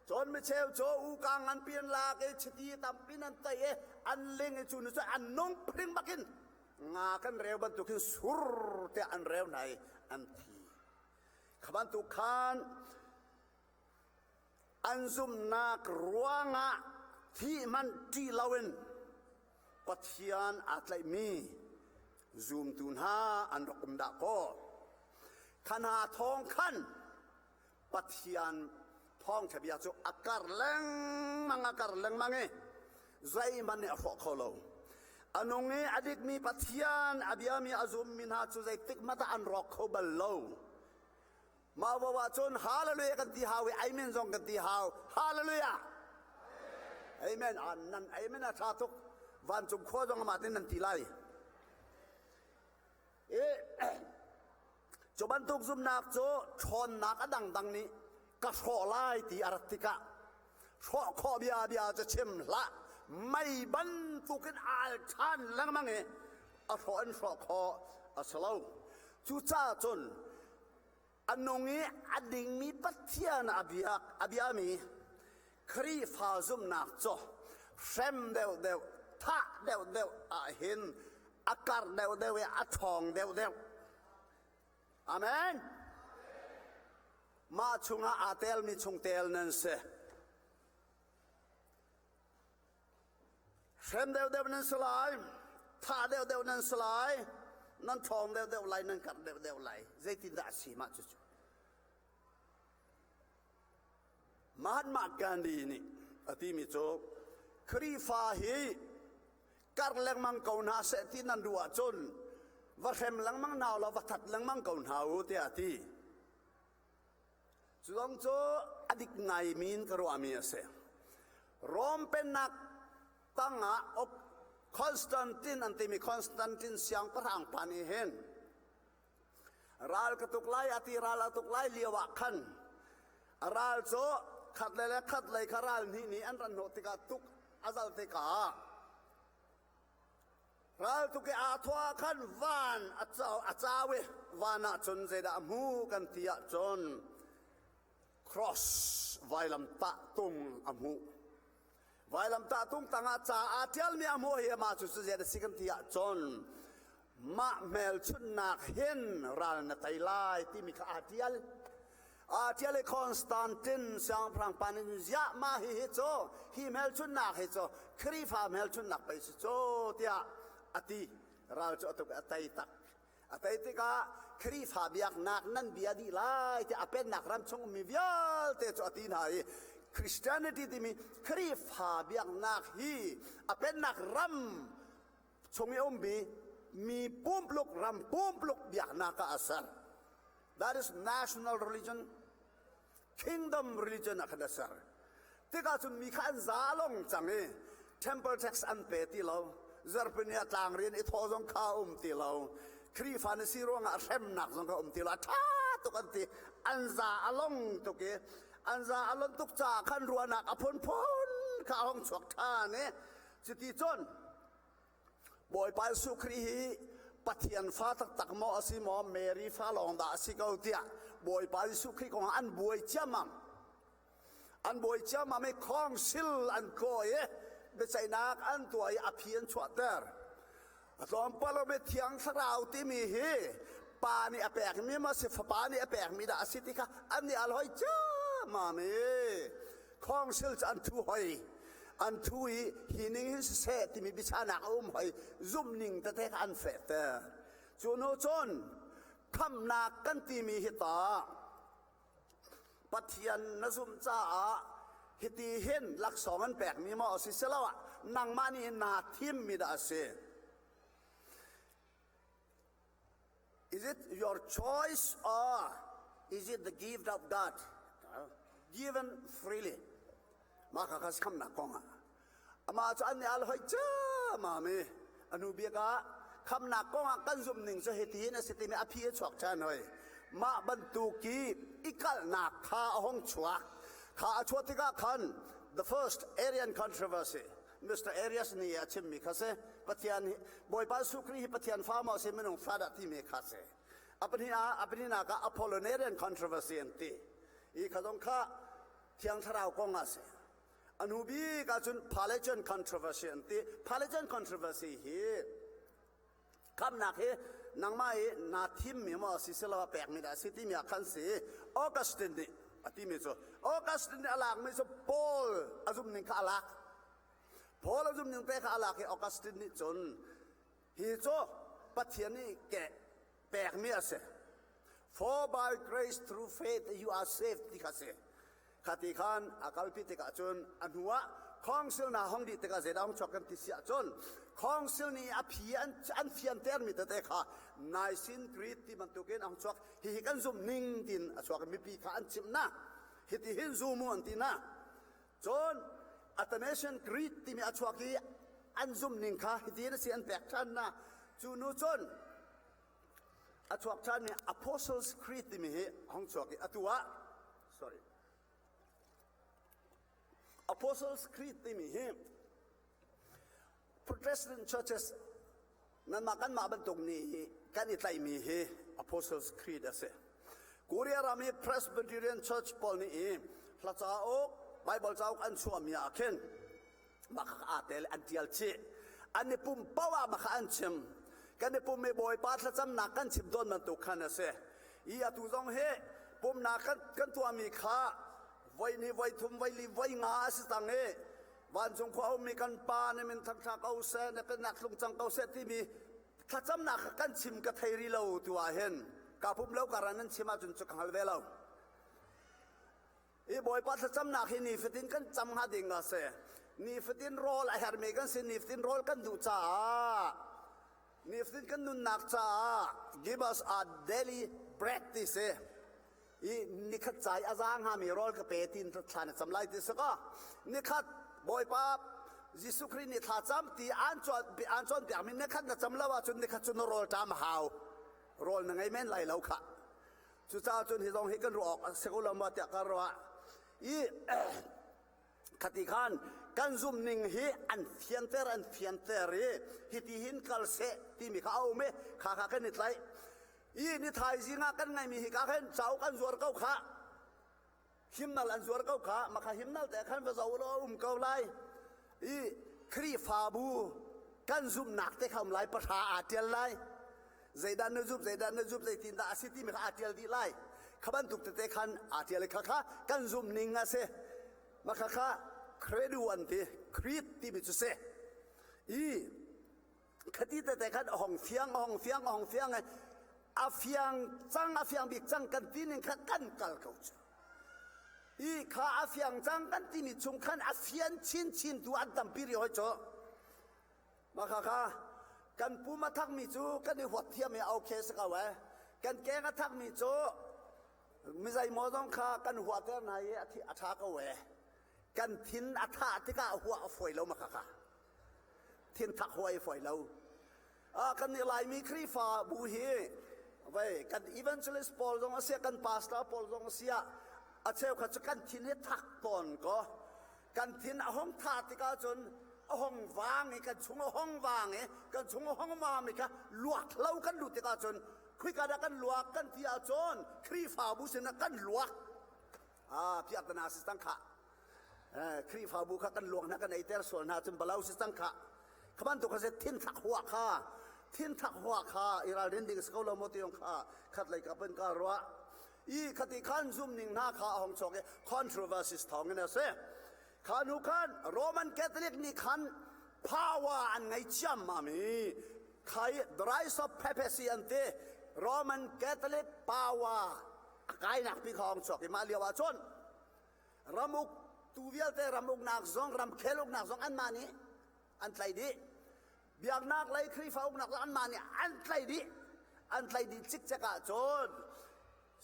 จนไม่เชี่ยวโจอูกังอันเปลี่ยนลากเอชดีตามปินันเตยอันเล็งจูนุจอันนุ่งปริงบักขึ้นงากันเร็วบรรทุกขึ้นสุรแต่อันเร็วไหนอันที่ขบันทุกขันอันซุมนักรัวงะที่มันที่เราเองปัจจัยอัตไลมีซุมตุนหาอันรกุมดาโกขณะทองขันปัจจัยทองเฉบียจุอาการแรงมังอาการแรงมังเอใจมันเนี่ยฟอกเขาเราอันนงเออดีตมีปัจจัยอภิยามีอาซุมมินหาจุใจติกมาตาอันรอกเขาบัลโลมาว่าจนฮาเลลูยากันที่ฮาวไอเมนซองกันที่ฮาวฮาเลลูยาไอเมนอันนั้นไอเมนอาชาตุกวันจุกข้อจงมาตินันทีไลจบันทุกซุมนักโจชนนักดังนี้ก็โชไลที่อาร์ติกะโชข้อเบียจะเชื่อมละไม่บรรทุกันอาลชันแล้วมั้งเออโชอันโชข้ออัสลาวจุจ้าจนอันนงนี้อดิ่งมีปัจจัยอภิยามีครีฟาซุมนักโจเช่มเดวท่าเดวเห็นอากาศเดวอาทองเดวอาเมนมาชุงอาเตลมีชุงเตลนั่นเสเช่มเดวนั่นสลายท่าเดวนั่นสลายนั่นทองเดวไหลนั่นกัดเดวไหลใจติดดาสีมาจุมหาตมากันดีนี่อธิมิโจครีฟาฮีการเลี้ยงมังกรนาเสตินันดัวจนว่าเข็มเลี้ยงมังนาวแล้วว่าทัดเลี้ยงมังกรนาวเตียทีจุดงโจอดีตไงมีนกรัวมีเสรอมเป็นนักตั้งอก คอนสแตนตินอันที่มีคอนสแตนตินเสียงพระางปานีเห็นรัลกตุกไลอติรัลตุกไลเลียวขันรัลโซขัดเลยขัดเลยขรัลนี่อันรันโนติกาตุกอาซัลติการัลตุกอาทวาขันวานอาจาเววานาจนเจดามูกันที่จน cross ไวลำตะตุงอามูไวลำตะตุงตั้งอาจาอาเทียลมีอามูเฮียมาจุดเจดสิกันที่จนมาเมลชุนนักเห็นรัลนไตไลที่มีข้าอาเทียลคอนสแตนตินเสียงพรังปานินยามาฮิโจฮิเมลชุนนักฮิโจครีฟาเมลชุนนักไปสิโจเตียอติเราจะตุกอตัยตักอตัยติกาครีฟาเบียกนักนั่นเบียดีไลที่อเป็นนักรำชงมีเวียลเตจอตินายคริสเตียนิตี้ที่มีครีฟาเบียกนักฮีอเป็นนักรำชงมีปุ่มปลุกรำปุ่มปลุกเบียกนักอาศัย that is national religion kingdom religion นักอาศัยที่ก็จะมีขันซาลงจังเอ temple tax อันเปติเราZarpenia tang rin it hozong ka tilaw krifan siro nga rem nak zong ka tilaw ta to kanti anza along to ke anza along tuk cha khan ruana apon pon ka hong chok tha ne chiti chon boy pal su kri hi pathian fa tak tak mo asimo mary fa long da sikau tia boy pal su kri kong an boy chamam me khong sil an ko yeเบสนักอันตัวอภิญชวดเดอร์ตอนพอเราไปเที่ยงสราวที่มีเฮปานี่อเปกมีมาสิฟปานี่อเปกมีดาสิติกะอันนี้อร่อยจ้ามาเมข้องซิลอันทุหอยอันทุยหินิ่งเสตที่มีบิชานักหอยซุ่มนิ่งแต่เทกอันเฟตเตอร์จูโนจนคำนักกันที่มีหิตาปะเทียนนซุ่มจ้าฮิตีเห็นหลักสองอันแปลกมีมาอสิเสลาวะนางมานี่นาทิมมีดาเซ Is it your choice or is it the gift of God given freely มาข้าคำนักกองอ่ะมาจะอันนี้อะไรจ้ามาเมอนุเบียกะคำนักกองกันซุ่มหนึ่งจะฮิตีนะสิติมีอภิเษกชวกชาหน่อยมาบรรทุกีอีกนักข้าห้องชวกข้าชวติกาคัน the first Arian controversy Mr. Arias นี่อาชิมมีข้าเสปฏิญาณบอยปาสุครีปฏิญาณฟ้ามาเสมินงฟาดที่มีข้าเสอภินินาก็ Apollinarian controversy อันที่อีข้าต้องข้าเที่ยงทราวกงอาเสอนุบีก็จุน Pelagian controversy อันที่ Pelagian controversy ฮีคำนักเฮนางไม้นาทิมมีมาสิเสลาแปลกมีได้สิที่มีขันเสออกัสตินนี่อธิมิโซออกัสตินอลากมิโซปอลอาจุมนิงข้าอลากพออาจุมนิงเตะข้าอลากออกัสตินนี่จนฮิโซปัจเจนี่แกแปลกมีอะไร For by grace through faith you are saved ที่ข้าเสขัดขันอาการพิธีกาจนอันหัวข้องซิลนาห้องดีตกาเสดาองชกันติเสียจนข้องซิลนี่อภิอันเฟียนเตอร์มิตรเตค่ะนายสินกรีดที่มันตุกเกนองชกฮิกันซุ่มนิ่งดินชกมีปีข้าอันชิมนะฮิติหินซูมุอันตินะจนอัตเนชันกรีดที่มีชกฮีอันซุ่มนิ่งค่ะฮิตินเสียนแปลกชันนะจูนูจนชกชันนี่ Apostles Creed ที่มีห้องชกฮีตัว sorry Apostles Creed ที่มี Protestant churches นั้นมากันมาบรรทุกนี้กันอีกไล่มี Apostles Creed เสกูเรียรามี Presbyterian Church ปอลนี้พระเจ้าอกไบเบิลเจ้าอันชัวมีอาเคนมาข้าอาเตลอันเทียลเชอันนี้ปุ่มป้าวมาข้าอันชิมกันนี้ปุ่มไม่บ่อยปาดละจำนักกันชิมโดนบรรทุกขันเสอีอาตุจงปุ่มนักกันตัวมีข้าไว้นี่ไว้ทุ่มไว้ลีไว้งาสิตังเอวันจงขวามีกันปาเนี่ยมันทักทักเอาเสเนี่ยเป็นนักลงจังเอาเสที่มีถ้าจำนักกันชิมกระไทรีเราตัวเห็นกับพุ่มเล่าการนั้นชิมาจนจุกหัลเวลาอีบอยปัดจำนักนี่ฟิตินกันจำหาดิ่งเสนี่ฟิตินโรลไอฮาร์เมกันสินี่ฟิตินโรลกันดูจ้านี่ฟิตินกันนุนนักจ้า give us a daily bread ที่เสอีนิคัดใจอาจารย์หามีรอลกับเปตินทานสำลัยที่สก็นิคัดบอยป้า ยิสุคริสต์นี่ท่าจำตีอันจวนเปียมินเนี่ยขันนะจำแล้วว่าจุนนี่ขัดจุนโรลจำหาวโรลนั่งไงแม่นไหลเหลาค่ะจุดเจ้าจุนที่ต้องให้กันรู้ออกเสกุลมาเตะกันรู้ว่าอีคติขันกันซุ่มนิ่งฮีอันเฟียนเตอร์ฮิติหินกัลเซที่มีข้าวเมข้ากันนิดไรอีนี่ทายสิงากันไงมีฮิกาเห็นเจ้ากันสวรเก้าขาหิมนัลอันสวรเก้าขามาข้าหิมนัลแต่ขันไปเจ้าเราเก้าไลอีครีฟาบูกันซุ่มหนักแต่คำไลประชาอาเจียนไลใจดันนจุบใจตินดาสิที่มีข้าอาเจียนดีไลขบันตุกแต่ขันอาเจียนเลยข้ากันซุ่มนิ่งอะเซมาข้าเครดูอันที่ครีตที่มีจุเซอีคดีแต่ขันห้องเฟียงไงอาเฟียงบิกจังกันที่นึงขันกันกัลเขาจ้ะอีข้าอาเฟียงจังกันที่มีชุมขันอาเฟียนชินตัวอันตั้มปีริโอจ้ะมาข้ากันปูมาทักมีจูกันในหัวเทียมเอาเคสกันไว้กันแกงทักมีจูไม่ใช่หมอต้องข้ากันหัวเทียมไหนอาทาก็ไว้กันทินอาทาที่ก้าหัวฝอยเรามาข้าทินทักหัวฝอยเรากันในลายมีครีฟ้าบูฮีไว้กันอีเวนต์ลิสปอลตรงเสียกันพาสต้าปอลตรงเสียอาเชลขัดกันทินให้ทักตอนก็กันทินห้องทาติกาจนห้องวางไงกันชงห้องวางไงกันชงห้องมาไม่ค่ะลวกเล่ากันดูติกาจนคุยกันกันลวกกันที่อาจนครีฟ้าบูเสนกันลวกพี่อัตนาสิสังขะครีฟ้าบูกันลวกนะกันไอเตอร์ส่วนหาจนบลาวสิสังขะขบันตุกเสทินทักหัวข้าอิราเรนดิ้งสกอลโมติยงข้าขัดเลยกับเป็นการว่าอีคติขันซุ่มนิ่งหน้าข้าห้องชกคอนโทรเวอร์ซิสทองเนี่ยเซ่ขันหุขันโรมันแคทอลิกนี่ขันพาวาอันไงจำมามีใครดรายซอฟเพเปซีอันเตโรมันแคทอลิกพาวาใครนักพิฆองชกมาเลียวาชนรำมุกตูเวียลเตรำมุกนักซองรำเคลุกนักซองอันมานี้อันไตดีเบียงนักไล่ครีฟ้าอุกนักอันมาเนี่ยอันไตดีจิกจักรจน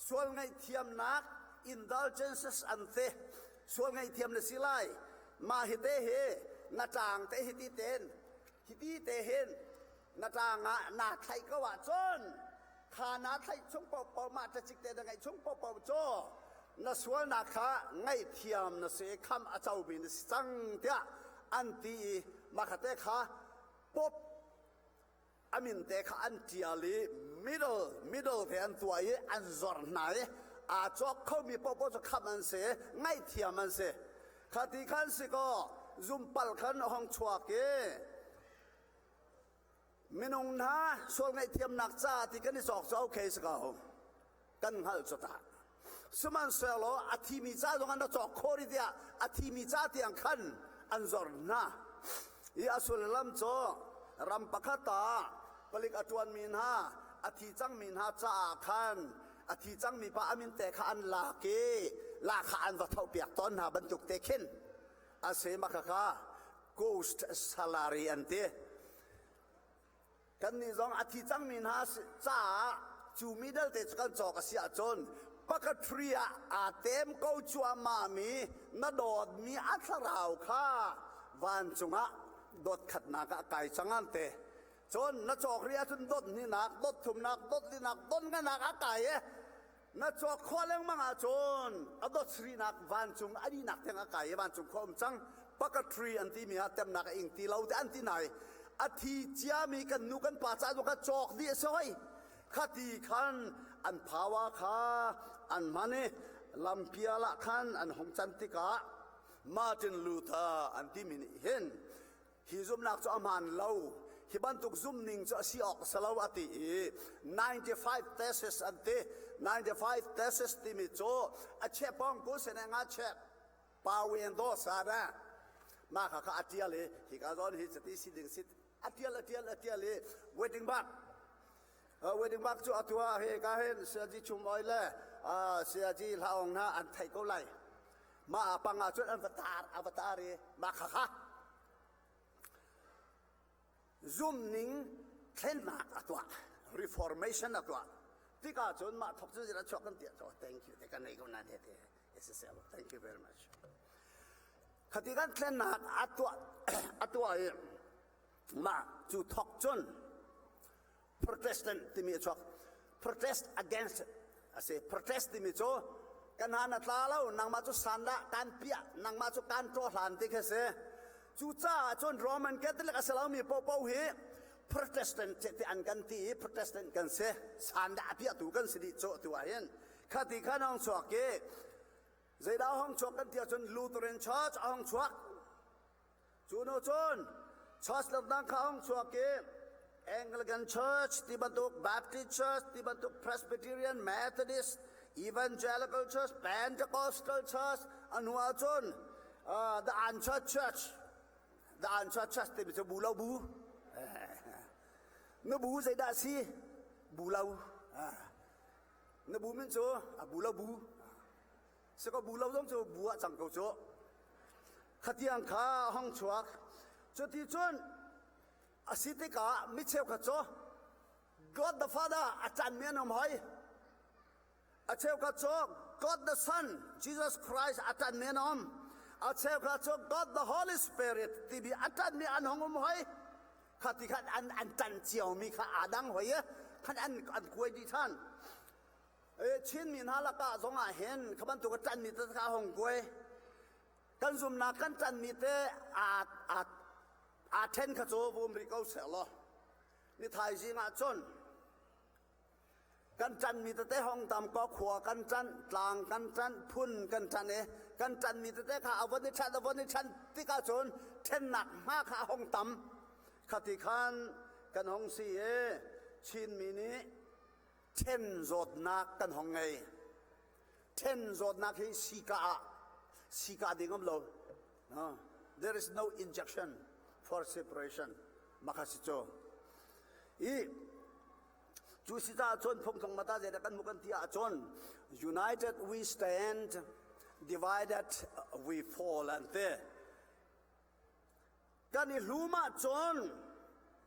ส่วนไงเทียมนัก indulgences อันเตส่วนไงเทียมเนสิไลมาฮิเตเฮนาจางเตฮิติเตนฮิติเตเฮนนาจางนาไทยก็ว่าจนขานาไทยชงปอมาจะจิกเตนไงชงปอโจนาส่วนนักขาไงเทียมนาเสคำอาเจ้าบินสังเตียอันตีมาขเตขาปบอามินเตขาอันเจียลี middle เพียนตัวยี่อันจอร์ไหนอาจจะเขามีปบจะขับมันเสไงเทียมมันเสคดีขันสิก็ซุ่มปัลขันห้องชัวเกมินุงนะส่วนไงเทียมนักจ้าที่กันที่สอกเจ้าเคสก็กันหัลจุดาสมันเซลล์อาทิมิจ้าตรงนั้นจอกโคริเดียอาทิมิจ้าที่อังคันอันจอร์นะอีอาสุลลัมโจรัมปะคตาปลิกอจวนมินฮาอาทิจังมินฮาจ้าคันอาทิจังมีปะอามินเตขันลาเกลาขันวัดเท่าเปียกต้นหาบรรจุเตขินอาเซมาคะ ghost salary อันเตกันนี่จงอาทิจังมินฮาจ้าจูมิดลเตจกันจอกเสียจนปะกทรียอาเต็มกูจัวมามีนาดอดมีอัศราวข้าวันจุงะดดขัดนักไก่จังอันเตจนนาจอกเรียจนดดนี่นักดดถุมนักดดนี่นักดนกันนักไก่นาจอกข้อเลี้ยงมังอาจนอดดสรีนักวันจุงอันนี้นักเทงไก่วันจุงข้อมจังปะกทรีอันที่มีเต็มนักอิงตีเราแต่อันที่ไหนอาทิเจียมีกันนุกันป่าจ้าดูกันจอกดีสวยคดีขันอันภาวะข้าอันมันเนี่ยลำเปียละขันอันหงจันติกามาร์ตินลูเทอร์อันที่มีเห็นฮิซุมนักจะอามันเล่าฮิบันตุกซุมนิงจะสีออกสลาวติ95 thesis อันที่95 thesis ที่มีโจอาเชปองกุศลงาเชปปาเวนโดสาระมาข้าอาเจียเลยฮิกาซอนฮิสติสิดิงสิอาเจียเลย waiting back wedding back จู่ตัวเฮกาเห็นเสียจีชุมอ้อยเลยเสียจีลาองนะอันไทยก็ไล่มาปังอาจุดอวตารมาค่ะซุ่มนิ่งเข็นหนักตัว reformation ตัวที่ก้าจนมาทบทวนจะชอบกันเดียว thank you แต่กันในคนนั้นเด็ด SSL thank you very much ค ติกันเคลนหนักอัตัว อัตัวมาจูทอกจน Protestant ที่มีชก protest against protest ที่มีโจกันหานัดลาแล้วนางมาจูสันละการเปียนางมาจูการโตหลานที่เคเสจูจ้าจนโรมันแคทอลิกสลามีปอปอเฮ Protestant ที่อันกันที่ Protestant กันเสสันดาเปียตูกันสิริโจตัวเห็นขัดที่ข้าน้องชวกเกใจดาวห้องชวกกันที่จน Lutheran Church ห้องชวกจูโนจน Church ลังดังข้าห้องชวกเกAnglican Church ที่บรรทุก Baptist Church ที่บรรทุก Presbyterian Methodist Evangelical Church Pentecostal Church อันหัวจนThe Unchurched Church The Unchurched Church ที่เป็นบูเลาบูนบูใจดาซีบูเลานบูมินโจบูเลาบูสก็บูเลาต้องโจบัวจังเกาโจขัดยังข้าห้องชวกจุดที่จนอาศิติกามิเชลกัจโจ God the Father อาจารย์เมียนอมหอยอาเชลกัจโจ God the Son Jesus Christ อาจารย์เมียนอมอาเชลกัจโจ God the Holy Spirit ที่มีอาจารย์เมียนอมหอยขัดที่ขัดอันจันเจียวมีข้าอาดังหอยขัดอันกวยดิท่านชินมีนาลกาสงอาเห็นขบันตุกจันมีตะข้าหงกวยกันซุมนากันจันมีเตอาเทนขจโวมริเกาเสลอนี่ไทยสิงาจนกันจันมีแต่ห้องตำก็ขวกันจันกลางกันจันพุ่นกันจันกันจันมีแต่ข้าอวันนี้ชันที่กาจนเทนหนักมากข้าห้องตำขัดที่ขันกันห้องสีชินมีนี้เทนโจดนักกันห้องไงเทนโจดนักให้สีกาดิ่งอมโล there is no injection for separation มาคาสิโจจูสิตาจนพงทงมาตาเจดกันมุกันที่อาจน united we stand divided we fall อันเตกันอิลูมาจน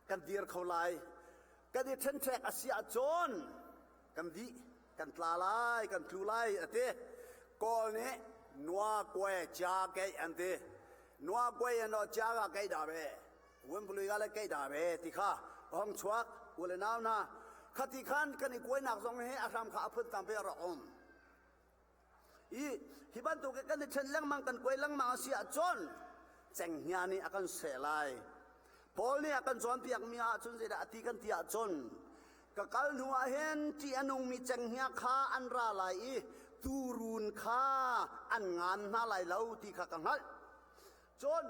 กันเดียร์เขาไลกันอิเทนแทกอาเซียจนกันดีกันตลาไลกันคลูไลอันเตกอลเนนัวกวยจาเกยอันเตนัวกวยนอจากะเกยดาเบวันบุรีกาเลเกยดาเบติข้าห้องชวักอุเลนาวนาขัดที่ขันกันอีกวยหนักสองให้อาสามข้าพึ่งตามไปรอมฮิบันตุกันในเช่นเรื่องมังกันกวยเรื่องมังเสียจนเจงเฮียนี่อากันเสลายพอนี่อากันจวนเปียกมีอาจนเสียดาตีกันที่อาจนก็กัลหัวเห็นที่อนุมีเจงเฮียข้าอันราไหลตูรุนข้าอันงานน่าไหลเล่าที่ข้ากังหัดจน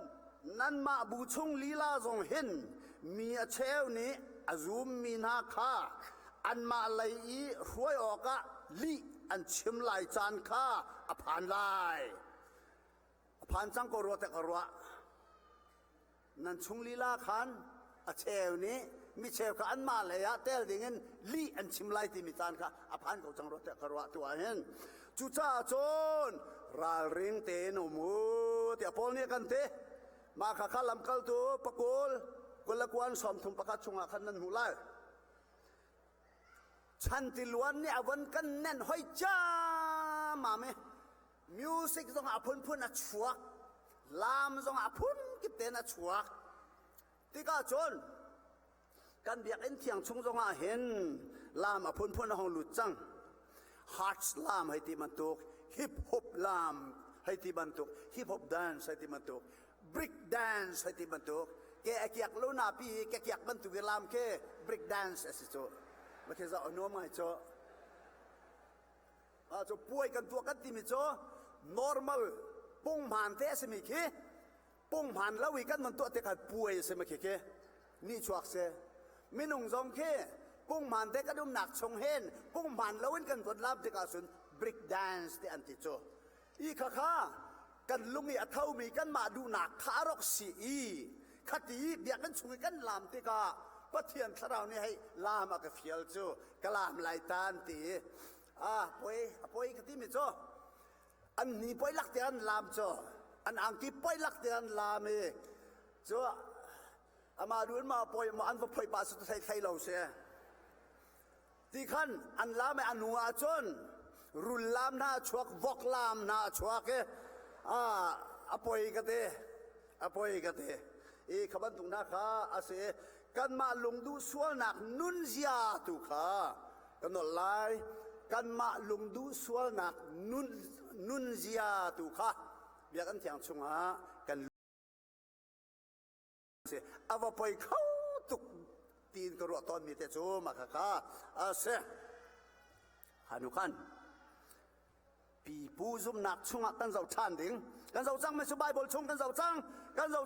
นั้นมาบูชงลีลาทรงเห็นมีเชลนี้อาจุมมีนาข้าอันมาเลยรวยออกะลีอันชิมไหลจานข้าอภานไลอภานจังกรัวแต่กรัวนั้นชงลีลาขันอาเชลนี้มีเชลข้าอันมาเลยอะเตลดิ่งลีอันชิมไหลที่มีจานข้าอภานเขาจังรัวแต่กรัวตัวเห็นจุจ้าจนราริงเตนอมูเตียพอลเนี่ยกันเตมาข้าข้าลำกัลตัวปะกุลกุลกวนสอมทุมประกาศชงอาคันนั้นหูไล่ฉันติลวนเนี่ยวันกันแน่นห้อยจ้ามาไหมมิวสิกต้องอาพุ่นพุ่นอาชัวลามต้องอาพุ่นกิบเตนอาชัวที่ก้าจนกันเบียกเอ็นเทียงชงต้องอาเห็นลามอาพุ่นพุ่นอาห้องหลุดจังฮาร์ดลามให้ที่มันตุกฮิปฮอปลามให้ที่มันตุกฮิปฮอปแดนซ์ให้ที่มันตุกบริกแดนซ์ให้ที่มันตุกแกเกียกลูนาปีแกเกียกมันตุกลามแค่บริกแดนซ์สิโจมาแค่จะเอาโน้มให้โจโจป่วยกันตัวกันที่มีโจ normal ปุ่งผ่านเทสมิเคปุ่งผ่านแล้ววิกันมันตัวเตกันป่วยสมิเคนี่ชวกเสไม่นุ่งจงเคปุ่งผ่านเตกันดุมหนักชงเฮนปุ่งผ่านแล้ววิกันตัวลามเตกันสุนบริกแดนซ์ที่อันติโจอีข้ากันลุงอีอัฐามีกันมาดูหนักทารกสีขัดตีเบียกันช่วยกันลามติกาปะเทียนสเราเนี่ยให้ลามอากาเฟียลจูกลามไลตานตีป่วยขัดตีมิจูอันนี้ป่วยลักเดียนลามจูอันอังกีป่วยลักเดียนลามจูอามาดูมาป่วยมาอันว่าป่วยบาสุดไทยเราเสียที่ขันอันลามอันหัวจนรุนลามหน้าชวกวอกลามหน้าชวก apoi kate e khaban tung na kha ase kan ma lungdu sual nak nun zia tu kha kan no lai kan ma lungdu sual nak nun zia tu kha bia kan thiang chunga kan se ava poi khau tuk tin ko ro ton mi te chu ma kha kha ase hanukan pi pu zum nak chunga kan zau than ding kan zau chang me su bible chung kan zau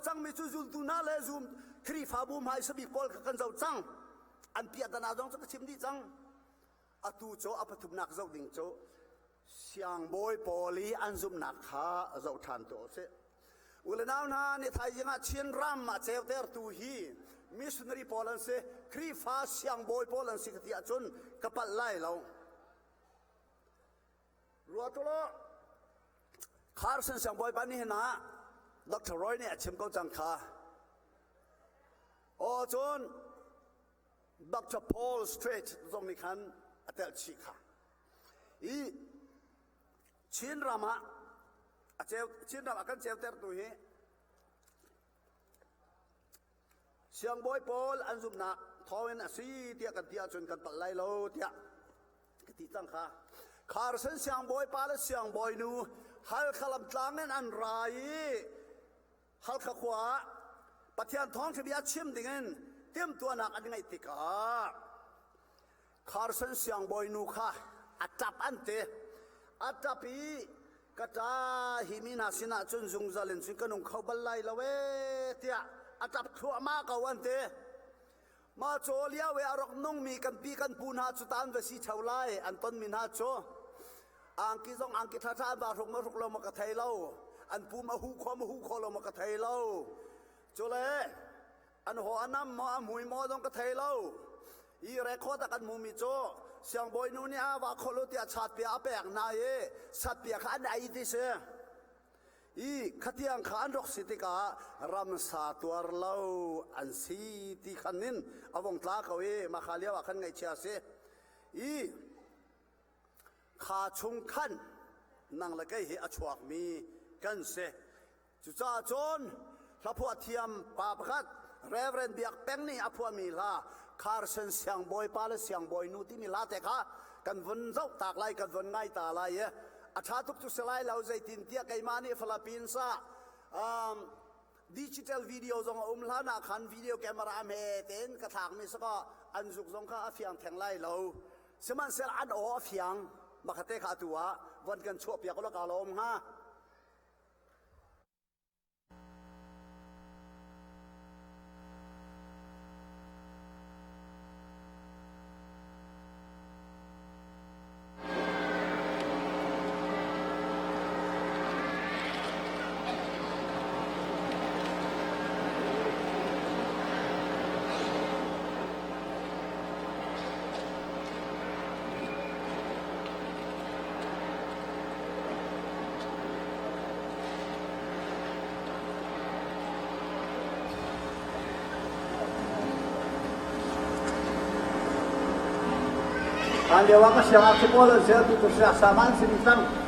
chang me chu zul tu na le zum khri fa bu mai sabi pol kan zau chang an pia da na dong cha chim di chang atu cho apathum nak zau ding cho siang boy poli an zum nak kha zau than to se ule naw na ni thai yanga chin ram ma cheu ter tu hi missionary polan se khri fa siang boy polan se ti achun kapal lai lo ruatolo Carson siang boy pani na Dr. Roy ne achim ko chang kha o chon Dr. Paul Strait zong ni khan atel chi kha I chin rama chin rama kan cheu ter tu hi siang boy Paul anzum na thowen asi tia kan tia chun kan palai lo tia ti chang kha Carson siang boy pala siang boy nu hal khalam tlangen an rai hal kha khwa pathian thong thibia chim dingen tem tua nak an ngai tika Carson siang boy nu kha atap ante atapi kata himina sina chun zung zalen sin kanung khau balai lawe tia atap thua ma ka wante ma cholia we arok nong mi kan pi kan pun ha chutan ve si chaulai an ton min ha cho angki zong angki thata ba rok ma rok lo ma ka thai lo an pu ma hu kho lo ma ka thai lo chole an ho anam ma mui mo dong ka thai lo I record kan mu mi cho siang boy nu ni a wa kholo tia chat pia apek na ye sat pia kha nai ti se I khatiang khan rok sitika ram sa tuar lo an si ti khanin awong tla ka we ma khalia wa khan ngai chia se I kha chung khan nang la kai hi achuak mi kan se chu cha chon thapua thiam pa pakhat Reverend biak peng ni apua mi la Carson siang boy pala siang boy nu ti mi la te kha kan vun zau tak lai kan vun ngai ta lai ye acha tuk chu selai lau zai tin tia kai mani Philippines sa digital video zong la na khan video camera me ten ka thak mi sa ka an zuk zong kha afiang theng lai lo seman sel an o afiang makate kha tuwa wan kan chop ya ko la ka lom ha Ang dewa ka siya si Paul siya dito siya saman sinisang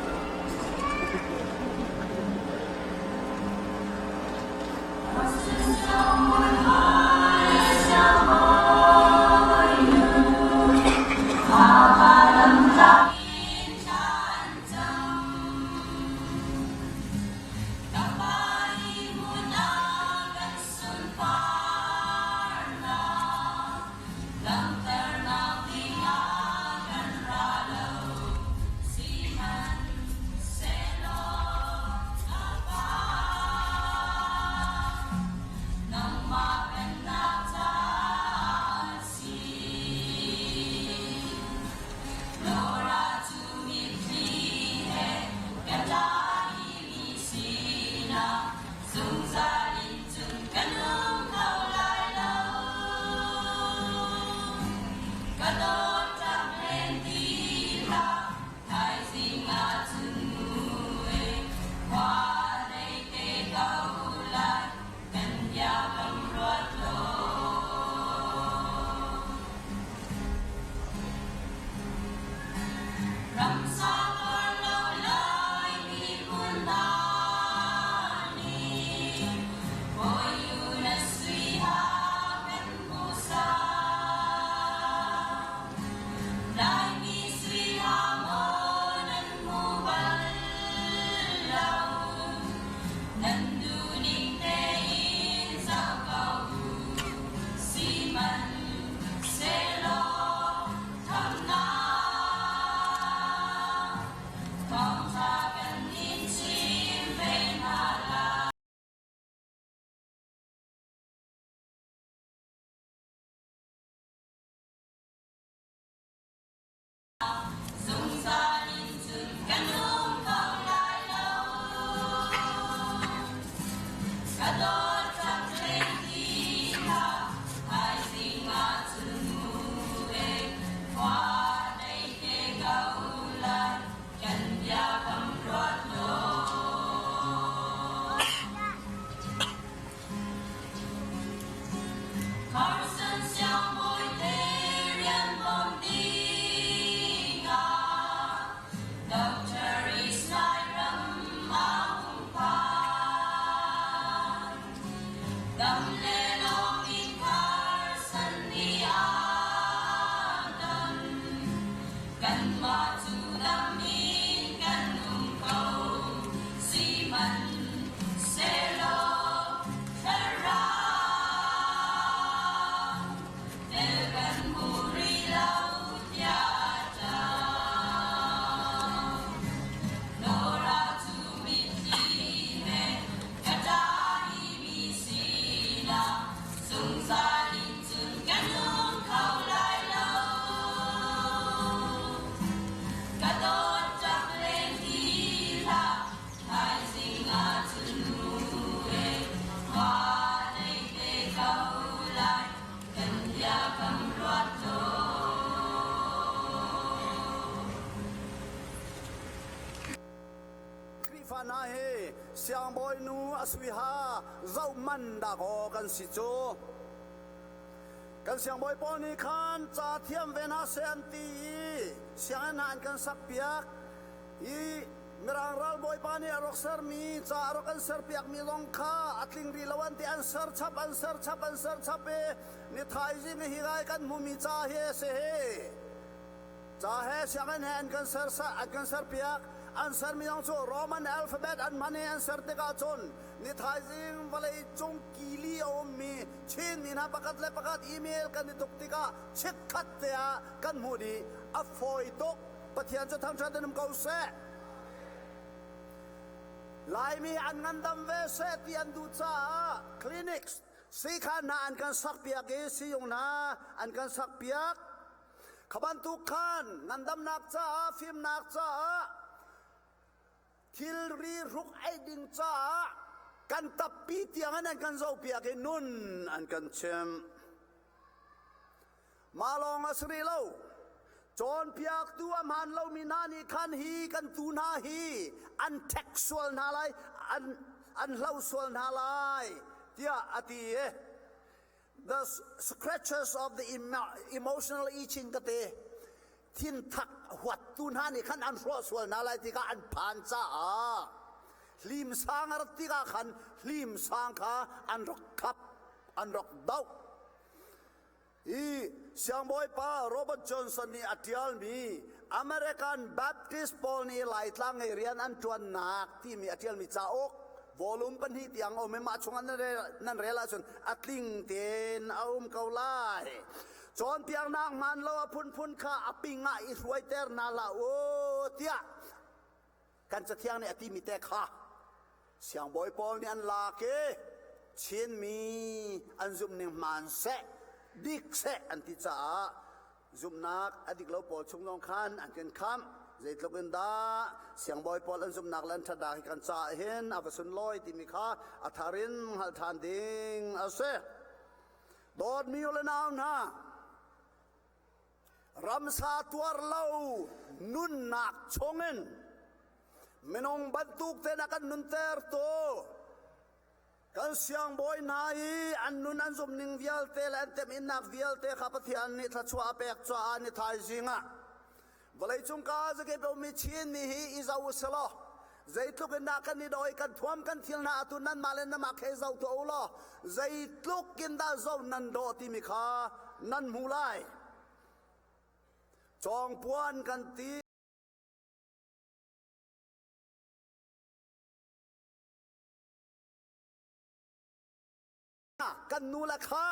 Nang fa na he siang boy nu asui ha zau man da go kan si chu kan siang boy pol ni khan cha thiam ve na se an ti siang nan kan sak piak i merang ral boy pani arok sar mi cha arok an sar piak mi long kha atling ri lawan ti an sar chap e ni thai ji mi hi gai kan mu mi cha he se he cha he siang an kan sar sa kan sar piak an sar mi long chu roman alphabet an mane an sar te ka chon ni thai jing balai chung kili om mi chin mi na pakat le pakat email kan ni tuk tika chek khat te a kan mu di a foi tok pathian chu thang chan dem kau se lai mi an ngan dam ve se ti an du cha clinics si khan na an kan sak piak e si yong na an kan sak piak khaban tu khan ngan dam nak cha phim nak cha thil ri ruk ai ding cha kan tapi tiang an kan zo piak e nun an kan chem malong asri lo John piak tu amhan lo minani khan hi kan tu na hi an textual na lai an lausual na lai tia ati the scratches of the emotional itching kate thin thak huat tu na ni khan an lausual na lai tika an phan cha a lim sang ar tika khan lim sang kha an rok khap an rok dau i siang boy pa Robert Johnson ni atial mi American Baptist Paul ni lai tlang e rian an tuan nak ti mi atial mi cha ok volume pan hi tiang o me ma chungan nan rela chun atling ten aum kaulai chon piang nang man lo phun kha apinga i ruai ter na la o tia kan cha thiang ni ati mi te kha siang boy Paul ni an la ke chin mi an zum ni man se dik se an ti cha zum nak adik lo pol chung long khan an ken kham zait lo gen da siang boy pol an zum nak lan thada hi kan cha hen avasun loi ti mi kha atharin hal than ding ase dot mi ole naw na ram sa tuar lo nun nak chongen menong bantuk te na kan nun ter to kan siang boy nai an nun an zum ning vial te lan tem in nak vial te khapathian ni tha chua pek chua ni thai jinga balai chung ka za ke do mi chin ni hi izau selo zaitluk na kan ni doi kan thuam kan thil na tu nan malen na ma khe zau to lo zaitluk kin da zau nan do ti mi kha nan mulai chong puan kan ti kan nula kha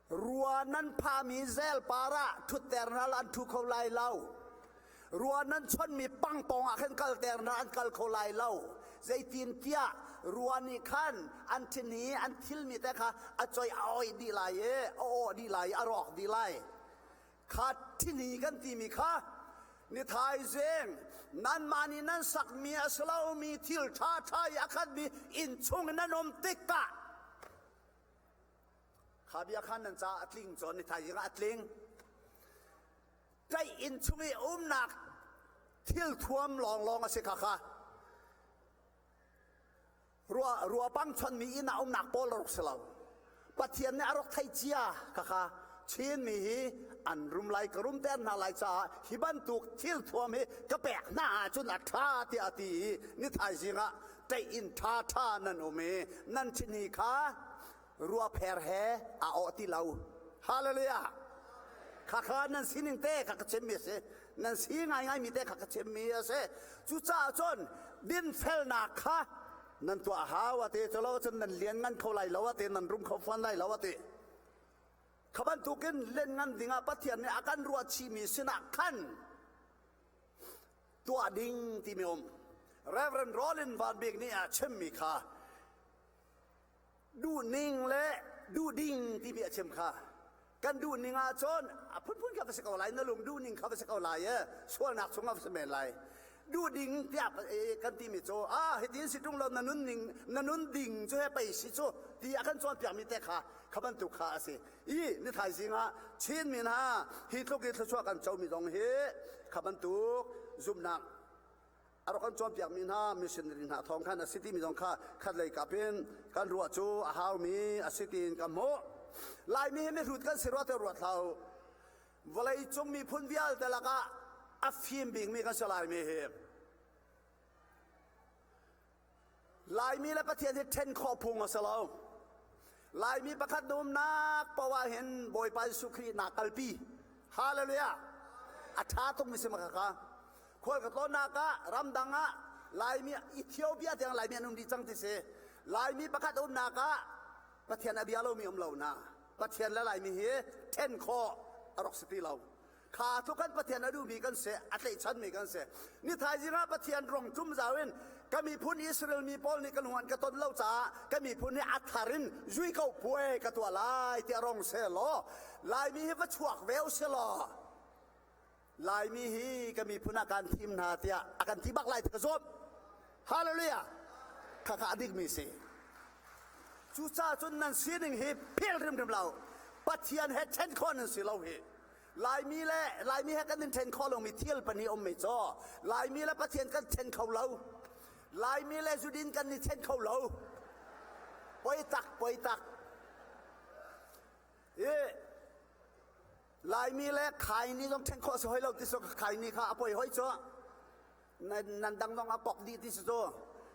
ruanan pa mi zel para thu ternal an thu kholai lau ruanan chon mi pang pong a khan kal ternal an kal kholai lau zaitin tia ruani khan an thini an thil mi te kha a choi oi di lai e o di lai a rok di lai khat thini kan ti mi kha ni thai zeng nan mani nan sak mi aslau mi thil tha tha ya khan mi in chung nan om tikka Habia khan nan cha atling chon ni thai jinga atling kai in chungi nak thil thuam long ase kha kha rua pang chon mi ina nak pol rok selaw pathian ne arok thai chia kha kha chin mi hi an rum lai karum ter na lai cha hiban tuk thil thuam hi ka pek na chun a tha ti ati ni thai jinga kai in tha nan ome nan chini kha rua pher he a o ti lau hallelujah kha nan sining te kha chem mi se nan si ngai mi te kha chem mi se chu cha chon din fel na kha nan to hawa te chalo chon nan lian ngan kholai lawa te nan rum kho fan lai lawa te khaban tu ken len ngan dinga pathian ne akan rua chi mi sina khan to ding ti mi om Reverend Rollin van Beek ni a chem mi khaดูนิ่งและดูดิ่งที่มีเชมค่ะกันดูนิ่งอาชนพุ่นข้าพเจ้าไหลนั่นลุงดูนิ่งข้าพเจ้าไหลส่วนหนักส่วนข้าพเจ้าไหลดูดิ่งที่กันที่มีโจเหตุสิตรงเรานั่นนิ่งนั่นดิ่งจะให้ไปสิโจที่อาการส่วนเปียกมีแต่ค่ะข้าพเจ้าค่ะสินี่ถ่ายสิงะชินมีนะฮิตลูกฮิตช่วยกันเจ้ามีตรงเฮข้าพเจ้าจุ่มนัก เราคันจอมเปียกมีหน้ามิชชันนารีหาทองขันอาศิติมีทองข้าขัดเลยกับเป็นกันรัวจูอาหาวมีอาศิตินกับโมลายมีให้ไม่รู้กันสิรัวแต่รัวเท่าเวลาจงมีพุ่นวิลแต่ละก็อัฟฟิมบิงมีกันสลายมีเหมลายมีและประเทศที่เทนขอพุงมาสลาวลายมีประคัดดุมนักเพราะว่าเห็นบอยไปสุครีนักกัลปีฮาเลลูยาอัฐาตรงมิสมักกะคนกับต้นนักะรำดังะลายมีอิธิโอเปียที่ยังลายมีนุ่มดีจังที่เสลายมีประคัดดุมนักะประเทศอเบียเรามีเหล่านาประเทศละลายมีเฮเทนขออรกสติเราขาทุกคนประเทศนั้นดูมีกันเสอัตเลชันมีกันเสนี่ทายจริงๆประเทศรองจุ่มจาวินก็มีพูนอิสราเอลมีปอลนี่กันหวนกระต้นเล่าจ้าก็มีพูนนี่อัฐารินจุยเขาป่วยกระตัวลายที่รองเสลอลายมีให้ก็ชวกเวลเสลอลายมีฮีก็มีพูนอาการทีมนาเตียอาการที่บักลายที่กระซบฮาเลลูยาข้าอดีตมีเสจูจ้าจนนั้นเสียหนึ่งฮีเพียงริมเราประเทศเฮดเทนคนนั้นสิเราฮีลายมีและลายมีให้กันเทนข้อลงมีเที่ยวปนีอมไม่จ่อลายมีและประเทศกันเทนเขาเราลายมีและจุดินกันนี่เทนเขาเราปอยตักลายมีและขายนี่ต้องเทนข้อสวยเราที่สุดขายนี่ค่ะปอยห้อยจ่อนั่นดังต้องปอกดีที่สุด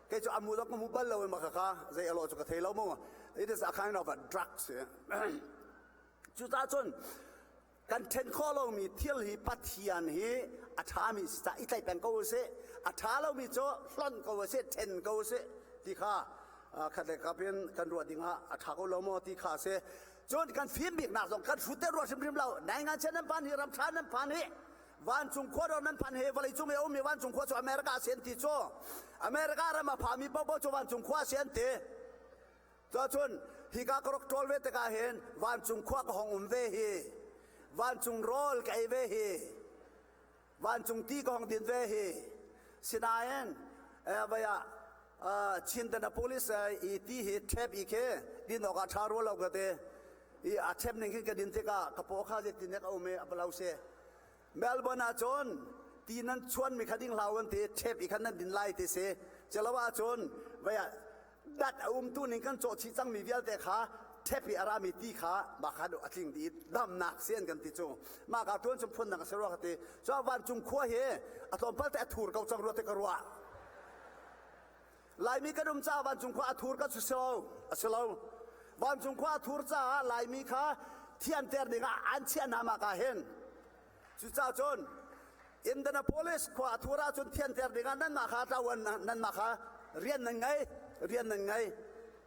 แกจะอามูต้องมูบัลเราเองมาค่ะใจอร่อยจุกเทเรามั่ง it is a kind of a drugs จุดจนกันเทนข้อเรามีเที่ยวฮีปัทยานฮีอัฐามีสตาอิตัยเป็นกูเสอัฐาเรามีโจ้ฟลอนกูเสเทนกูเสที่ข้าขัดเลยกับเป็นกันรัวดิ่งฮะอัฐากูเราโมที่ข้าเสจนกันฟิล์มบิกนักส่งกันฟุตเตอร์รัวชิมริมเราในงานเช่นนั้นพันฮีรำชานั้นพันฮีวันจุงขวดเรานั้นพันฮีวันจุงเอวมีวันจุงขวดจากอเมริกาเสียนติโจอเมริกาเรามาพามีป๊อปจากวันจุงขวดเสียนติจนฮิกากรกโตลเวตกาเห็นวันจุงขวดของเวฮีวันจุงโรลกับไอเวฮีวันจุงตีกองดินเวฮีสินาเอ็นไปชินเตนาโพลิสอีตีฮีเทปอีเคดินออกอาชาโรลเอากระเตอีอาเทปหนึ่งขึ้นกระดินเตกะกระโปงข้าจะดินเนกเอาเมอเปล่าเสเมลเบิร์นอาจนตีนั้นชวนมีคดิ้งลาวันเตเทปอีกขันนั้นดินไล่เตเสเจลว่าจนไปดัดตู้หนึ่งกันโจชิจังมีเวลเตขาเทปีอารามิตีขามาขาดูอัดลิงดีดำหนักเสียนกันติโจมากระตุ้นจมพ้นหนักเสรวกติจอวันจุงขั้วเฮอตอมพัลแต่ถูรเขาจังรัวเตกรัวลายมีกระดุมจ้าวันจุงขั้วถูรก็สุเซลวันจุงขั้วถูรจ้าลายมีขาเทียนเตอร์นี่ก็อันเชียนามากาเห็นจุจ้าจนอินเดียนาโพลิสขั้วถูราจนเทียนเตอร์นี่ก็นั่นมาขาตาวันนั่นมาขาเรียนยังไง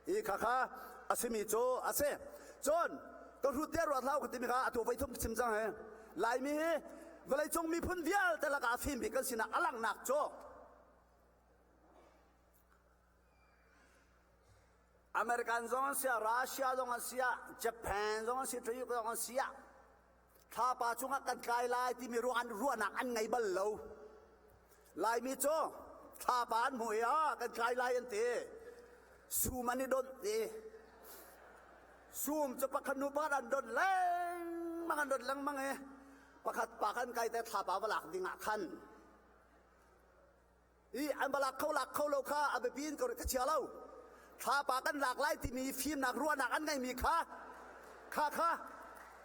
อีกขาอาศัยมีโจอาศัยจนก็รู้เดี๋ยวเราเล่ากันที่มีข้าตัวไปทุ่มชิมจังเหรอลายมีเวลาจงมีพุ่นเดียวแต่ละกาฟิล์มกันสินะอลังหนักโจอเมริกันจงเสียรัสเซียจงเสียญี่ปุ่นจงเสียทุกจงเสียถ้าป้าจงกันกายลายที่มีรัวหนักอันไงบัลลูลายมีโจถ้าป้านมวยกันกายลายอันเตซูมันนี่โดนตีซูมจะประคันนุบารันโดนแรงมันโดนแรงมั้งเอ๋ประคัดปากันไกลแต่ถ้าป้าบลักดิ่งขันอีอันบลักเขาหลักเขาโลค่าเอาไปปีนก็กระเชียวเราถ้าป้ากันหลากหลายที่มีฟิล์มหนักรัวหนักอันไงมีค่า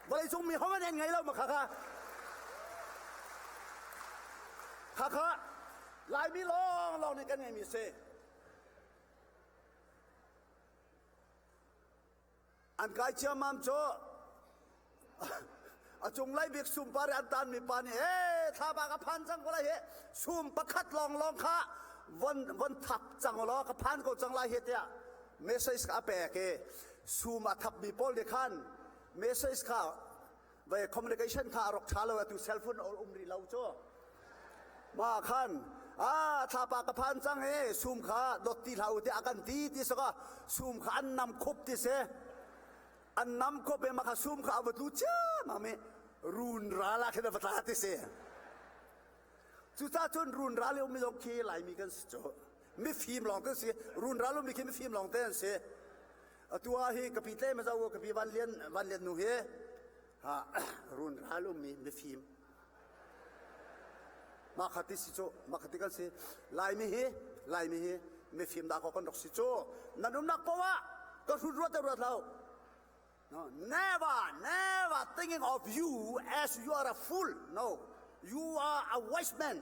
วันนี้จงมีเขาเป็นยังไงเรามาค่าลายมีลองในกันไงมีเซอันกายเชื่อมั่นโจจงไล่เบียกซุ่มปาร์อันตันมีปานี่ถ้าบากพันจังก็ไล่ซุ่มประคัดลองข้าวันทับจังล้อกพันก็จังไล่เหตุเนี่ยเมสเซจข้าแปลกซุ่มทับมีโพลิคันเมสเซจข้าไปคอมมิวนิเคชันข้ารกชาเราตัวเซลฟ์โฟนรีเราโจมาคันถ้าปากพันจังซุ่มข้าดดตีเราที่อาการตีที่สก็ซุ่มข้าอันนำคบที่เสอันน้ำก็เป็นมาขซุ่มข้าววัตถุจ้ามาเมรุนราละแค่ในประเทศเสียจุดท้ายจนรุนราเลยไม่ต้องคีไหลมีกันสิจ้ะไม่ฟิล์มลองกันสิรุนราเลยไม่คีไม่ฟิล์มลองเต้นสิตัวเฮกับพี่เต้ไม่เจ้ากับพี่วันเลียนหนูเฮรุนราเลยไม่ฟิล์ม มาขัดที่สิโจมาขัดที่กันสิลายมีไม่ฟิล์มดาเขากันดอกสิโจนั่นนุ่มนักเพราะว่าก็สุดรวดแต่รวดเรา No, never thinking of you as you are a fool. No, you are a wise man.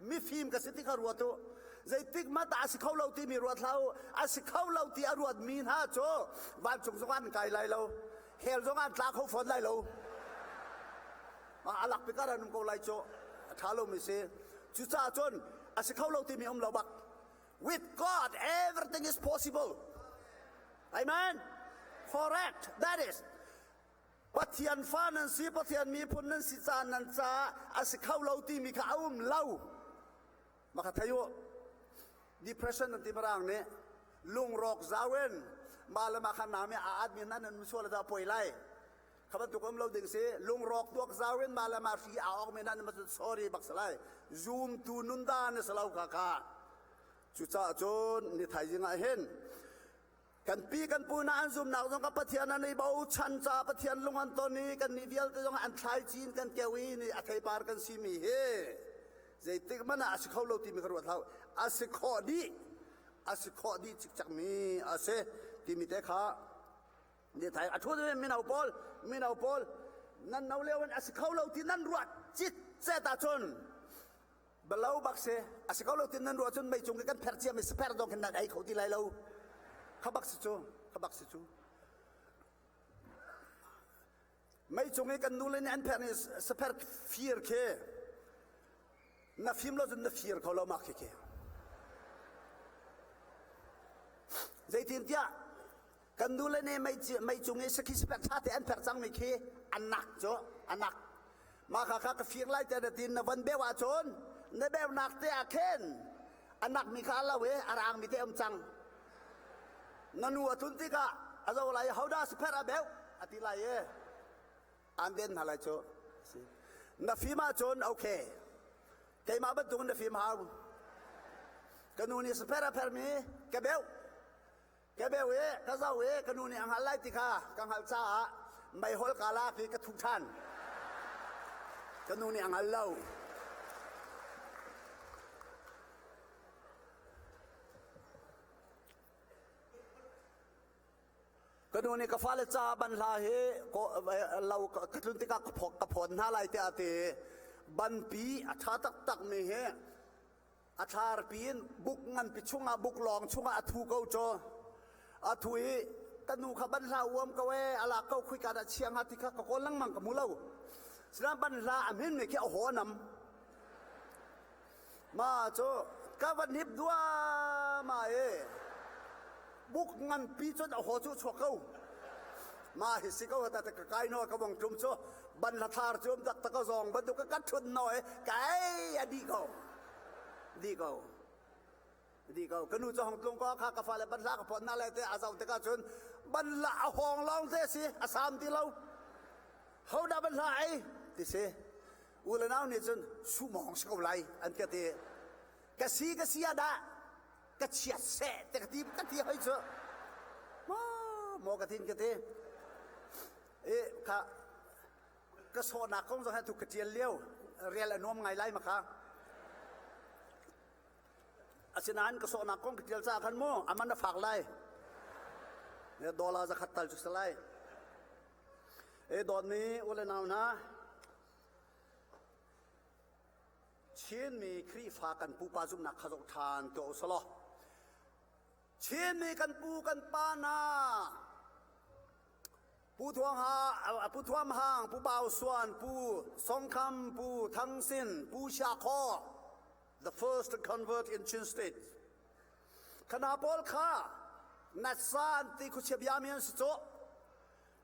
Mi film kasi ti karuato. Zai tik mata asikaw lau ti mi ruat lau. Asikaw lau ti aruat min ha cho. Val chung sungan kai lai lau. Hel sungan tlak ho fon lai lau. Ma alak pikara num ko lai cho. Thalo mi se. Chucha chon asikaw lau ti mi lau bak. With God, everything is possible. Amen. Correct. That is. Pathian fanan si pathian mi punan si chanan cha asikaw lau ti mi ka lau. Makatayo. Depression nanti marang ne. Lung rok zawen. Malama kan nami aad mi nanan musuala da poilay. Kaban tukom lau ding si lung rok duak zawen malama fi aok mi nanan masud sorry baksalay. Zoom tu nundan salaw kaka. Chucha chon ni thai jinga hen. Kan pi kan pu na an zoom na zong ka pathian na nei bau chan cha pathian lungan to ni kan ni vial te zong an thai chin kan kewi ni athai par kan si mi he zai tik mana asikhaw lo ti mi kharwa thau asikho di chik chak mi ase ti mi te kha ni thai athu de mi nau pol nan nau lewan asikhaw lo ti nan ruat chit se ta chon belau bak se asikhaw lo ti nan ruat chon mai chung kan pher chia mi sper dong kan na ai khau ti lai lo kabak si chu mai chungi kan nulen an pen is super fear ke na film lo na fear ko lo mak ke zaitin tia kan nulen ne mai chungi sakhi super thate an per chang mi ke anak ma kha fear lai te tin na van bewa chon na bew nak te akhen anak mi kha la we arang mi te chang nanu atunti ka azaw lai hauda spera bew ati lai e anden halai cho na fima chon okay kay mabatung na fima haw kanuni spera permi kabew e kazaw e kanuni ang halai tika kang halsa may hol kala ki kathutan kanuni ang halaw kanuni ka fale cha ban la he ko lau katlunti ka phon na lai te ate ban pi atha tak me he athar pin buk ngan pi chunga buk long chunga athu ko cho athui kanu kha ban la uam ka we ala ko khui ka da chiang ati ka ko lang mang ka mulau sra ban la amin me ke ho nam ma cho ka ban hip dua ma e buk ngan pi chon a ho chu chokau ma hi sikau ta ta kai no ka bong tum cho ban la thar chum tak ta ka zong ban tu ka kat thun noi kai adi go kanu cho hong tlong ko kha ka fa le ban la ka pon na le te a zaw te ka chun ban la a hong long te si asam ti lo ho da ban la ai ti se ula naw ni chun su mong sikau lai an ka te ka si ada ka chia se te ka ti hai cho mo ka tin ka te e ka so na kong zo ha tu ka tiel leo real anom ngai lai ma kha asinan ka so na kong ka tiel cha khan mo aman na phak lai ne dola za khatal chu salai e don ni ule naw na chen mi kri fa kan pu pa zum na khazok than to solo chen mi kan pu kan pa na pu thuam hang pu bao swan pu song kham pu thang sin pu sha kho the first to convert in Chin State khana pol kha nasan ti khu chebyamian so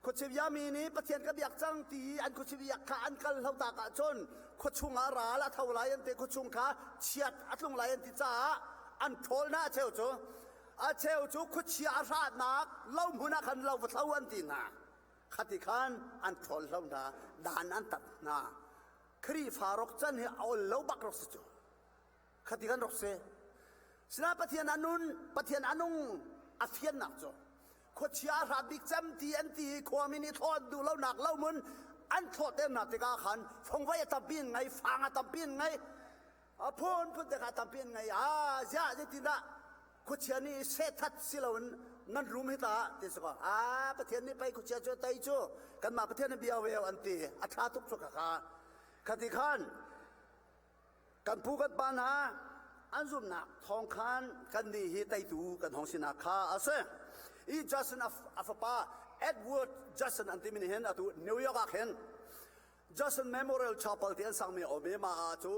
khu chebyami ni pathian ka biak chang ti an khu chebyak kha an kal hau ta ka chon khu chunga ra la thaulai an te khu chung kha chiat atlung lai an ti cha an thol na cheu chu a cheu chu khu chia ra nak lau muna khan lau va thau an ti na khati khan an thol lau na dan an tat na khri farok chan he au lau bak rok chu khati khan rok se sina pathian anung afian nak chu khu chia ra bik cham ti an ti khwami ni thod du lau nak lau mun an thod em na te ka khan phong vai ta bin ngai fanga ta bin ngai พูนพูดแต่ขาทำเป็นไงจะติดละคุเชียนี่เซทัดสิเรานั่นรู้ไหมตาที่สกอประเทศนี้ไปคุเชียจะไต่จูกันมาประเทศนี้เบียเวลอันตีอัฐาทุกสุขคาคติขันกันพูกันปัญหาอันซุมนักทองคันกันดีฮิไตตูกันของสินาคาอาเซอีจัสนอัฟปาเอ็ดเวิร์ดจัสนอันติมินเห็นอตุนิวยอร์กเห็นจัสนเมมโมเรียลชาเปิลที่อันสังมีโอเบมาจู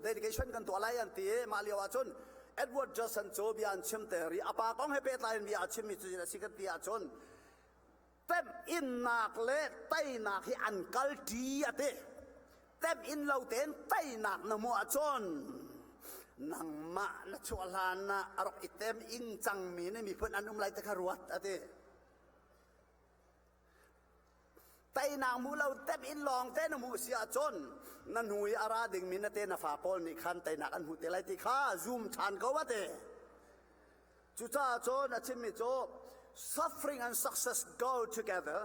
เดดิเคชันกันตัวอะไรอันตีมาเลียวจุนเอ็ดเวิร์ดจัสนโจบีอันชิมเตอรีอาปากองให้เป็ดไลน์บีอันชิมมิจุนสิกันตีอันจุนเต็มอินนักเล่ไตนักให้อันกัลตีอันตีเต็มอินเราเต็นไตนักนโมอันจุนนังมาณชัวลานะอรกอิเต็มอิงจังมีเนี่ยมีเพื่อนอันอุ้มไลตะคารวดอะเต้ไตนางมูเราเต็มอินลองเต้นมูเสียจนนั่นหุยอาราดิงมินะเต้นฟ้าปอลนี่ขันไตนักอันหุเตไลติข้าซูมชันเขาว่าเต้จุจ้าจนอาชิมิโจ suffering and success go together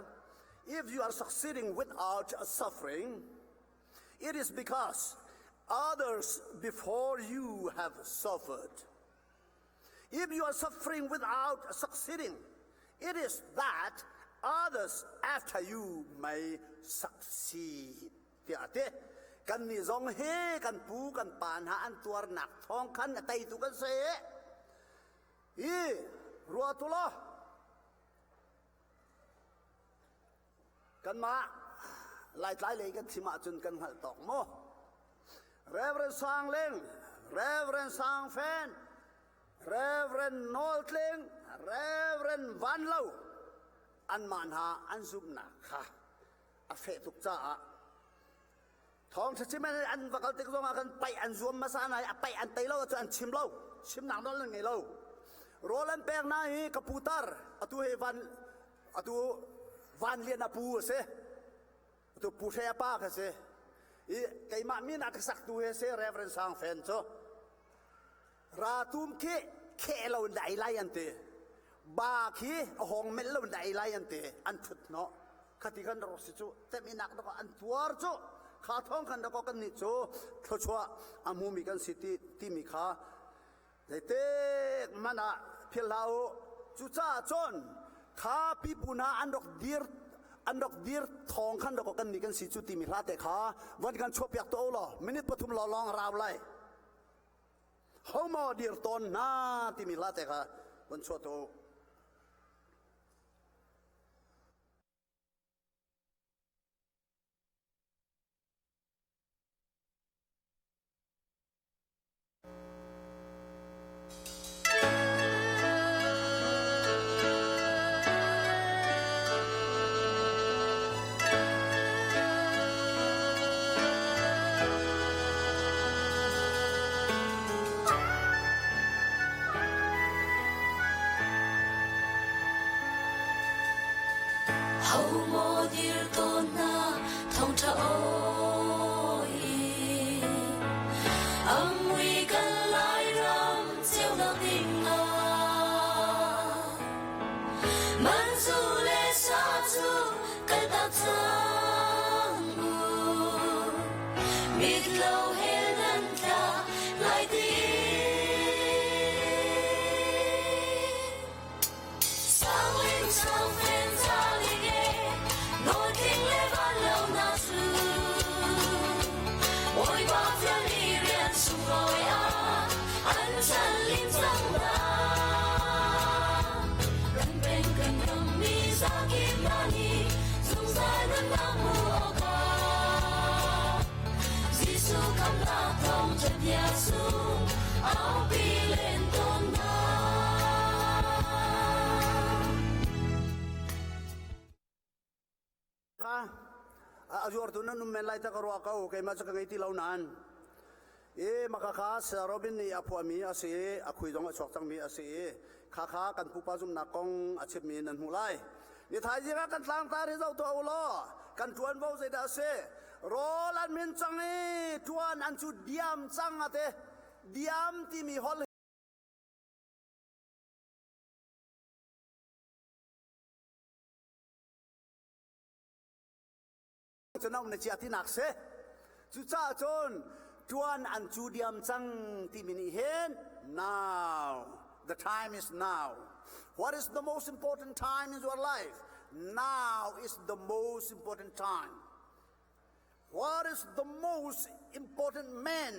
if you are succeeding without suffering it is because others before you have suffered. If you are suffering without succeeding, it is that others after you may succeed. เดี๋ยวเต้กันนี่ซองเฮกันปูกันปานหาอันตัวหนักทองคันไตตุกันเสรัวตุลอกันมาไล่เลยกันที่มาจนกันหัดตอกโมReverend Sang Ling, Reverend Sang Fan, Reverend Noltling, Reverend Van Lau, An Manha, An Zubna, Ha, A Fetuk Za, Tong Chimen and Vakatik Pai and Zum Masana, A Pai and Taylor and Chimlow, Chimnang Low, Roland Perna, Kaputar, Atu Van Lienapu, say, to Pusha Park, say. Kay mamin at sakto si Reverend Sang Fenso Ratum ke elaw na ilayante Baki hong melaw na ilayante Antut no Katikan na rosicho Teminak na ko antuarcho Katong kan na ko kanitso Tochwa amumikan siti timika Dete mana pilao Chucha chon Kapi puna andok dirอันดอกดีร์ทองขันดอกกันนี่กันสิจุติมิลาเตขาวันกันชอบอยากโตหรอมินิปทุมหล่อลองราวไล่เฮามาดีร์ตอนน่าติมิลาเตขาวันชอบโต Ajur tu nanum melai tak karu akau kay macam kang iti launan. Makakas Robin ni apu ami asi aku idong asok tang mi asi kaka kan pupasum nakong acip mi nan mulai. Ni thai jika kan tlang tari zau tu aulo kan tuan bau saya dah se. Rolan min cang ni tuan ancu diam cang ate diam ti mi hol. Cenau ni ciati nak se. Cuca con tuan an chu diam chang ti mini hen now the time is now what is the most important time in your life now is the most important time what is the most important man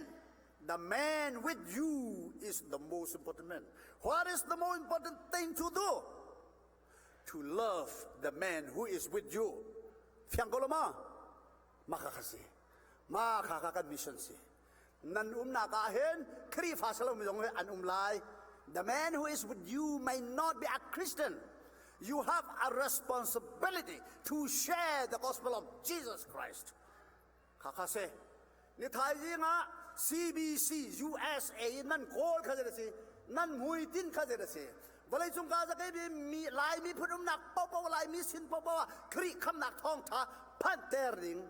the man with you is the most important man what is the most important thing to do to love the man who is with you fiang ko lama makakasi makakakan mission si nan na ka hen kri fa salom jong an lai the man who is with you may not be a Christian you have a responsibility to share the gospel of Jesus Christ kakase ni thai jinga CBC USA nan kol khajere si nan muitin khajere si balai chung ka ja ke mi lai mi phunum nak po lai mi sin po kri kham nak thong tha phan ter ring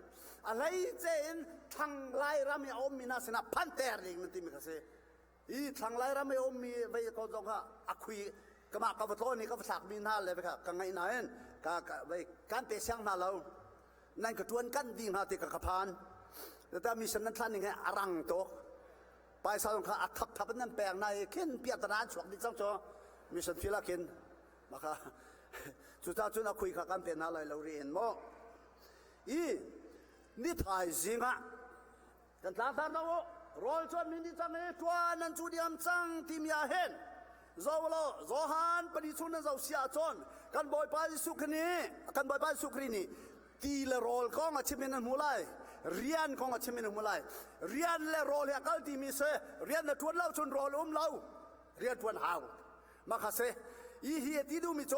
alai chen thang lai ram ya om mi na sina phan ter ring ti mi khase I thang lai ram ya om mi vai ko jong ha akhui kama ka vato ni ka sak mi na le ka ka ngai na en ka vai kan pe sang na lo nan ka tuan kan ding ha ti ka ka phanแต่มีฉันนั้นท่านยังไงอรังโตไปสาวของข้าทับนั่นแปลงในขึ้นเปียตนาช่วงนี้จังโจมีฉันฟิลากินมาค่ะจุดท้ายจุดนักคุยกันเป็นอะไรเราเรียนมั้งนี่ถ่ายจริงอ่ะกันตามเราโรยจนมินิจังเอตัวนั้นจุดยามจังที่มีอาเห็นโซฮันปฏิชุนนั้นเราเสียจนกันบ่อยไปสุขนี้กันบ่อยไปสุขนี้ตีละโรลก็อาชีพนั้นมูไลเรียนของอาชีพนั้นมูไลเรียนและโรลเนี่ยก็ที่มีเสเรียนและทวนเล่าจนโรลเล่าเรียนทวนหาวมาค่ะเสอีเฮียที่ดูมิโจ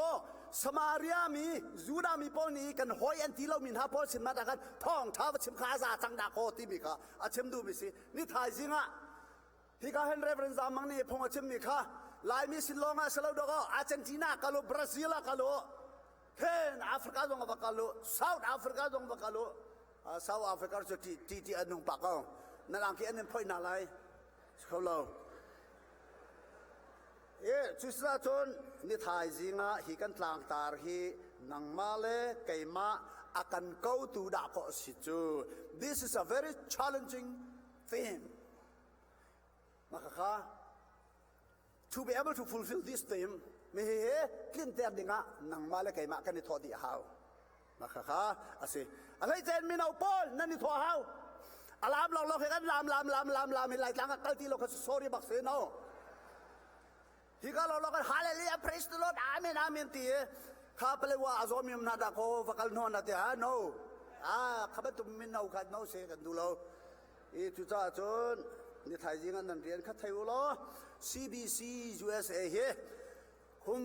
สมาเรียมีจูดามีปอนี้กันหอยอันที่เรามินหาปอสินมาตะกันท่องท้าวชิมขาซาจังดาโคที่มีค่ะอาชิมดูมิสินี่ถ่ายจริงอ่ะที่เขาเห็นเรฟเฟรนซ์มังนี่พงอาชิมมีค่ะลายมีสินลงอ่ะสลาวดอกอาร์เจนตินากาโลบราซิลกาโลเห็นแอฟริกาตรงกับกาโลเซาท์แอฟริกาตรงกับกาโลเซาท์แอฟริกาจะที่อันนุ่งปากเอานั่นอังกฤษอันนั้นพ่อยนาไลเขาเราจุดสะจนนิทายจริงอ่ะฮิกันทางตาฮีนังมาเลไก่มาอากันเก้าตูดาโคสิจู This is a very challenging theme มาค่ะ To be able to fulfill this theme มีเหตุกินเตียนดิ่งอ่ะนังมาเลไก่มากันนิทอดีฮาวมาค่ะอะไรอะไรเจนมีนเอาปอนนั่นนิทอฮาวอารามเราเห็นกันลามมีหลายครั้งกันที่เราก็ sorry บักเสนาที่ก็เราก็ฮาเลลูยา praise the Lord อาเมนตีข้าเปลว่าอาซอมิมนาดาโคฟักลนอนนาเตฮะ no ข้าพเจ้ามินเอาขัด no เสกันดูเราอีจุดจ้าจนนี่ไทยจริงอันนั้นเรียนขัดไทยอุโล CBC USA เฮคุม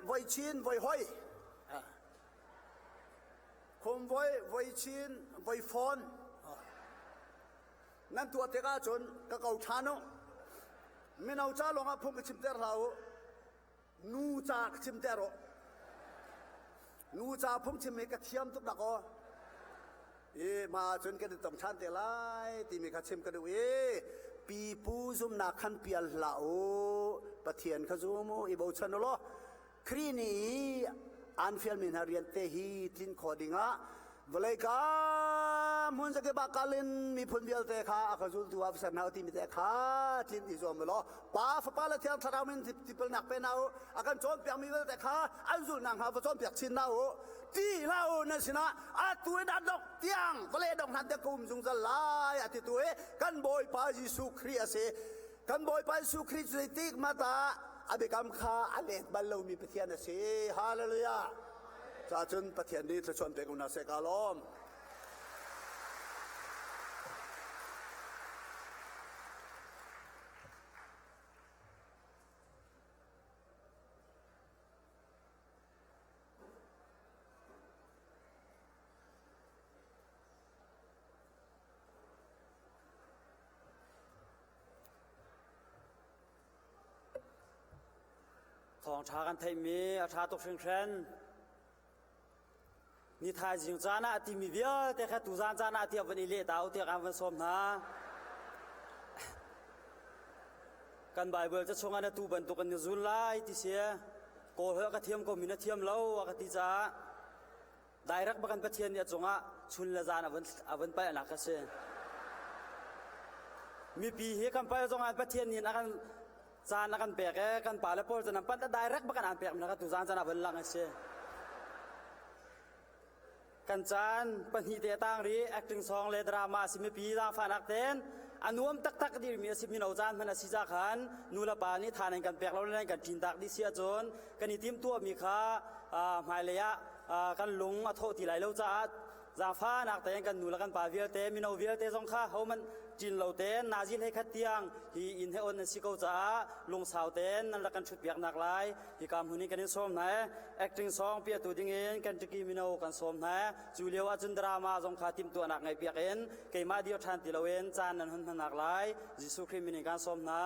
ไว้ชินไว้ห้อยคุมไว้ชินไว้ฟอนนั่นตัวเตก้าจนก็เก่าชาโนไม่เอาจ้าลงอ่ะพุ่งกระชิมเตอร์เรานูจ้ากระชิมเตอร์นูจ้าพุ่งชิมมีกระเทียมทุกดอกมาจนกันต้องชันเตลัยที่มีกระชิมกันด้วยปีปูซุมนักขันเปียลเหล่าปะเทียนขจุมอีโบชันโลครีนีอันเฟียลมินฮารียนเตฮีทินคอดิงะเวลกามุนจะเก็บกาลินมีผลเบียลเตะขาขจุลตัวฟิสันเอาที่มีเตะขาทินอิจอมโลป้าฟ้าป้าละเทียนทารามินที่เป็นนักเป็นเอาอาการโจมเปียกมีเตะขาอันจุลนังหาโจมเปียกชินเอาที่เราเนี่ยสินะตัวดันดอกเตียงเวลดอกนันเตะกุมจุงจะลายที่ตัวกันบอยปายิสุคริสกันบอยปายิสุคริสติกมาตาอเบกัมข้าอเลตบัลลูมีปะเทียนสิฮาเลลูยาจ้าจนปะเทียนนี้จะชวนเปกุนาเสกาลอมทองชากันไทยมีอาชาตกเชิงเทรนนี่ทายจริงจานะที่มีเบี้ยแต่แค่ตุจานจานะที่วันนี้เลี้ยดาวที่การวันสมนะกันไบเบิลจะชงอันตูบรรทุกกันในจุลไลที่เสียโกเหกระเทียมก็มีนาเทียมเล่ากติจ้าได้รักบักันประเทียนเนี่ยจงอ่ะชุนละจานอวันไปอนาคตเสีย มีปีเฮกันไปจงอันประเทศนี้นักันจานนักันเปียกกันป่าและพอจะนำปัดได้รักบักันอันเปียกนักันตุจานจะนับเป็นลังเสียกันจานปัญหาเตตังรี acting song เลดราม่าสิมีปีจางฟันอักเต้นอันนุ่มตักดีมีสิมีนาวจานมันสิจากขันนูละปานี่ทานกันเปียกเราเล่นกันจินตักดิเสียจนกันนี่ทีมตัวมีค่าหมายเลยะกันลุงอโทษที่ไหลเราจะจางฟ้านักเต้นกันนูละกันป่าเวียเตมีนาวเวียเตจงค่าเขามันจินเราเต้นนาจินให้ขัดเตียงฮีอินให้อนสิเขาจะลุงสาวเต้นนั่นละกันชุดเปียกหนักหลายฮีกำหุ่นนี้กันนี่ส้มไหน acting song เปียตัวดิ่งเองกันจะกีมีนาวกันส้มไหนจูเลียวอาจุนดราม่าจงค่าทีมตัวหนักไงเปียกเอ็นเกมาเดียวทันติเราเอ็นจานนั้นหุ่นหนักหลายยิสุคริสต์มีในการส้มนะ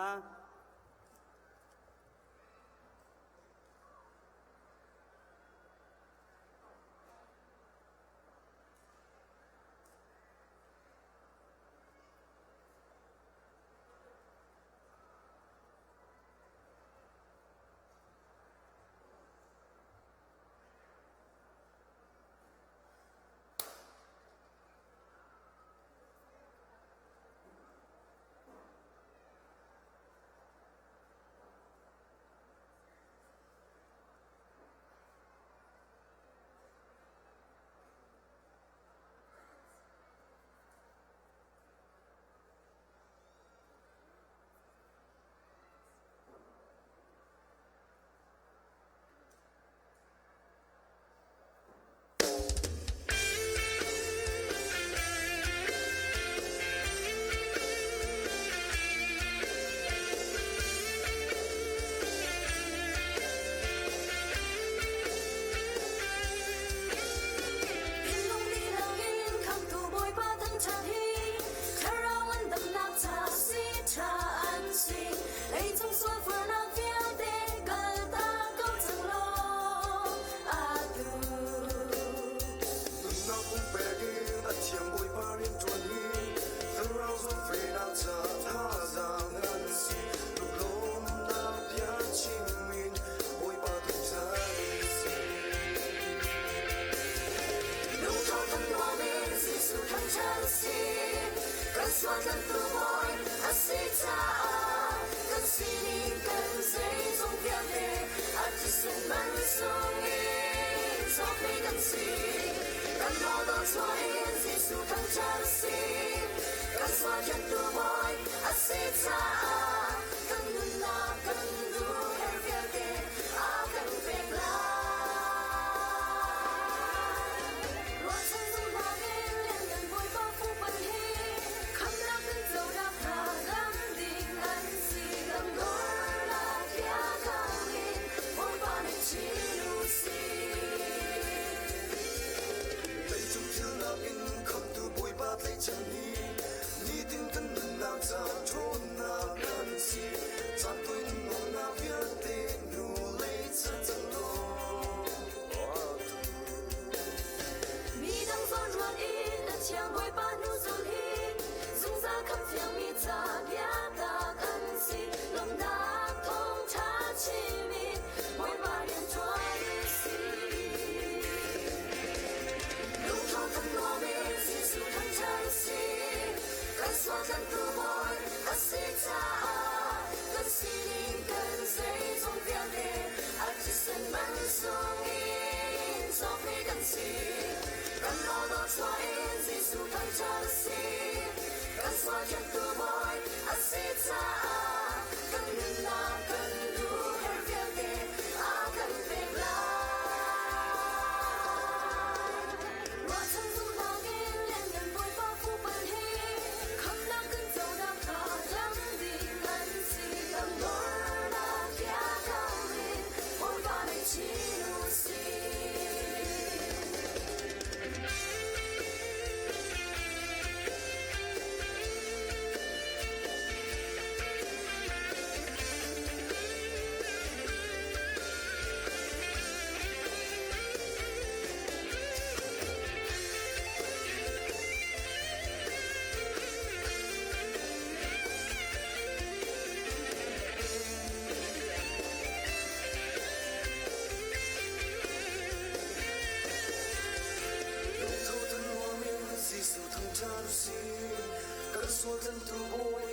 Kan sual tentu boy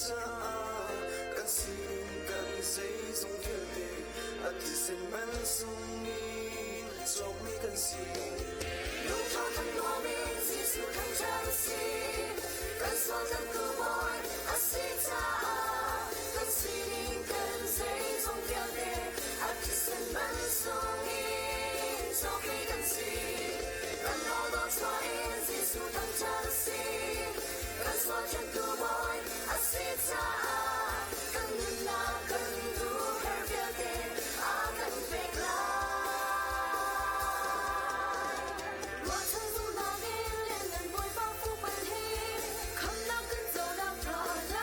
cha kan sin kan sei song ke te at sen man sung ni chok mi kan si路上很多名字是看着心，跟所有的爱阿西扎，跟心跟谁总表的，阿基森们送你，做给跟心，跟老多传字是看着心，跟所有的爱阿西扎，跟你那跟路而表的，阿跟别来。我曾从那里连人会把福分黑，看那跟走那他让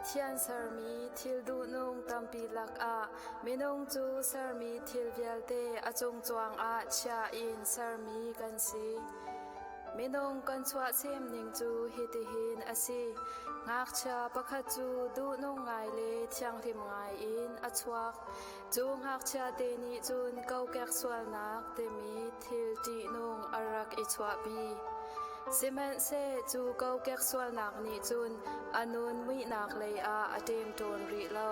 ทียนสร์มีทิลดูนงตัมปีลักอามินงจูสร์มีทิลเวลเตอจงจวงอาชาอินสร์มีกันสีมินงกันชวะเซมนิงจูฮิติหินอาศีงักชาปะขจูดูนงไงเลเทียงทิมไงอินอชวักจูงักชาเตนิจูนเกาแกกสวลนักเตมีทิลตีนงอารักอิชวะบีสิเมนเซจูเกาแกกสวลนักนิจูนอนุนมินักเลยอาอเตมโตนริเลา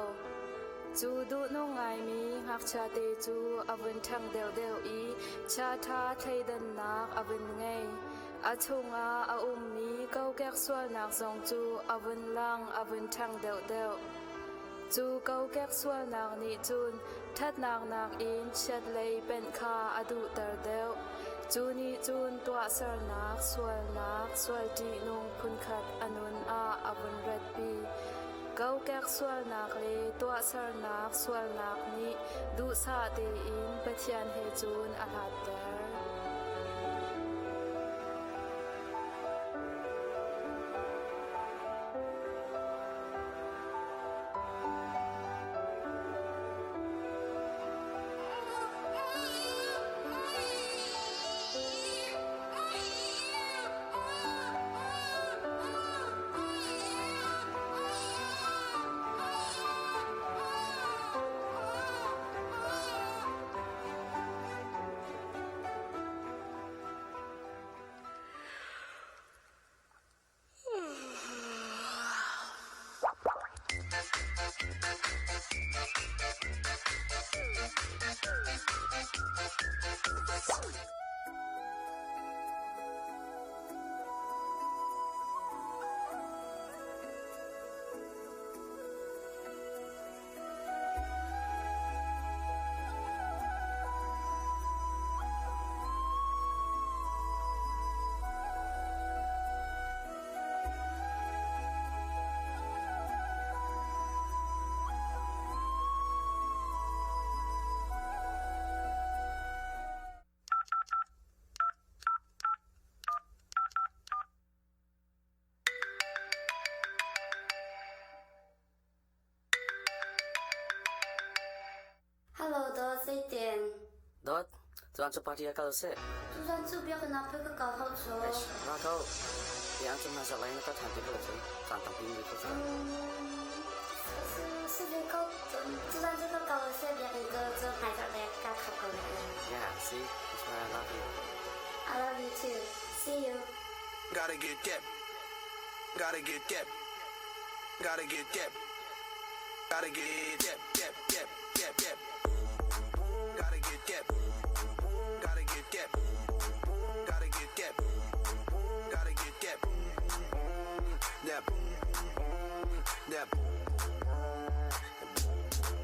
จูดูนงไงมีงักชาเตจูอวันทังเดลเดลอีชาทาไทดันนักอวันไงอาชงอาอุ้มมีเกาแกกสวลนักซองจูอวันลังอวันทังเดลเดลจูเกาแกกสวลนักนิจูนทัดนักอินชัดเลยเป็นคาอดูตร์เดลจูนิจูนตัวสรนักสวลจีนงพุนขัดอนุนอาอวันรัดปีเกาแกกสวลนักเลตัวสรนักสวลนักนี้ดูซาเตอินปะเทียนเฮจูนอาหัดเดอHello, Dot, say Tian. Dot, tuan su party akal se. Tuan su biar kenapa ke kau hau so? Nah kau, yang cuma masalah ini kau cantik kalau tu, tantang pinggir tu kan. 是别kau, tuan su kau se biar itu tu hai kau dek kau kau kau dek. Yeah, see, that's why I love you. I love you too. See you. Gotta get that. Gotta get that. Gotta get that. Gotta get that. That. Gotta get that. Gotta get that. Gotta get that. Gotta get that. That. That.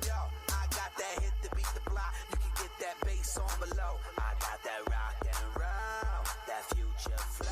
Yo, I got that hit to beat the block. You can get that bass on below. I got that rock and roll. That future flow.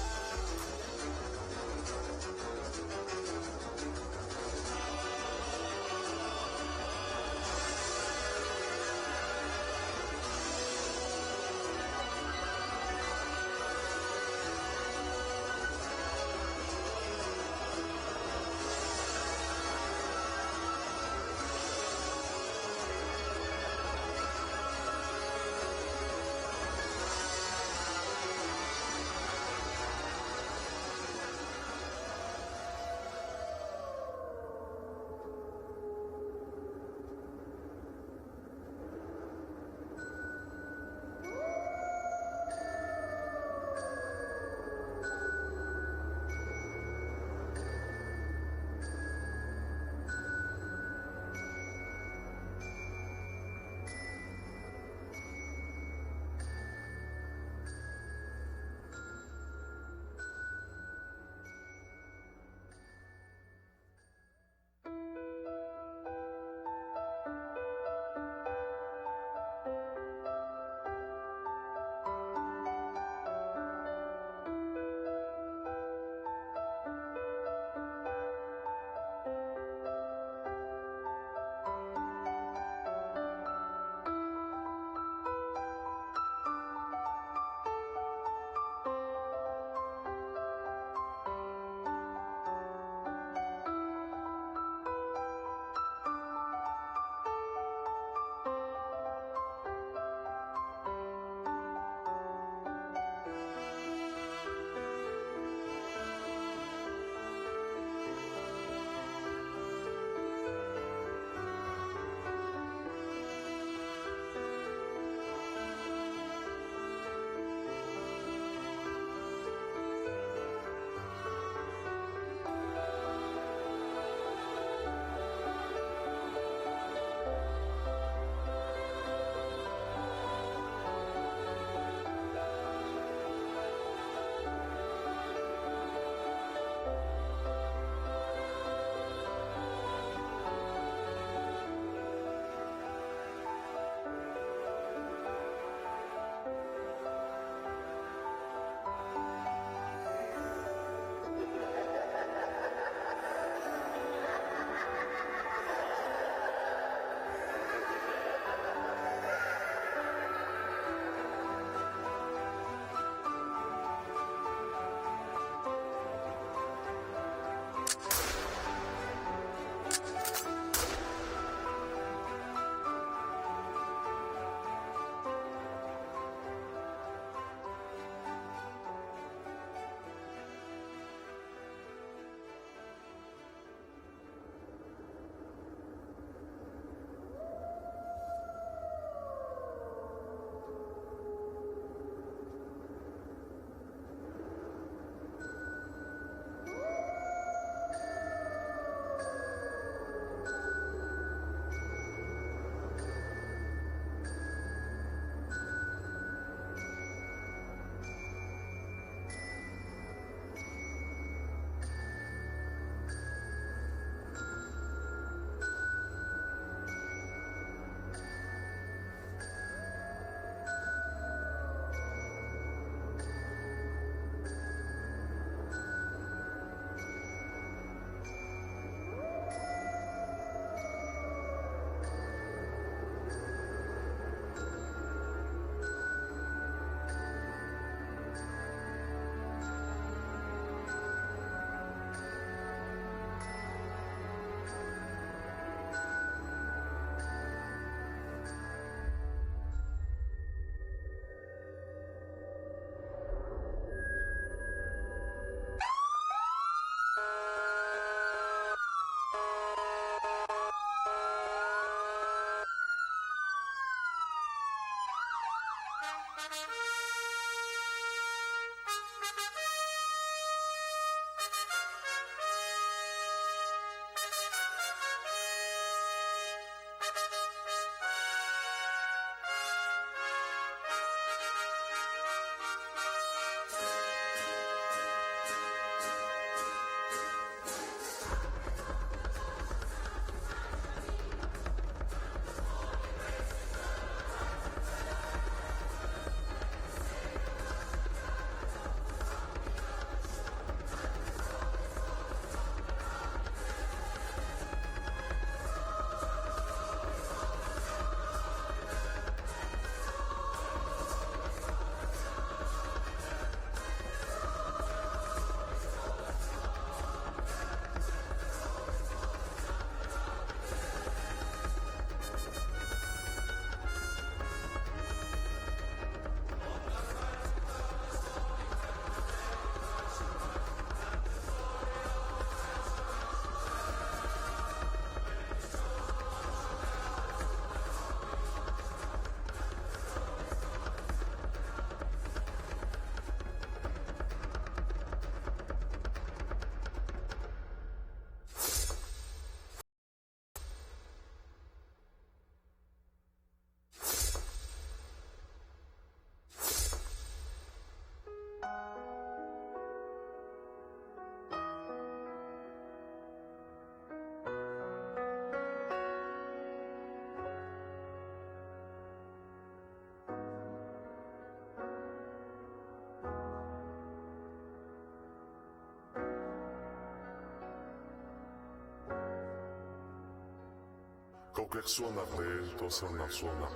Kau kek suanak le, to sanak suanak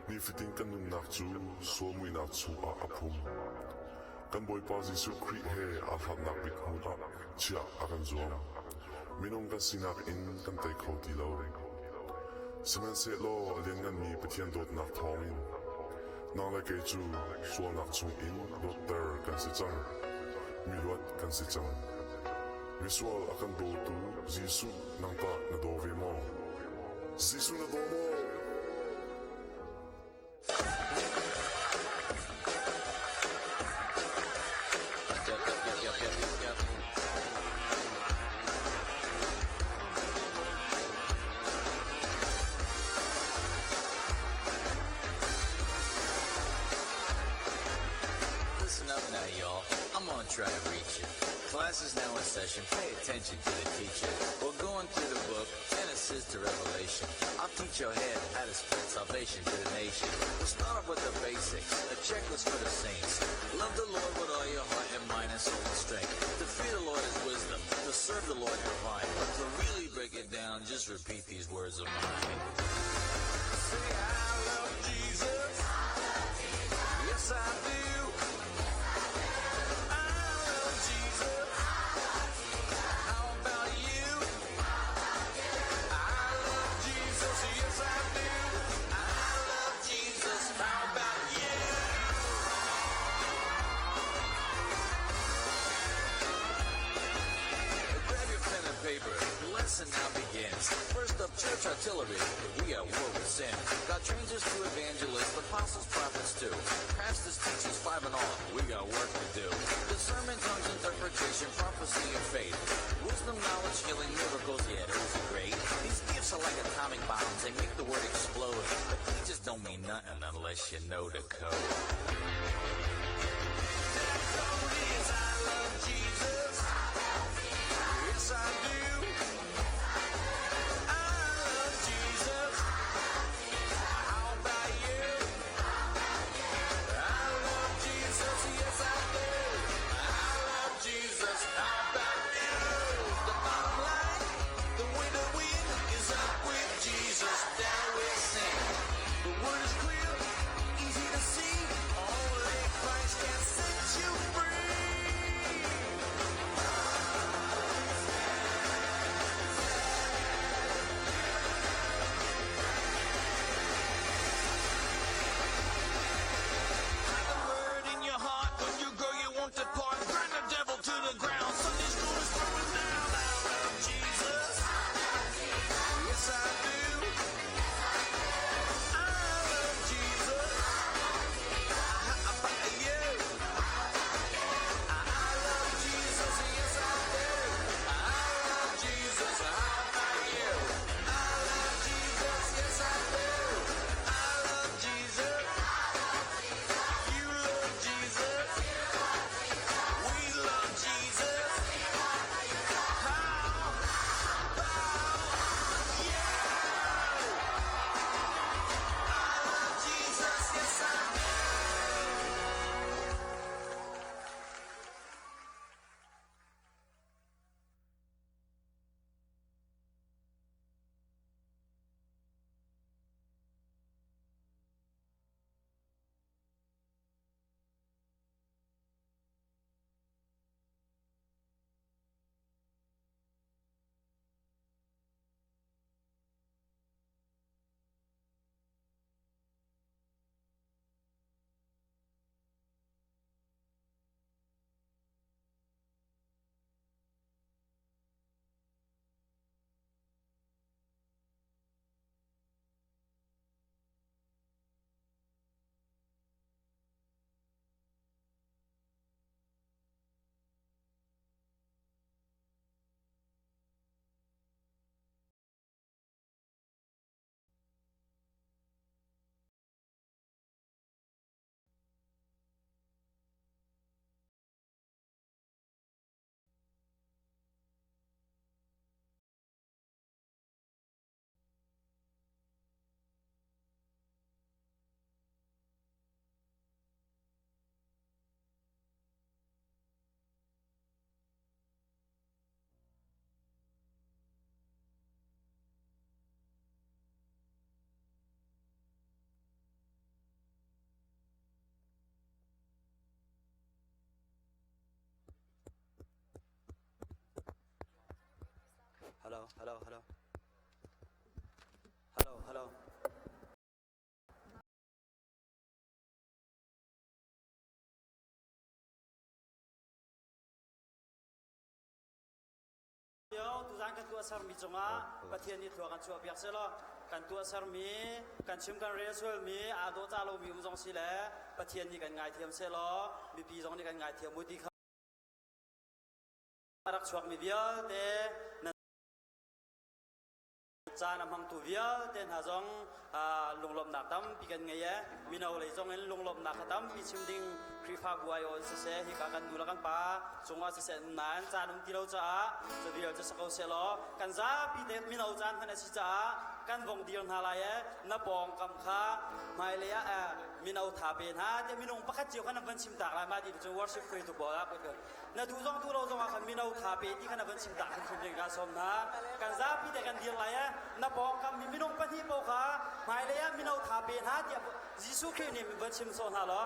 ni fiting kan nun nak chu, suamui nak chu a apum. Kan boy pa Jesu Kri he alhat nak bit huna, chia akan zuam. Minong kan sinak in kan tay kau di lo. Semen se lo aliangan mi petian dot nak thongin. Nang la kay chu, suanak chung in, dot ter kan si chang. Miluat kan si chang. Visual akan do tu, Jesu nang ta na dove mo. Jesu na domo. Listen up now, y'all. I'm gonna try to reach you. Class is now in session. Pay attention to the teacher. We're going through the book, Genesis to Revelation. I'll teach your head how to spread salvation to the nation. We'll start off with the basics, a checklist for the saints. Love the Lord with all your heart and mind and soul and strength. To fear the Lord is wisdom. To serve the Lord divine. To really break it down, just repeat these words of mine. Say, I love Jesus. Yes, I do. Lesson now begins. First up, church artillery. We at war with sin. God trains us to evangelists, apostles, prophets too. Pastors, teachers, 5 and all. We got work to do. Discernment, tongues, interpretation, prophecy, and faith. Wisdom, knowledge, healing, miracles. Yeah, those are great. These gifts are like atomic bombs. They make the word explode. But they just don't mean nothing unless you know the code. That code is I love Jesus. Yes, I do. เดี๋ยวตุจานกันตัวสารมีจงอ่ะประเทศนี้ตัวกันชัวเปียกเสร็จแล้วกันตัวสารมีกันชิมกันเรียสเวลมีอาโดจาโลมีอุจงสิแหละประเทศนี้กันง่ายเทียมเสร็จแล้วมีปีจงนี้กันง่ายเทียมมุติครับรักชวกมีเดียวแต่จานำมังตัวเดียวแต่หาจงลงลมหนักตั้มปีกันไงแย่มีนาเลยจงเงินลงลมหนักตั้มปีชิมดิ้งครีฟ้าบัวโยนเสียฮิกากันดูแลกันป้าจงว่าเสียนานจานนุ่งที่เราจะเดียวจะสกัดเสร็จแล้วกันจ้าปีเด็ดมีนาจานพันธุ์สิจ้ากันวงเดียวนาลายนับปองกำค้าไม่เลยมีนาถาเป็นฮะแต่มีนงปักเจียวขนาดเป็นชิมตากลายมาดีจงว่าชิมฟรีถูกบอกครับเกิดนาดูจงตัวเราจงว่าคันมีนาถาเป็นที่ขนาดเป็นชิมตากเป็นชิมเรียนการสมนะกันจ้าปีเด็ดกันเดียวไรนับปองกำมีนงปฏิปกาไม่เลยมีนาถาเป็นฮะเดี๋ยวยิสุคริสต์นี่เป็นชิมโซนฮะหรอ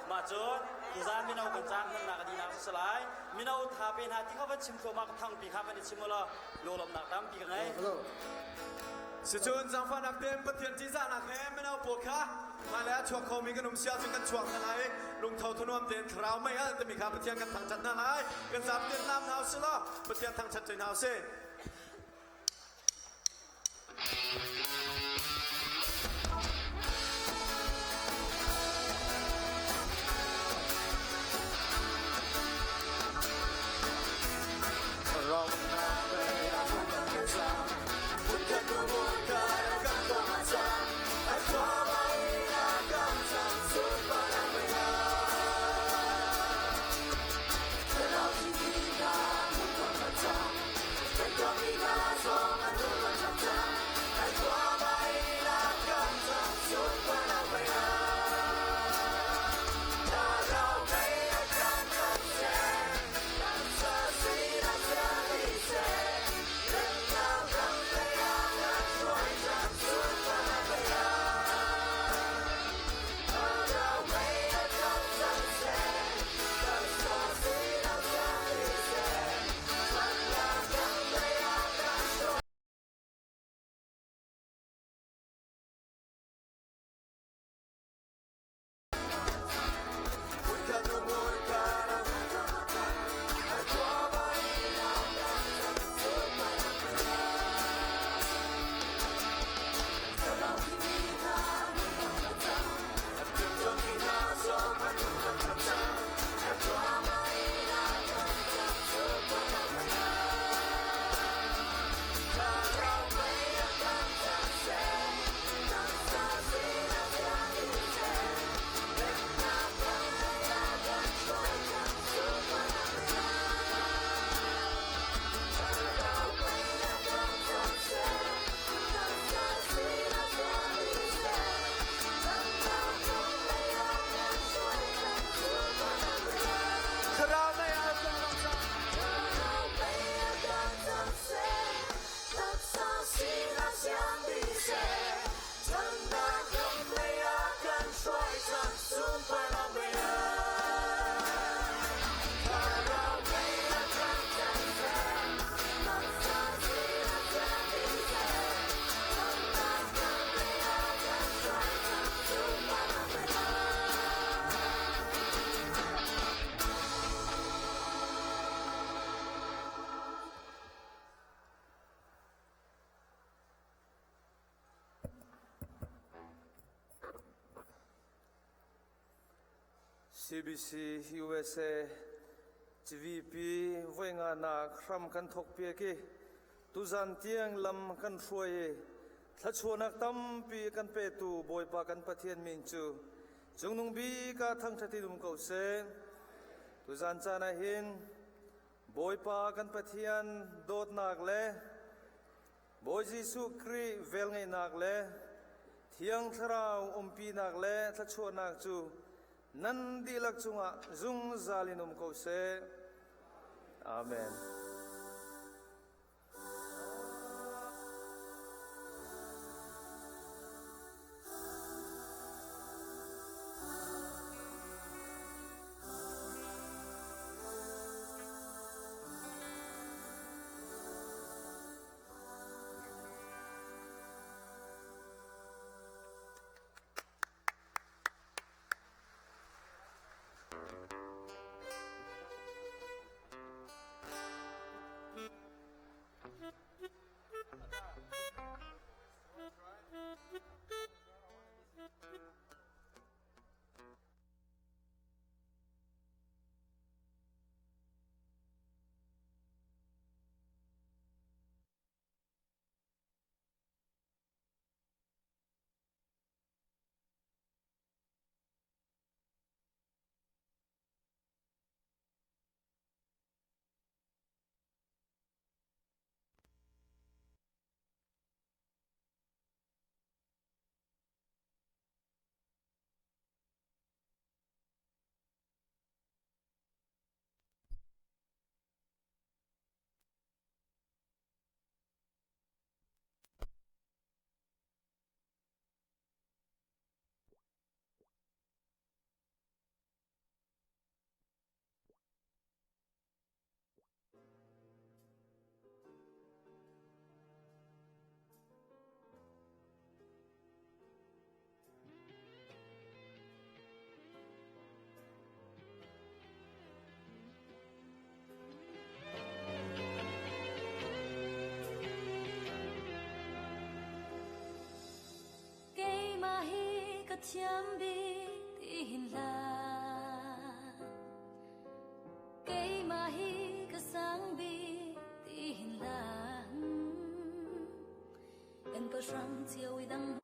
มาจนตุจานมีนากันจานมันนักดีนักสลายมีนาถาเป็นฮะที่เขาเป็นชิมตัวมากทั้งปีครับเป็นชิมละโลลมหนักตั้มปีกันไงสิจุนจังฟันนักเต็มปะเทียนจีซ่านักแห่ไม่เอาปวดขามาแล้วช่วงเขามีขนมเชียวจึงกันช่วงนั้นไงลุงเท่าทนวมเด่นคราวไม่จะมีข้าปะเทียนกันทางจัดนั้นไงกันสามเดือนน้ำหนาวสิล่ะปะเทียนทางจัดใจหนาวเส้CBC USA GVP ไว้งานนักคำกันทกเปียกีตุจันเตียงลำกันช่วยถ้าชวนนักตั้มปีกันเปตูบอยปากันปะเทียนมิงจูจงนุ่งบีกาทั้งชาติดุมเก่าเซตุจันจานาหินบอยปากันปะเทียนโดดนักเล่บอยจิสุครีเวลไงนักเล่เทียงทราวปีนักเล่ถ้าชวนนักจูนันดีลักจุงะจุงซาลินุมโกเซอาเมน相比的啦，给嘛一个相比的啦，跟个双脚为当